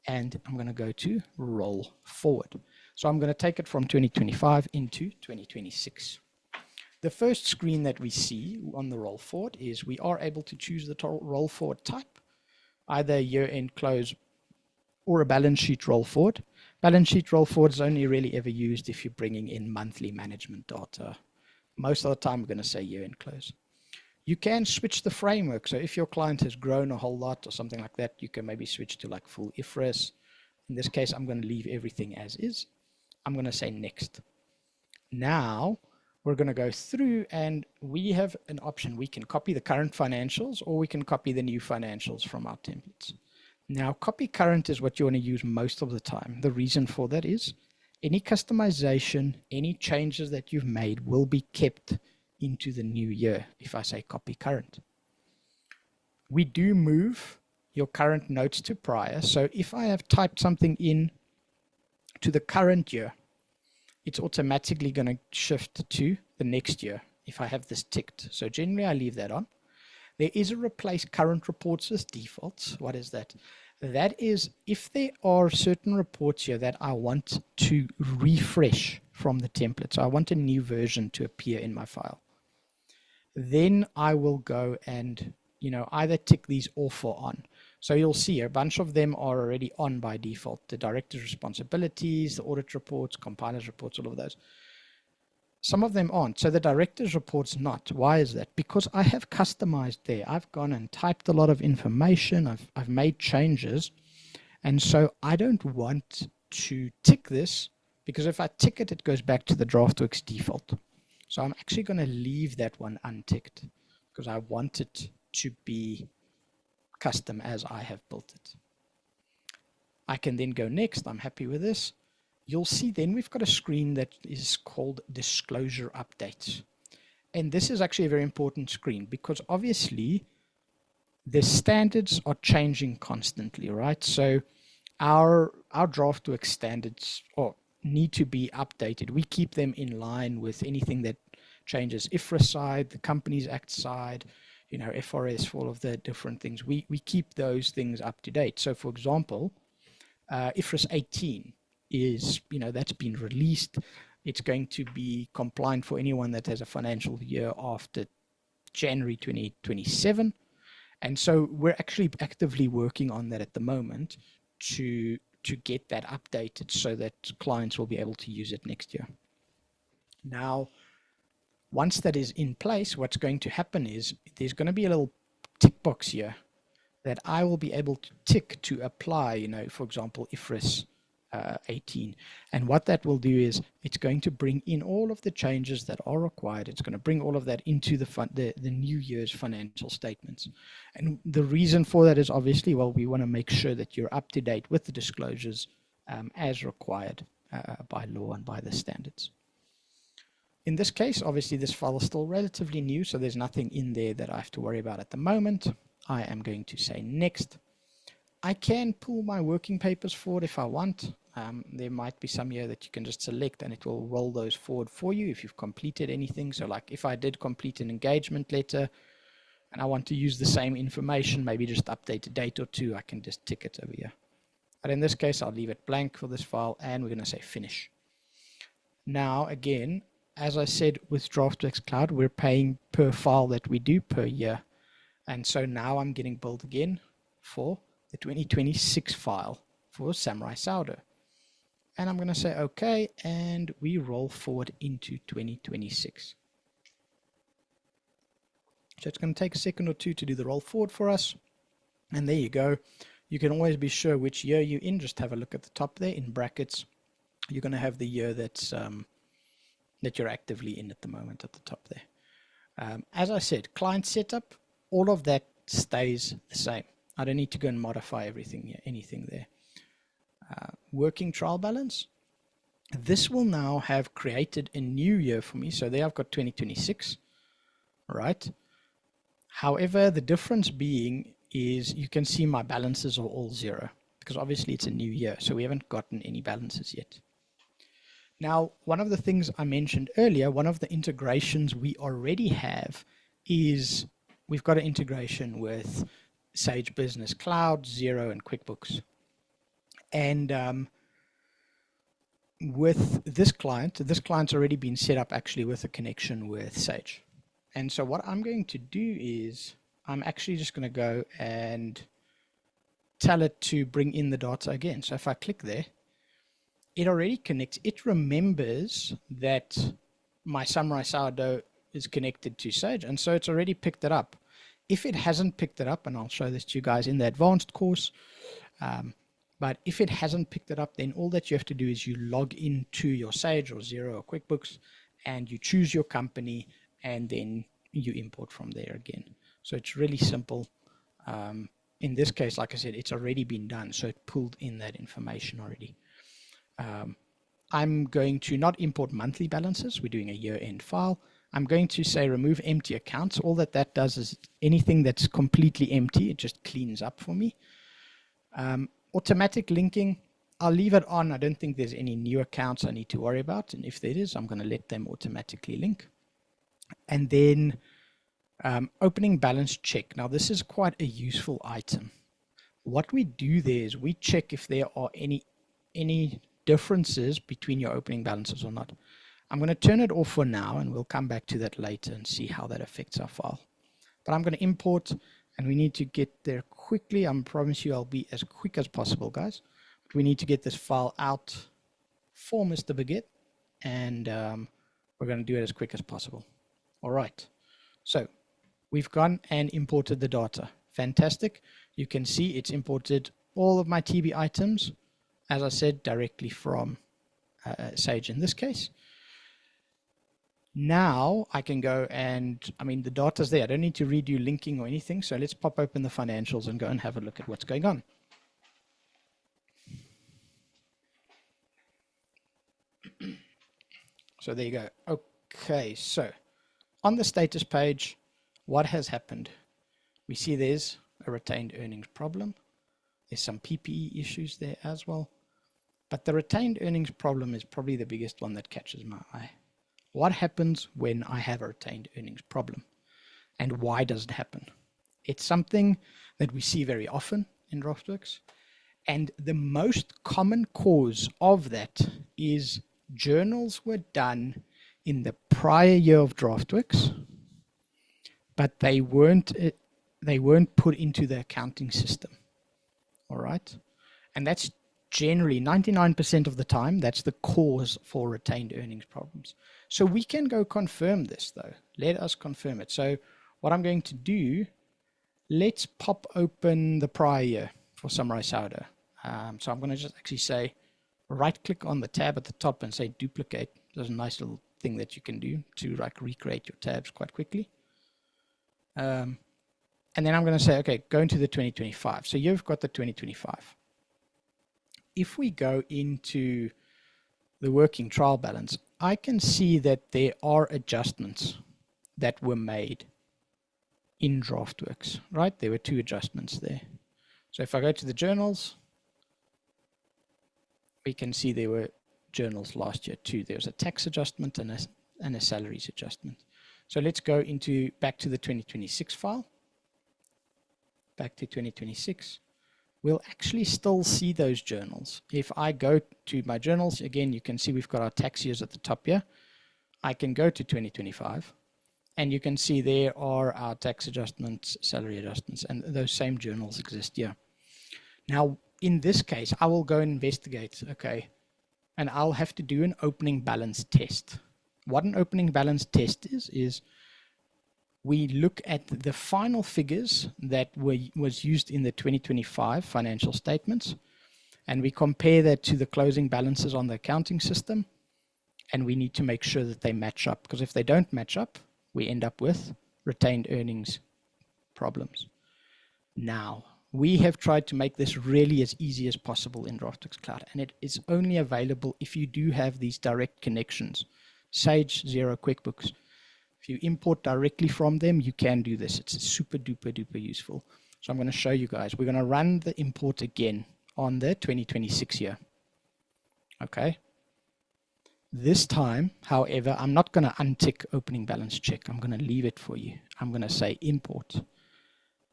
and I'm going to go to Roll Forward. So I'm going to take it from 2025 into 2026. The first screen that we see on the roll forward is we are able to choose the roll forward type, either year-end close or a balance sheet roll forward. Balance sheet roll forward is only really ever used if you're bringing in monthly management data. Most of the time, we're going to say year-end close. You can switch the framework. So if your client has grown a whole lot or something like that, you can maybe switch to like full IFRS. In this case, I'm going to leave everything as is. I'm going to say next. Now, we're going to go through and we have an option. We can copy the current financials or we can copy the new financials from our templates. Now, copy current is what you want to use most of the time. The reason for that is any customization, any changes that you've made will be kept into the new year if I say copy current. We do move your current notes to prior. So if I have typed something in to the current year, it's automatically going to shift to the next year if I have this ticked. So generally I leave that on. There is a replace current reports with defaults. What is that? That is if there are certain reports here that I want to refresh from the template. So I want a new version to appear in my file. Then I will go and either tick these off or on. So you'll see a bunch of them are already on by default. The director's responsibilities, the audit reports, compiler's reports, all of those. Some of them aren't. So the director's report's not. Why is that? Because I have customized there. I've gone and typed a lot of information. I've made changes. And so I don't want to tick this because if I tick it, it goes back to the Draftworx default. So I'm actually going to leave that one unticked because I want it to be custom as I have built it. I can then go next. I'm happy with this. You'll see then we've got a screen that is called Disclosure Updates. And this is actually a very important screen because obviously the standards are changing constantly, right? So our Draftworx standards need to be updated. We keep them in line with anything that changes. IFRS side, the Companies Act side, FRS, for all of the different things. We keep those things up to date. So for example, IFRS 18 is, that's been released. It's going to be compliant for anyone that has a financial year after January 2027. And so we're actually actively working on that at the moment to get that updated so that clients will be able to use it next year. Now, once that is in place, what's going to happen is there's going to be a little tick box here that I will be able to tick to apply, for example, IFRS 18. And what that will do is it's going to bring in all of the changes that are required. It's going to bring all of that into the new year's financial statements. And the reason for that is obviously, well, we want to make sure that you're up to date with the disclosures as required by law and by the standards. In this case, obviously, this file is still relatively new, so there's nothing in there that I have to worry about at the moment. I am going to say next. I can pull my working papers forward if I want. There might be some here that you can just select and it will roll those forward for you if you've completed anything. So like if I did complete an engagement letter and I want to use the same information, maybe just update a date or two, I can just tick it over here. But in this case, I'll leave it blank for this file and we're going to say finish. Now, again, as I said with Draftworx Cloud, we're paying per file that we do per year. And so now I'm getting billed again for the 2026 file for Samurai Saudo. And I'm going to say OK, and we roll forward into 2026. So it's going to take a second or two to do the roll forward for us. And there you go. You can always be sure which year you're in. Just have a look at the top there in brackets. You're going to have the year that's that you're actively in at the moment at the top there. As I said, client setup, all of that stays the same. I don't need to go and modify anything there. Working trial balance. This will now have created a new year for me. So there I've got 2026, right? However, the difference being is you can see my balances are all zero because obviously it's a new year. So we haven't gotten any balances yet. Now, one of the things I mentioned earlier, one of the integrations we already have is we've got an integration with Sage Business Cloud, Xero, and QuickBooks. And with this client's already been set up actually with a connection with Sage. And so what I'm going to do is I'm actually just going to go and tell it to bring in the data again. So if I click there, it already connects. It remembers that my Samurai Sourdough is connected to Sage, and so it's already picked it up. If it hasn't picked it up, and I'll show this to you guys in the advanced course, but if it hasn't picked it up, then all that you have to do is you log into your Sage or Xero or QuickBooks, and you choose your company, and then you import from there again. So it's really simple. In this case, like I said, it's already been done, so it pulled in that information already. I'm going to not import monthly balances. We're doing a year-end file. I'm going to say remove empty accounts. All that does is anything that's completely empty, it just cleans up for me. Automatic linking, I'll leave it on. I don't think there's any new accounts I need to worry about. And if there is, I'm going to let them automatically link. And then opening balance check. Now, this is quite a useful item. What we do there is we check if there are any differences between your opening balances or not. I'm going to turn it off for now, and we'll come back to that later and see how that affects our file. But I'm going to import, and we need to get there quickly. I promise you I'll be as quick as possible, guys. But we need to get this file out for Mr. Baguette, and we're going to do it as quick as possible. All right. So we've gone and imported the data. Fantastic. You can see it's imported all of my TB items, as I said, directly from Sage in this case. Now I can go and, the data's there. I don't need to redo linking or anything. So let's pop open the financials and go and have a look at what's going on. So there you go. Okay, so on the status page, what has happened? We see there's a retained earnings problem. There's some PPE issues there as well. But the retained earnings problem is probably the biggest one that catches my eye. What happens when I have a retained earnings problem? And why does it happen? It's something that we see very often in Draftworx. And the most common cause of that is journals were done in the prior year of Draftworx, but they weren't put into the accounting system. All right? And that's generally 99% of the time, that's the cause for retained earnings problems. So we can go confirm this though. Let us confirm it. So what I'm going to do, let's pop open the prior year for Samurai Sourdough. So I'm going to just actually say, right click on the tab at the top and say duplicate. There's a nice little thing that you can do to like recreate your tabs quite quickly. And then I'm going to say, okay, go into the 2025. So you've got the 2025. If we go into the working trial balance, I can see that there are adjustments that were made in Draftworx, right? There were 2 adjustments there. So if I go to the journals, we can see there were journals last year too. There was a tax adjustment and a salaries adjustment. So let's go back to the 2026 file. Back to 2026. We'll actually still see those journals. If I go to my journals, again, you can see we've got our tax years at the top here. I can go to 2025, and you can see there are our tax adjustments, salary adjustments, and those same journals exist here. Now, in this case, I will go and investigate, okay, and I'll have to do an opening balance test. What an opening balance test is we look at the final figures that was used in the 2025 financial statements, and we compare that to the closing balances on the accounting system, and we need to make sure that they match up, because if they don't match up, we end up with retained earnings problems. Now, we have tried to make this really as easy as possible in Draftworx Cloud, and it is only available if you do have these direct connections. Sage, Xero, QuickBooks. If you import directly from them, you can do this. It's super duper duper useful. So I'm going to show you guys. We're going to run the import again on the 2026 year. Okay. This time, however, I'm not going to untick opening balance check. I'm going to leave it for you. I'm going to say import.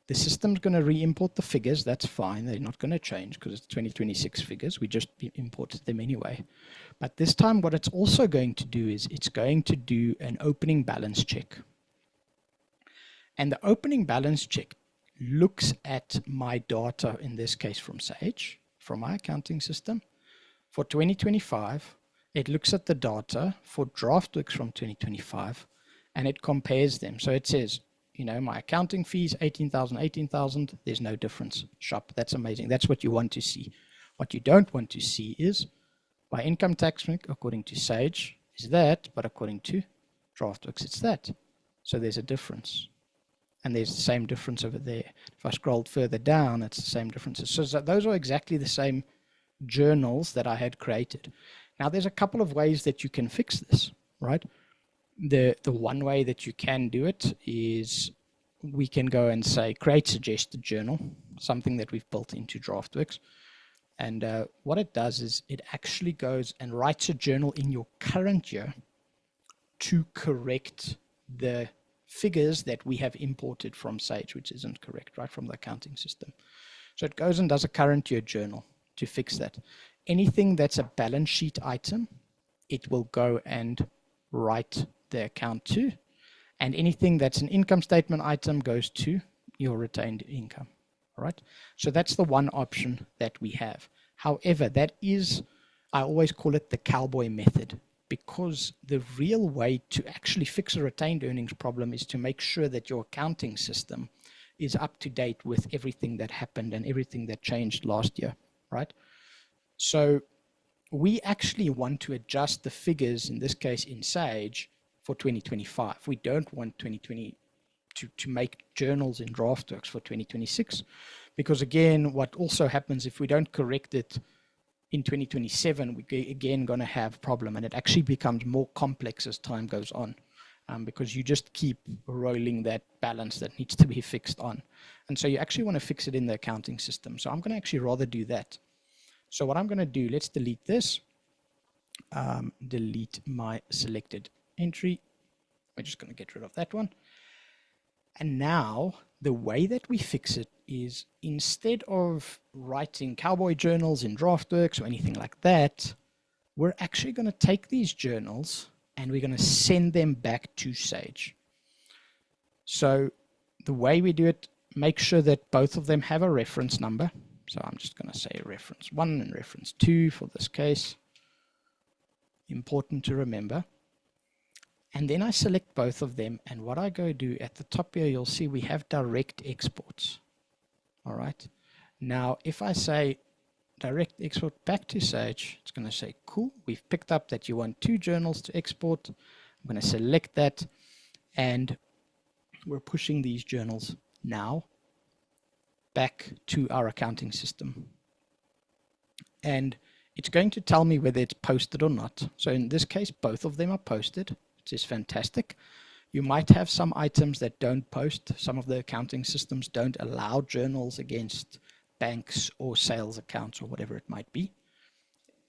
The system's going to re-import the figures. That's fine. They're not going to change because it's 2026 figures. We just imported them anyway. But this time what it's also going to do is it's going to do an opening balance check. And the opening balance check looks at my data, in this case from Sage, from my accounting system. For 2025, it looks at the data for Draftworx from 2025, and it compares them. So it says, you know, my accounting fees, 18,000, 18,000, there's no difference. Shop, that's amazing. That's what you want to see. What you don't want to see is, my income tax according to Sage is that, but according to Draftworx, it's that. So there's a difference. And there's the same difference over there. If I scrolled further down, it's the same differences. So those are exactly the same journals that I had created. Now there's a couple of ways that you can fix this, right? The one way that you can do it is we can go and say create suggested journal, something that we've built into Draftworx. And what it does is it actually goes and writes a journal in your current year to correct the figures that we have imported from Sage, which isn't correct, right, from the accounting system. So it goes and does a current year journal to fix that. Anything that's a balance sheet item, it will go and write the account to. And anything that's an income statement item goes to your retained income. All right. So that's the one option that we have. However, that is, I always call it the cowboy method, because the real way to actually fix a retained earnings problem is to make sure that your accounting system is up to date with everything that happened and everything that changed last year, right? So we actually want to adjust the figures, in this case in Sage, for 2025. We don't want 2020 to make journals in Draftworx for 2026, because again, what also happens if we don't correct it in 2027, we're again going to have a problem, and it actually becomes more complex as time goes on, because you just keep rolling that balance that needs to be fixed on. And so you actually want to fix it in the accounting system. So I'm going to actually rather do that. So what I'm going to do, let's delete this, delete my selected entry. We're just going to get rid of that one. And now the way that we fix it is, instead of writing cowboy journals in Draftworx or anything like that, we're actually going to take these journals and we're going to send them back to Sage. So the way we do it, make sure that both of them have a reference number. So I'm just going to say reference 1 and reference 2 for this case. Important to remember. And then I select both of them, and what I go do at the top here, you'll see we have direct exports. All right. Now, if I say direct export back to Sage, it's going to say, cool, we've picked up that you want 2 journals to export. I'm going to select that, and we're pushing these journals now back to our accounting system. And it's going to tell me whether it's posted or not. So in this case, both of them are posted. Is fantastic. You might have some items that don't post. Some of the accounting systems don't allow journals against banks or sales accounts or whatever it might be.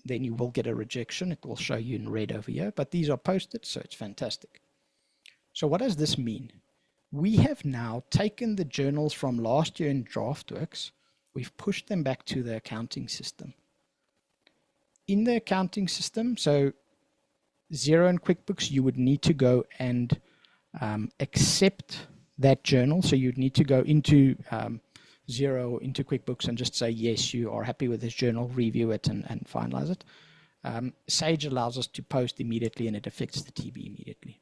Then you will get a rejection. It will show you in red over here, but these are posted, so it's fantastic. So what does this mean? We have now taken the journals from last year in Draftworx. We've pushed them back to the accounting system. In the accounting system, so Xero and QuickBooks, you would need to go and accept that journal. So you'd need to go into Xero, into QuickBooks, and just say, yes, you are happy with this journal, review it, and finalize it. Sage allows us to post immediately, and it affects the TB immediately.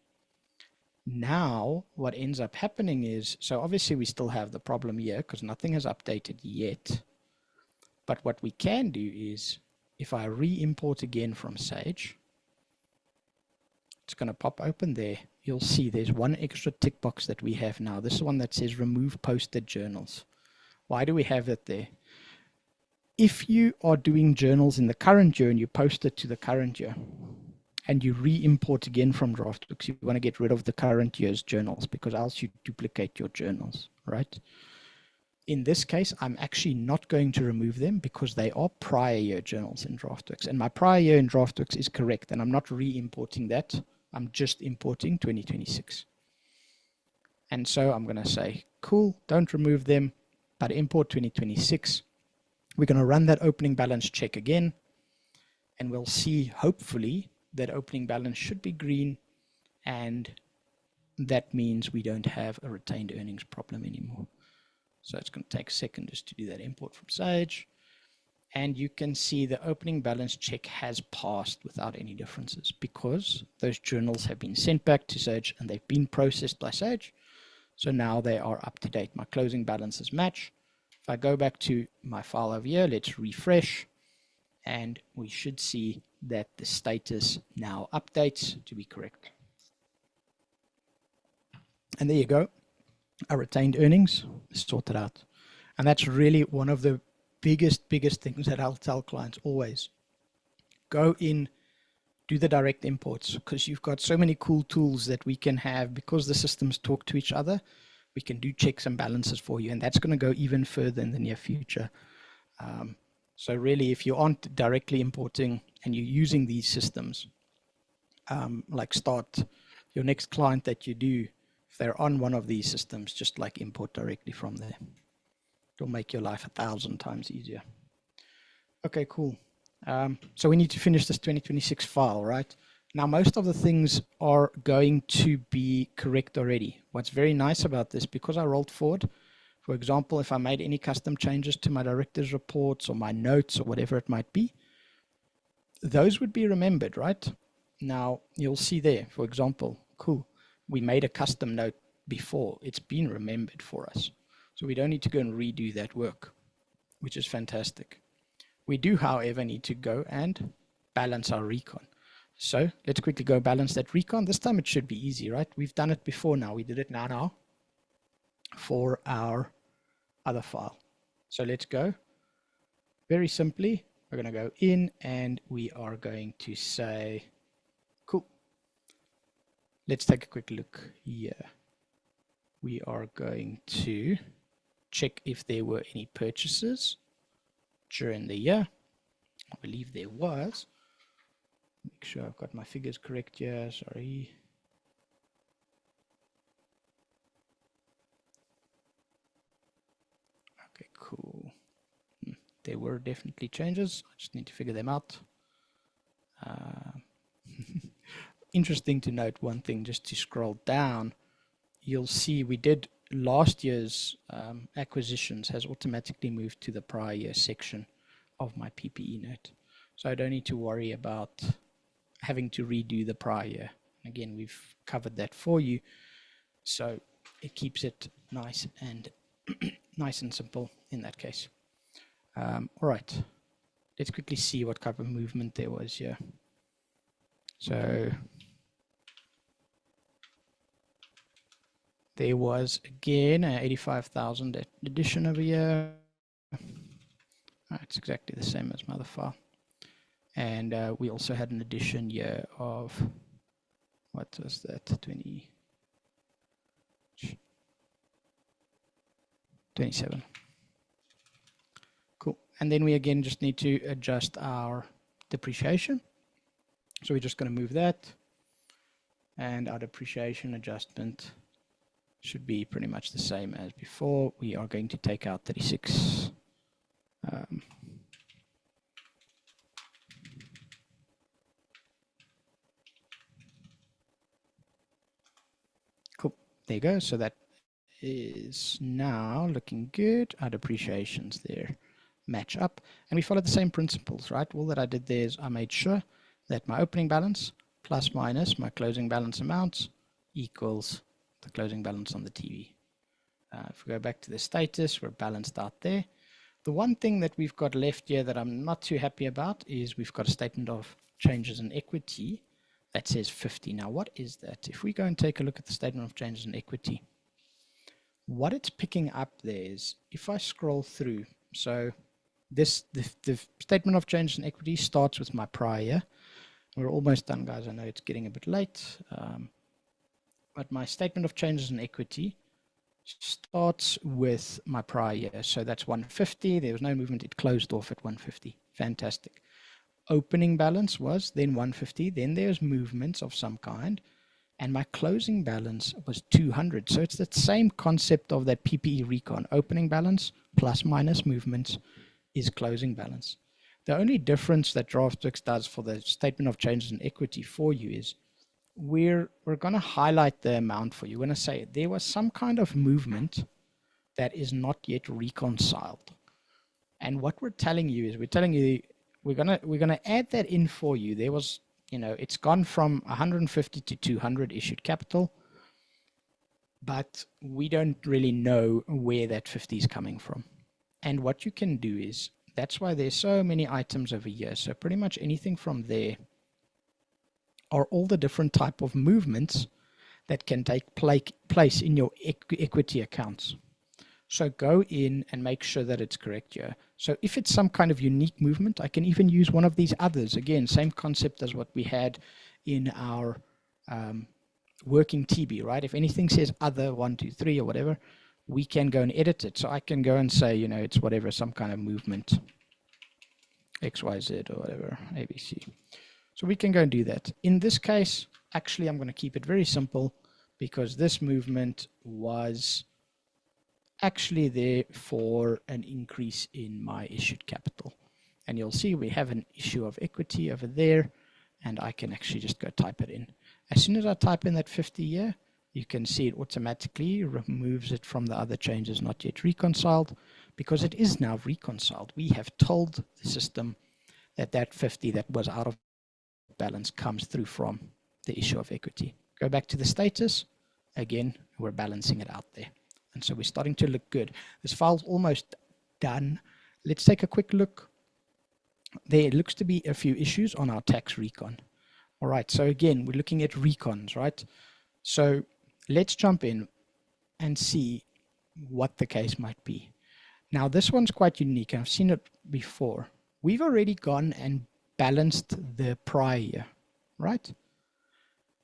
Now, what ends up happening is, so obviously we still have the problem here because nothing has updated yet. But what we can do is, if I re-import again from Sage, it's going to pop open there. You'll see there's one extra tick box that we have now. This is one that says remove posted journals. Why do we have it there? If you are doing journals in the current year and you post it to the current year and you re-import again from Draftworx, you want to get rid of the current year's journals because else you duplicate your journals, right? In this case, I'm actually not going to remove them because they are prior year journals in Draftworx. And my prior year in Draftworx is correct, and I'm not re-importing that. I'm just importing 2026. And so I'm going to say, cool, don't remove them, but import 2026. We're going to run that opening balance check again, and we'll see, hopefully, that opening balance should be green, and that means we don't have a retained earnings problem anymore. So it's going to take a second just to do that import from Sage. And you can see the opening balance check has passed without any differences because those journals have been sent back to Sage and they've been processed by Sage. So now they are up to date. My closing balances match. If I go back to my file over here, let's refresh. And we should see that the status now updates to be correct. And there you go. Our retained earnings is sorted out. And that's really one of the biggest things that I'll tell clients always. Go in, do the direct imports, because you've got so many cool tools that we can have because the systems talk to each other. We can do checks and balances for you, and that's going to go even further in the near future. So really, if you aren't directly importing and you're using these systems, like start your next client that you do, if they're on one of these systems, just like import directly from there. It'll make your life 1,000 times easier. Okay, cool. So we need to finish this 2026 file, right? Now, most of the things are going to be correct already. What's very nice about this, because I rolled forward, for example, if I made any custom changes to my director's reports or my notes or whatever it might be, those would be remembered, right? Now, you'll see there, for example, cool. We made a custom note before. It's been remembered for us. So we don't need to go and redo that work, which is fantastic. We do, however, need to go and balance our recon. So let's quickly go balance that recon. This time it should be easy, right? We've done it before now. We did it now for our other file. So let's go. Very simply, we're going to go in and we are going to say, cool. Let's take a quick look here. We are going to check if there were any purchases during the year. I believe there was. Make sure I've got my figures correct here. Sorry. Okay, cool. There were definitely changes. I just need to figure them out. Interesting to note one thing, just to scroll down, you'll see we did last year's acquisitions has automatically moved to the prior year section of my PPE note. So I don't need to worry about having to redo the prior year. Again, we've covered that for you. So it keeps it nice and nice and simple in that case. All right, let's quickly see what type of movement there was here. So there was again an 85,000 addition over here. It's exactly the same as my other file. And we also had an addition here of, what was that, 27. Cool. And then we again just need to adjust our depreciation. So we're just going to move that. And our depreciation adjustment should be pretty much the same as before. We are going to take out 36. Cool. There you go. So that is now looking good. Our depreciations there match up. And we follow the same principles, right? All that I did there is I made sure that my opening balance plus minus my closing balance amounts equals the closing balance on the TV. If we go back to the status, we're balanced out there. The one thing that we've got left here that I'm not too happy about is we've got a statement of changes in equity that says 50. Now, what is that? If we go and take a look at the statement of changes in equity, what it's picking up there is, if I scroll through, so the statement of changes in equity starts with my prior year. We're almost done, guys. I know it's getting a bit late. But my statement of changes in equity starts with my prior year. So that's 150. There was no movement. It closed off at 150. Fantastic. Opening balance was then 150. Then there's movements of some kind. And my closing balance was 200. So it's the same concept of that PPE recon. Opening balance plus minus movements is closing balance. The only difference that Draftworx does for the statement of changes in equity for you is we're going to highlight the amount for you. We're going to say there was some kind of movement that is not yet reconciled. And what we're telling you is we're telling you we're going to add that in for you. There was, you know, it's gone from 150 to 200 issued capital, but we don't really know where that 50 is coming from. And what you can do is, that's why there's so many items over here. So pretty much anything from there are all the different type of movements that can take place in your equity accounts. So go in and make sure that it's correct here. So if it's some kind of unique movement, I can even use one of these others. Again, same concept as what we had in our working TB, right? If anything says other 1, 2, 3 or whatever, we can go and edit it. So I can go and say, you know, it's whatever, some kind of movement, XYZ or whatever, ABC. So we can go and do that. In this case, actually, I'm going to keep it very simple because this movement was actually there for an increase in my issued capital. And you'll see we have an issue of equity over there, and I can actually just go type it in. As soon as I type in that 50 year, you can see it automatically removes it from the other changes not yet reconciled, because it is now reconciled. We have told the system that that 50 that was out of balance comes through from the issue of equity. Go back to the status. Again, we're balancing it out there. And so we're starting to look good. This file's almost done. Let's take a quick look. There looks to be a few issues on our tax recon. All right, so again, we're looking at recons, right? So let's jump in and see what the case might be. Now, this one's quite unique, and I've seen it before. We've already gone and balanced the prior year, right?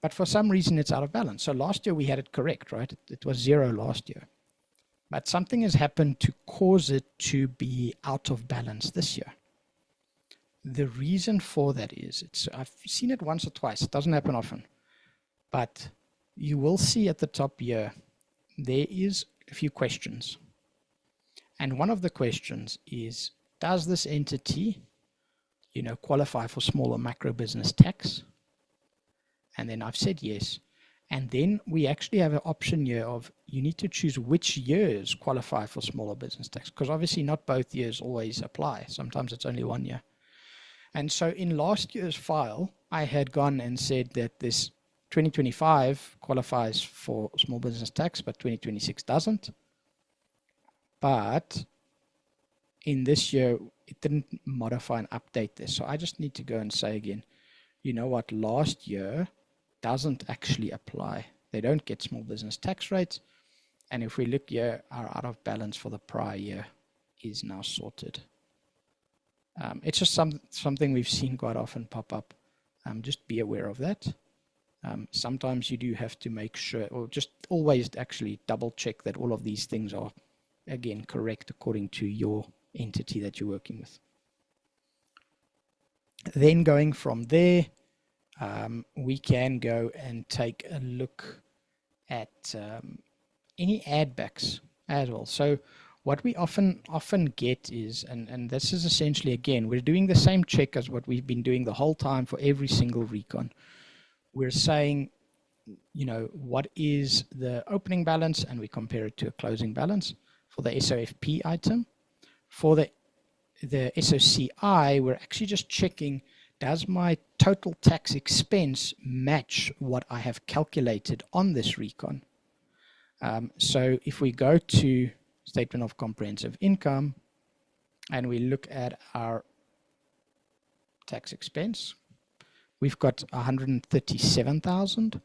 But for some reason, it's out of balance. So last year, we had it correct, right? It was 0 last year. But something has happened to cause it to be out of balance this year. The reason for that is, I've seen it once or twice. It doesn't happen often. But you will see at the top here, there is a few questions. And one of the questions is, does this entity, you know, qualify for small or macro business tax? And then I've said yes. And then we actually have an option here of you need to choose which years qualify for smaller business tax, because obviously not both years always apply. Sometimes it's only 1 year. And so in last year's file, I had gone and said that this 2025 qualifies for small business tax, but 2026 doesn't. But in this year, it didn't modify and update this. So I just need to go and say again, you know what, last year doesn't actually apply. They don't get small business tax rates. And if we look here, our out of balance for the prior year is now sorted. It's just something we've seen quite often pop up. Just be aware of that. Sometimes you do have to make sure, or just always actually double check that all of these things are, again, correct according to your entity that you're working with. Then going from there, we can go and take a look at any add backs as well. So what we often get is, and this is essentially, again, we're doing the same check as what we've been doing the whole time for every single recon. We're saying, you know, what is the opening balance, and we compare it to a closing balance for the SOFP item. For the SOCI, we're actually just checking, does my total tax expense match what I have calculated on this recon? So if we go to Statement of Comprehensive Income and we look at our tax expense, we've got 137,000.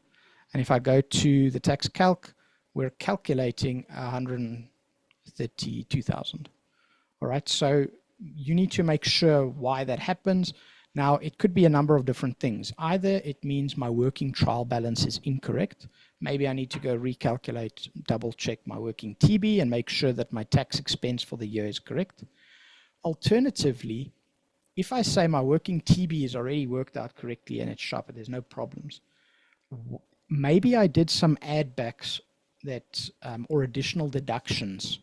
And if I go to the tax calc, we're calculating 132,000. All right, so you need to make sure why that happens. Now, it could be a number of different things. Either it means my working trial balance is incorrect. Maybe I need to go recalculate, double check my working TB and make sure that my tax expense for the year is correct. Alternatively, if I say my working TB is already worked out correctly and it's sharp, there's no problems, maybe I did some add backs that or additional deductions,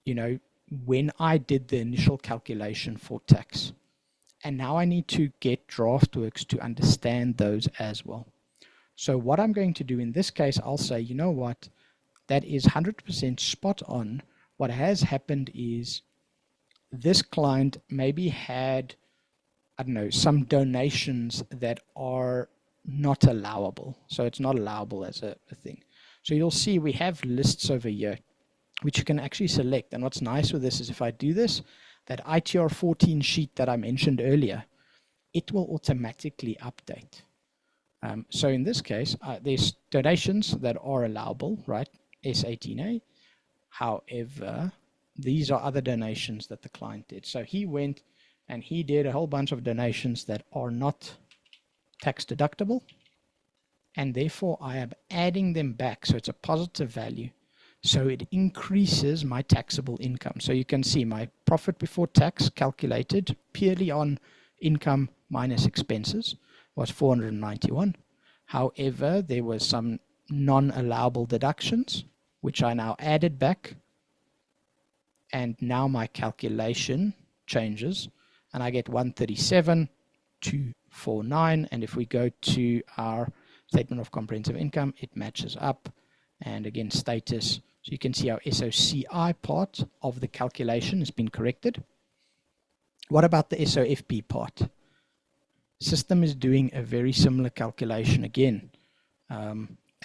you know, when I did the initial calculation for tax. And now I need to get Draftworx to understand those as well. So what I'm going to do in this case, I'll say, you know what, that is 100% spot on. What has happened is this client maybe had, I don't know, some donations that are not allowable. So it's not allowable as a thing. So you'll see we have lists over here, which you can actually select. And what's nice with this is if I do this, that ITR 14 sheet that I mentioned earlier, it will automatically update. So in this case, there's donations that are allowable, right? S18A. However, these are other donations that the client did. So he went and he did a whole bunch of donations that are not tax deductible. And therefore, I am adding them back. So it's a positive value. So it increases my taxable income. So you can see my profit before tax calculated purely on income minus expenses was 491. However, there was some non-allowable deductions, which I now added back. And now my calculation changes and I get 137,249. And if we go to our statement of comprehensive income, it matches up. And again, status. So you can see our SOCI part of the calculation has been corrected. What about the SOFP part? System is doing a very similar calculation again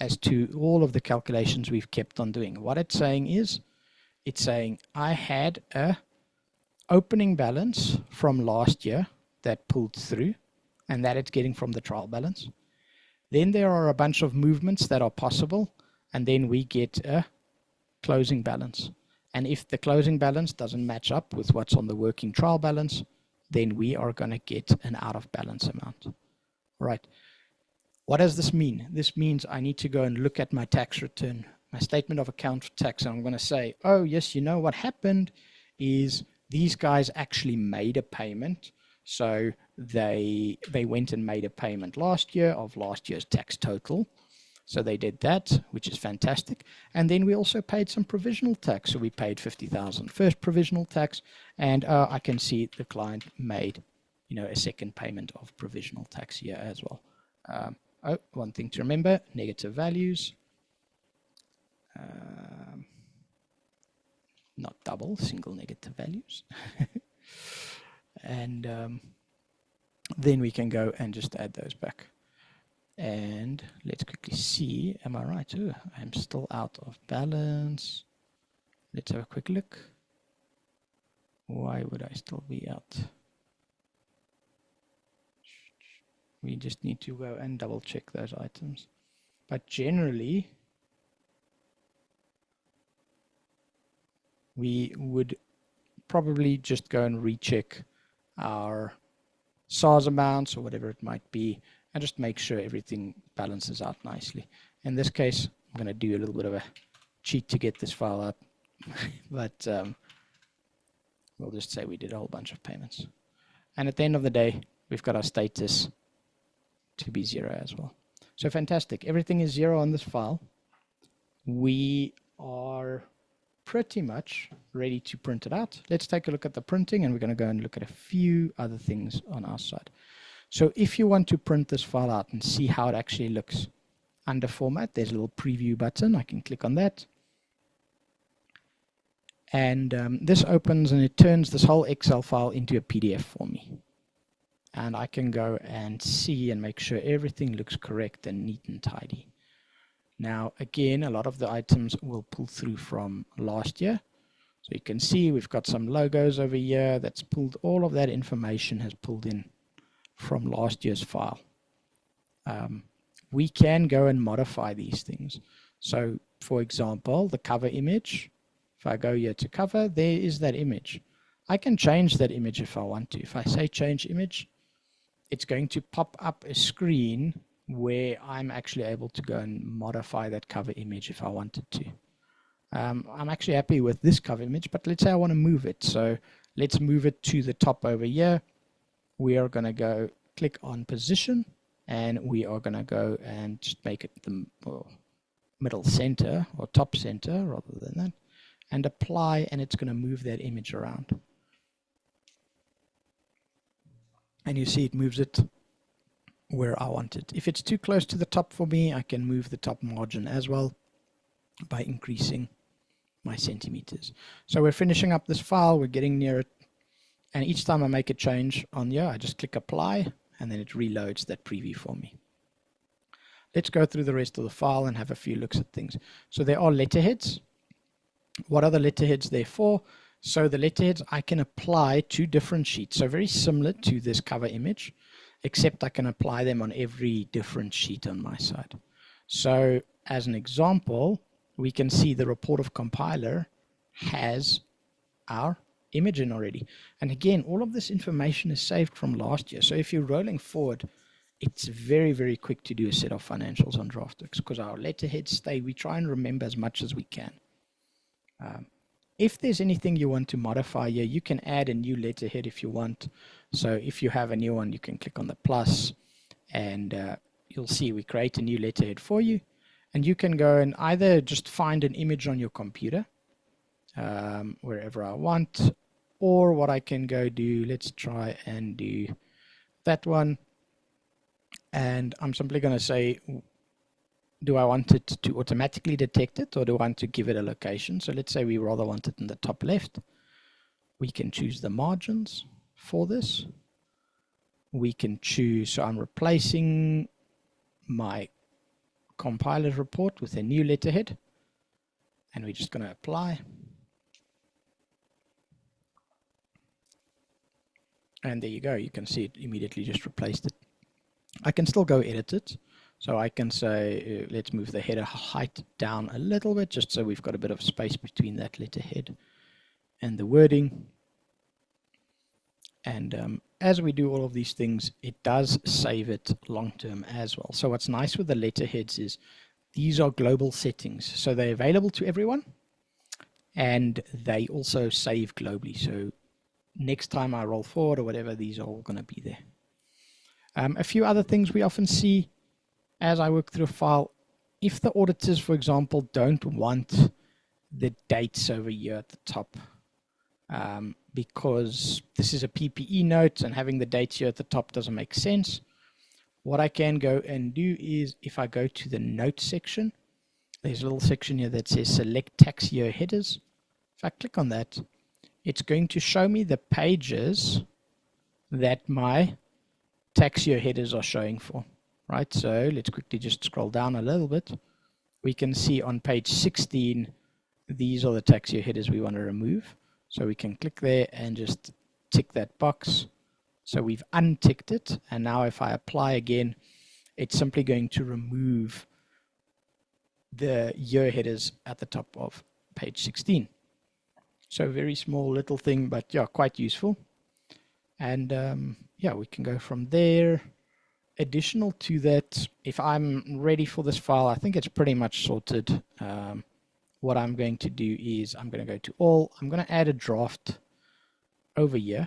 as to all of the calculations we've kept on doing. What it's saying is, it's saying I had a opening balance from last year that pulled through and that it's getting from the trial balance. Then there are a bunch of movements that are possible and then we get a closing balance. And if the closing balance doesn't match up with what's on the working trial balance, then we are going to get an out of balance amount. All right. What does this mean? This means I need to go and look at my tax return, my statement of account for tax, and I'm going to say, oh, yes, you know what happened is these guys actually made a payment. So they went and made a payment last year of last year's tax total. So they did that, which is fantastic. And then we also paid some provisional tax. So we paid 50,000 first provisional tax. And I can see the client made, you know, a second payment of provisional tax here as well. One thing to remember, negative values. Not double, single negative values. And then we can go and just add those back. And let's quickly see, am I right? Oh, I'm still out of balance. Let's have a quick look. Why would I still be out? We just need to go and double check those items. But generally, we would probably just go and recheck our SARS amounts or whatever it might be, and just make sure everything balances out nicely. In this case, I'm going to do a little bit of a cheat to get this file out, but we'll just say we did a whole bunch of payments. And at the end of the day, we've got our status to be 0 as well. So fantastic. Everything is 0 on this file. We are pretty much ready to print it out. Let's take a look at the printing, and we're going to go and look at a few other things on our side. So if you want to print this file out and see how it actually looks, under format, there's a little preview button. I can click on that. And this opens and it turns this whole Excel file into a PDF for me. And I can go and see and make sure everything looks correct and neat and tidy. Now, again, a lot of the items will pull through from last year. So you can see we've got some logos over here that's pulled, all of that information has pulled in from last year's file. We can go and modify these things. So, for example, the cover image, if I go here to cover, there is that image. I can change that image if I want to. If I say change image, it's going to pop up a screen where I'm actually able to go and modify that cover image if I wanted to. I'm actually happy with this cover image, but let's say I want to move it. So let's move it to the top over here. We are going to go click on position, and we are going to go and just make it the middle center or top center rather than that, and apply, and it's going to move that image around. And you see it moves it where I want it. If it's too close to the top for me, I can move the top margin as well by increasing my centimeters. So we're finishing up this file, we're getting near it, and each time I make a change on here, I just click apply, and then it reloads that preview for me. Let's go through the rest of the file and have a few looks at things. So there are letterheads. What are the letterheads there for? So the letterheads I can apply to different sheets. So very similar to this cover image, except I can apply them on every different sheet on my side. So as an example, we can see the report of compiler has our image in already. And again, all of this information is saved from last year. So if you're rolling forward, it's very, very quick to do a set of financials on Draftworx because our letterheads stay. We try and remember as much as we can. If there's anything you want to modify here, you can add a new letterhead if you want. So if you have a new one, you can click on the plus, and you'll see we create a new letterhead for you. And you can go and either just find an image on your computer, wherever I want, or what I can go do, let's try and do that one. And I'm simply going to say, do I want it to automatically detect it, or do I want to give it a location? So let's say we rather want it in the top left. We can choose the margins for this. We can choose, so I'm replacing my compiler report with a new letterhead, and we're just going to apply. And there you go. You can see it immediately just replaced it. I can still go edit it. So I can say, let's move the header height down a little bit, just so we've got a bit of space between that letterhead and the wording. And as we do all of these things, it does save it long term as well. So what's nice with the letterheads is these are global settings. So they're available to everyone, and they also save globally. So next time I roll forward or whatever, these are all going to be there. A few other things we often see as I work through a file, if the auditors, for example, don't want the dates over here at the top, because this is a PPE note and having the dates here at the top doesn't make sense, what I can go and do is, if I go to the note section, there's a little section here that says select tax year headers. If I click on that, it's going to show me the pages that my tax year headers are showing for. Right, so let's quickly just scroll down a little bit. We can see on page 16, these are the tax year headers we want to remove. So we can click there and just tick that box. So we've unticked it, and now if I apply again, it's simply going to remove the year headers at the top of page 16. So very small little thing, but yeah, quite useful. And yeah, we can go from there. Additional to that, if I'm ready for this file, I think it's pretty much sorted. What I'm going to do is I'm going to go to all. I'm going to add a draft over here,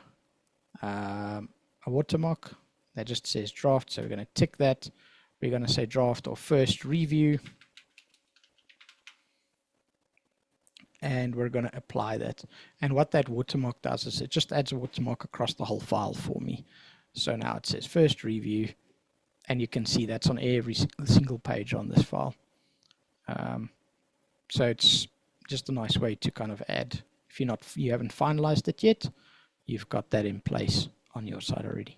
a watermark that just says draft. So we're going to tick that. We're going to say draft or first review. And we're going to apply that. And what that watermark does is it just adds a watermark across the whole file for me. So now it says first review. And you can see that's on every single page on this file. So it's just a nice way to kind of add. If you haven't finalized it yet, you've got that in place on your side already.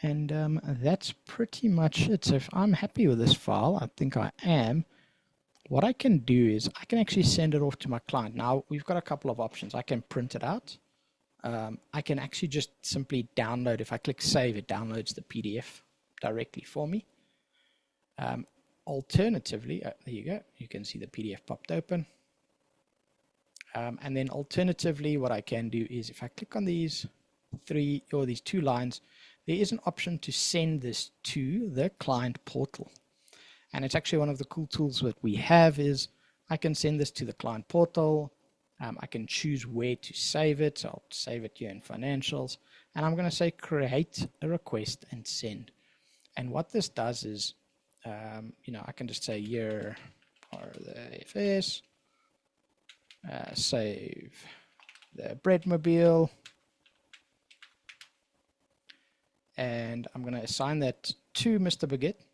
And that's pretty much it. So if I'm happy with this file, I think I am. What I can do is I can actually send it off to my client. Now we've got a couple of options. I can print it out. I can actually just simply download. If I click save, it downloads the PDF directly for me. Alternatively, there you go. You can see the PDF popped open. And then alternatively, what I can do is if I click on these, these 2 lines, there is an option to send this to the client portal. And it's actually one of the cool tools that we have is I can send this to the client portal. I can choose where to save it. So I'll save it here in financials. And I'm going to say create a request and send. And what this does is, I can just say here are the FS, save the breadmobile, and I'm going to assign that to Mr. Baguette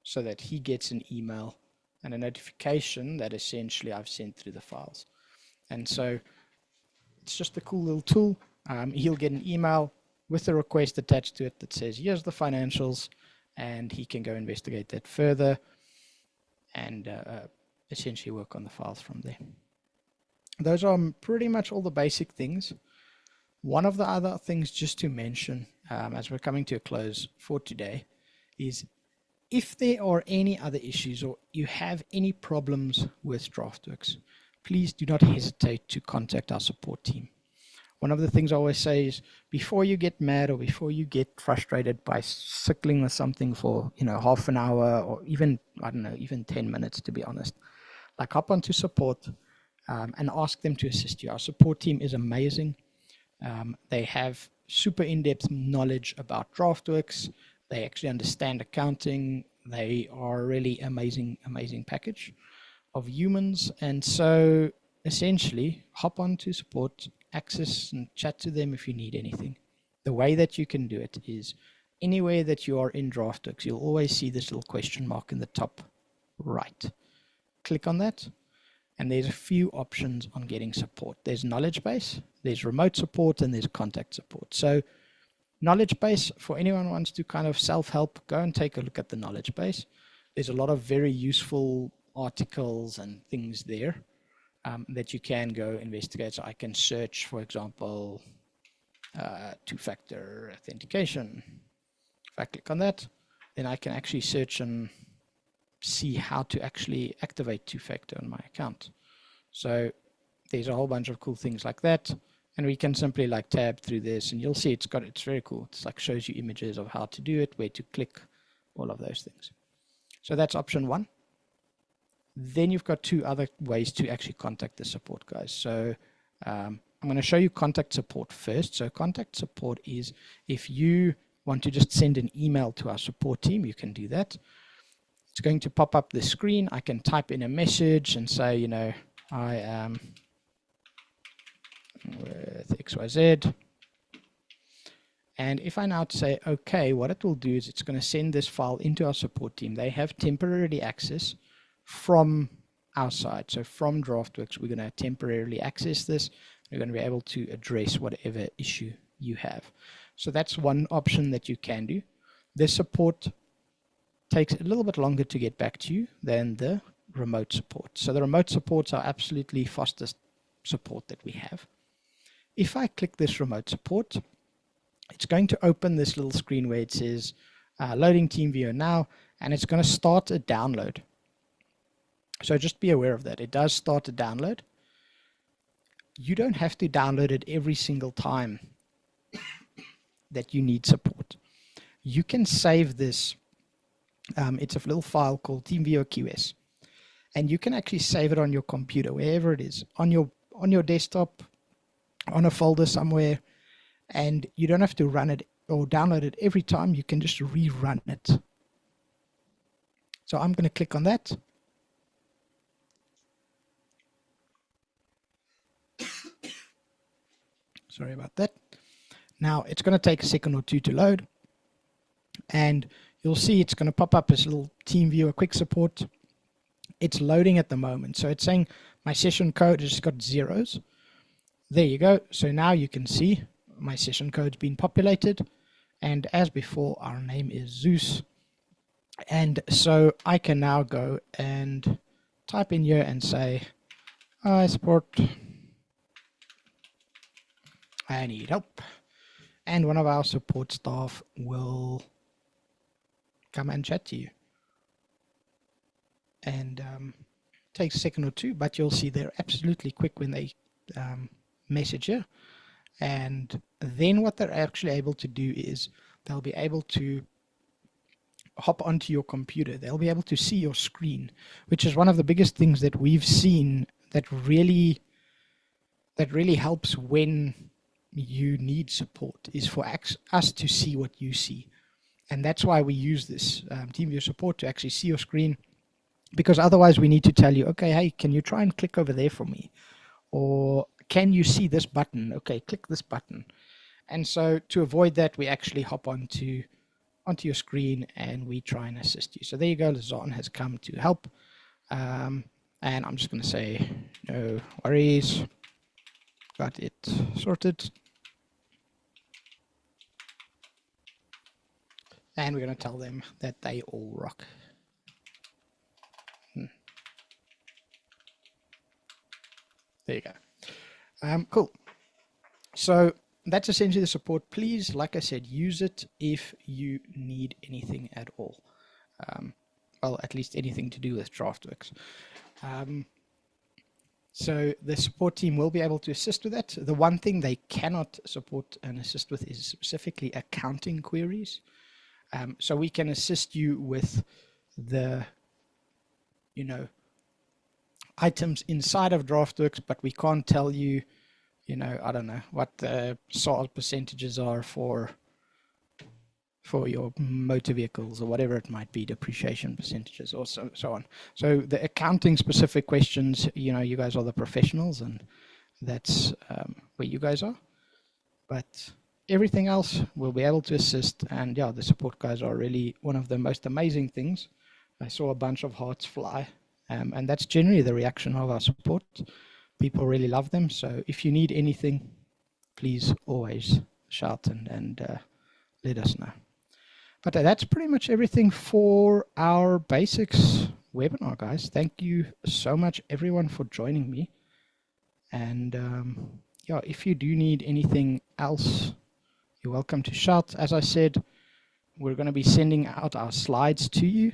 so that he gets an email and a notification that essentially I've sent through the files. And so it's just a cool little tool. He'll get an email with a request attached to it that says, here's the financials, and he can go investigate that further and essentially work on the files from there. Those are pretty much all the basic things. One of the other things just to mention as we're coming to a close for today is if there are any other issues or you have any problems with Draftworx, please do not hesitate to contact our support team. One of the things I always say is before you get mad or before you get frustrated by cycling with something for half an hour or even, I don't know, even 10 minutes to be honest, like hop onto support and ask them to assist you. Our support team is amazing. They have super in-depth knowledge about Draftworx. They actually understand accounting. They are really amazing package of humans. And so essentially hop on to support, access and chat to them if you need anything. The way that you can do it is anywhere that you are in Draftworx, you'll always see this little question mark in the top right. Click on that. And there's a few options on getting support. There's knowledge base, there's remote support, and there's contact support. So knowledge base, for anyone who wants to kind of self-help, go and take a look at the knowledge base. There's a lot of very useful articles and things there that you can go investigate. So I can search, for example, two-factor authentication. If I click on that, then I can actually search and see how to actually activate two-factor on my account. So there's a whole bunch of cool things like that, and we can simply like tab through this and you'll see it's very cool. It's like shows you images of how to do it, where to click, all of those things. So that's option 1. Then you've got 2 other ways to actually contact the support guys. So I'm going to show you contact support first. So contact support is if you want to just send an email to our support team, you can do that. It's going to pop up the screen. I can type in a message and say, I am with XYZ. And if I now say OK, what it will do is it's going to send this file into our support team. They have temporary access from our side. So from Draftworx, we're going to temporarily access this. We're going to be able to address whatever issue you have. So that's one option that you can do. The support takes a little bit longer to get back to you than the remote support. So the remote supports are absolutely fastest support that we have. If I click this remote support, it's going to open this little screen where it says loading TeamViewer now, and it's going to start a download. So just be aware of that. It does start a download. You don't have to download it every single time that you need support. You can save this. It's a little file called TeamViewer QS, and you can actually save it on your computer, wherever it is, on your desktop, on a folder somewhere, and you don't have to run it or download it every time. You can just rerun it. So I'm going to click on that. Sorry about that. Now it's going to take a second or 2 to load, and you'll see it's going to pop up this little TeamViewer quick support. It's loading at the moment. So it's saying my session code has got zeros. There you go. So now you can see my session code's been populated. And as before, our name is Zeus. And so I can now go and type in here and say, I support, I need help. And one of our support staff will come and chat to you. And it takes a second or 2, but you'll see they're absolutely quick when they message you. And then what they're actually able to do is they'll be able to hop onto your computer. They'll be able to see your screen, which is one of the biggest things that we've seen that really helps when you need support, is for us to see what you see. And that's why we use this TeamViewer support, to actually see your screen, because otherwise we need to tell you, okay, hey, can you try and click over there for me? Or can you see this button? Okay, click this button. And so to avoid that, we actually hop onto your screen and we try and assist you. So there you go, Lazan has come to help. And I'm just going to say, no worries, got it sorted. And we're going to tell them that they all rock. There you go. Cool. So that's essentially the support. Please, like I said, use it if you need anything at all. Well, at least anything to do with Draftworx. So the support team will be able to assist with that. The one thing they cannot support and assist with is specifically accounting queries. So we can assist you with the, items inside of Draftworx, but we can't tell you, I don't know, what the SAR percentages are for your motor vehicles or whatever it might be, depreciation percentages or so on. So the accounting specific questions, you guys are the professionals, and that's where you guys are. But everything else we'll be able to assist. And yeah, the support guys are really one of the most amazing things. I saw a bunch of hearts fly, and that's generally the reaction of our support. People really love them. So if you need anything, please always shout and let us know. But that's pretty much everything for our basics webinar, guys. Thank you so much, everyone, for joining me. And yeah, if you do need anything else, you're welcome to shout. As I said, we're going to be sending out our slides to you,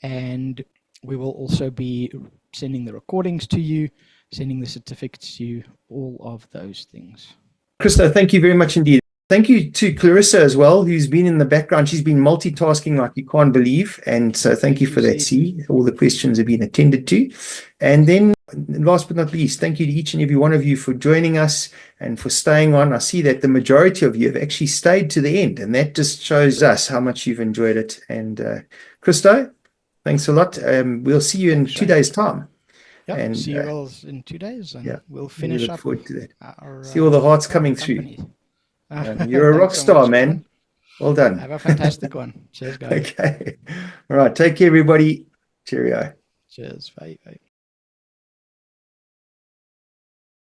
and we will also be sending the recordings to you, sending the certificates to you, all of those things. Christo, thank you very much indeed. Thank you to Clarissa as well, who's been in the background. She's been multitasking like you can't believe. And so thank you for that, C. All the questions have been attended to. And then last but not least, thank you to each and every one of you for joining us and for staying on. I see that the majority of you have actually stayed to the end, and that just shows us how much you've enjoyed it. And Christo, thanks a lot. We'll see you in 2 days' time. Yep, and see you all in 2 days, and yeah, we'll finish up. Forward to that. See all the hearts coming company. through. You're a rock star, man. Well done. Have a fantastic one. Cheers, guys. Okay. All right. Take care, everybody. Cheerio. Cheers. Bye. Bye.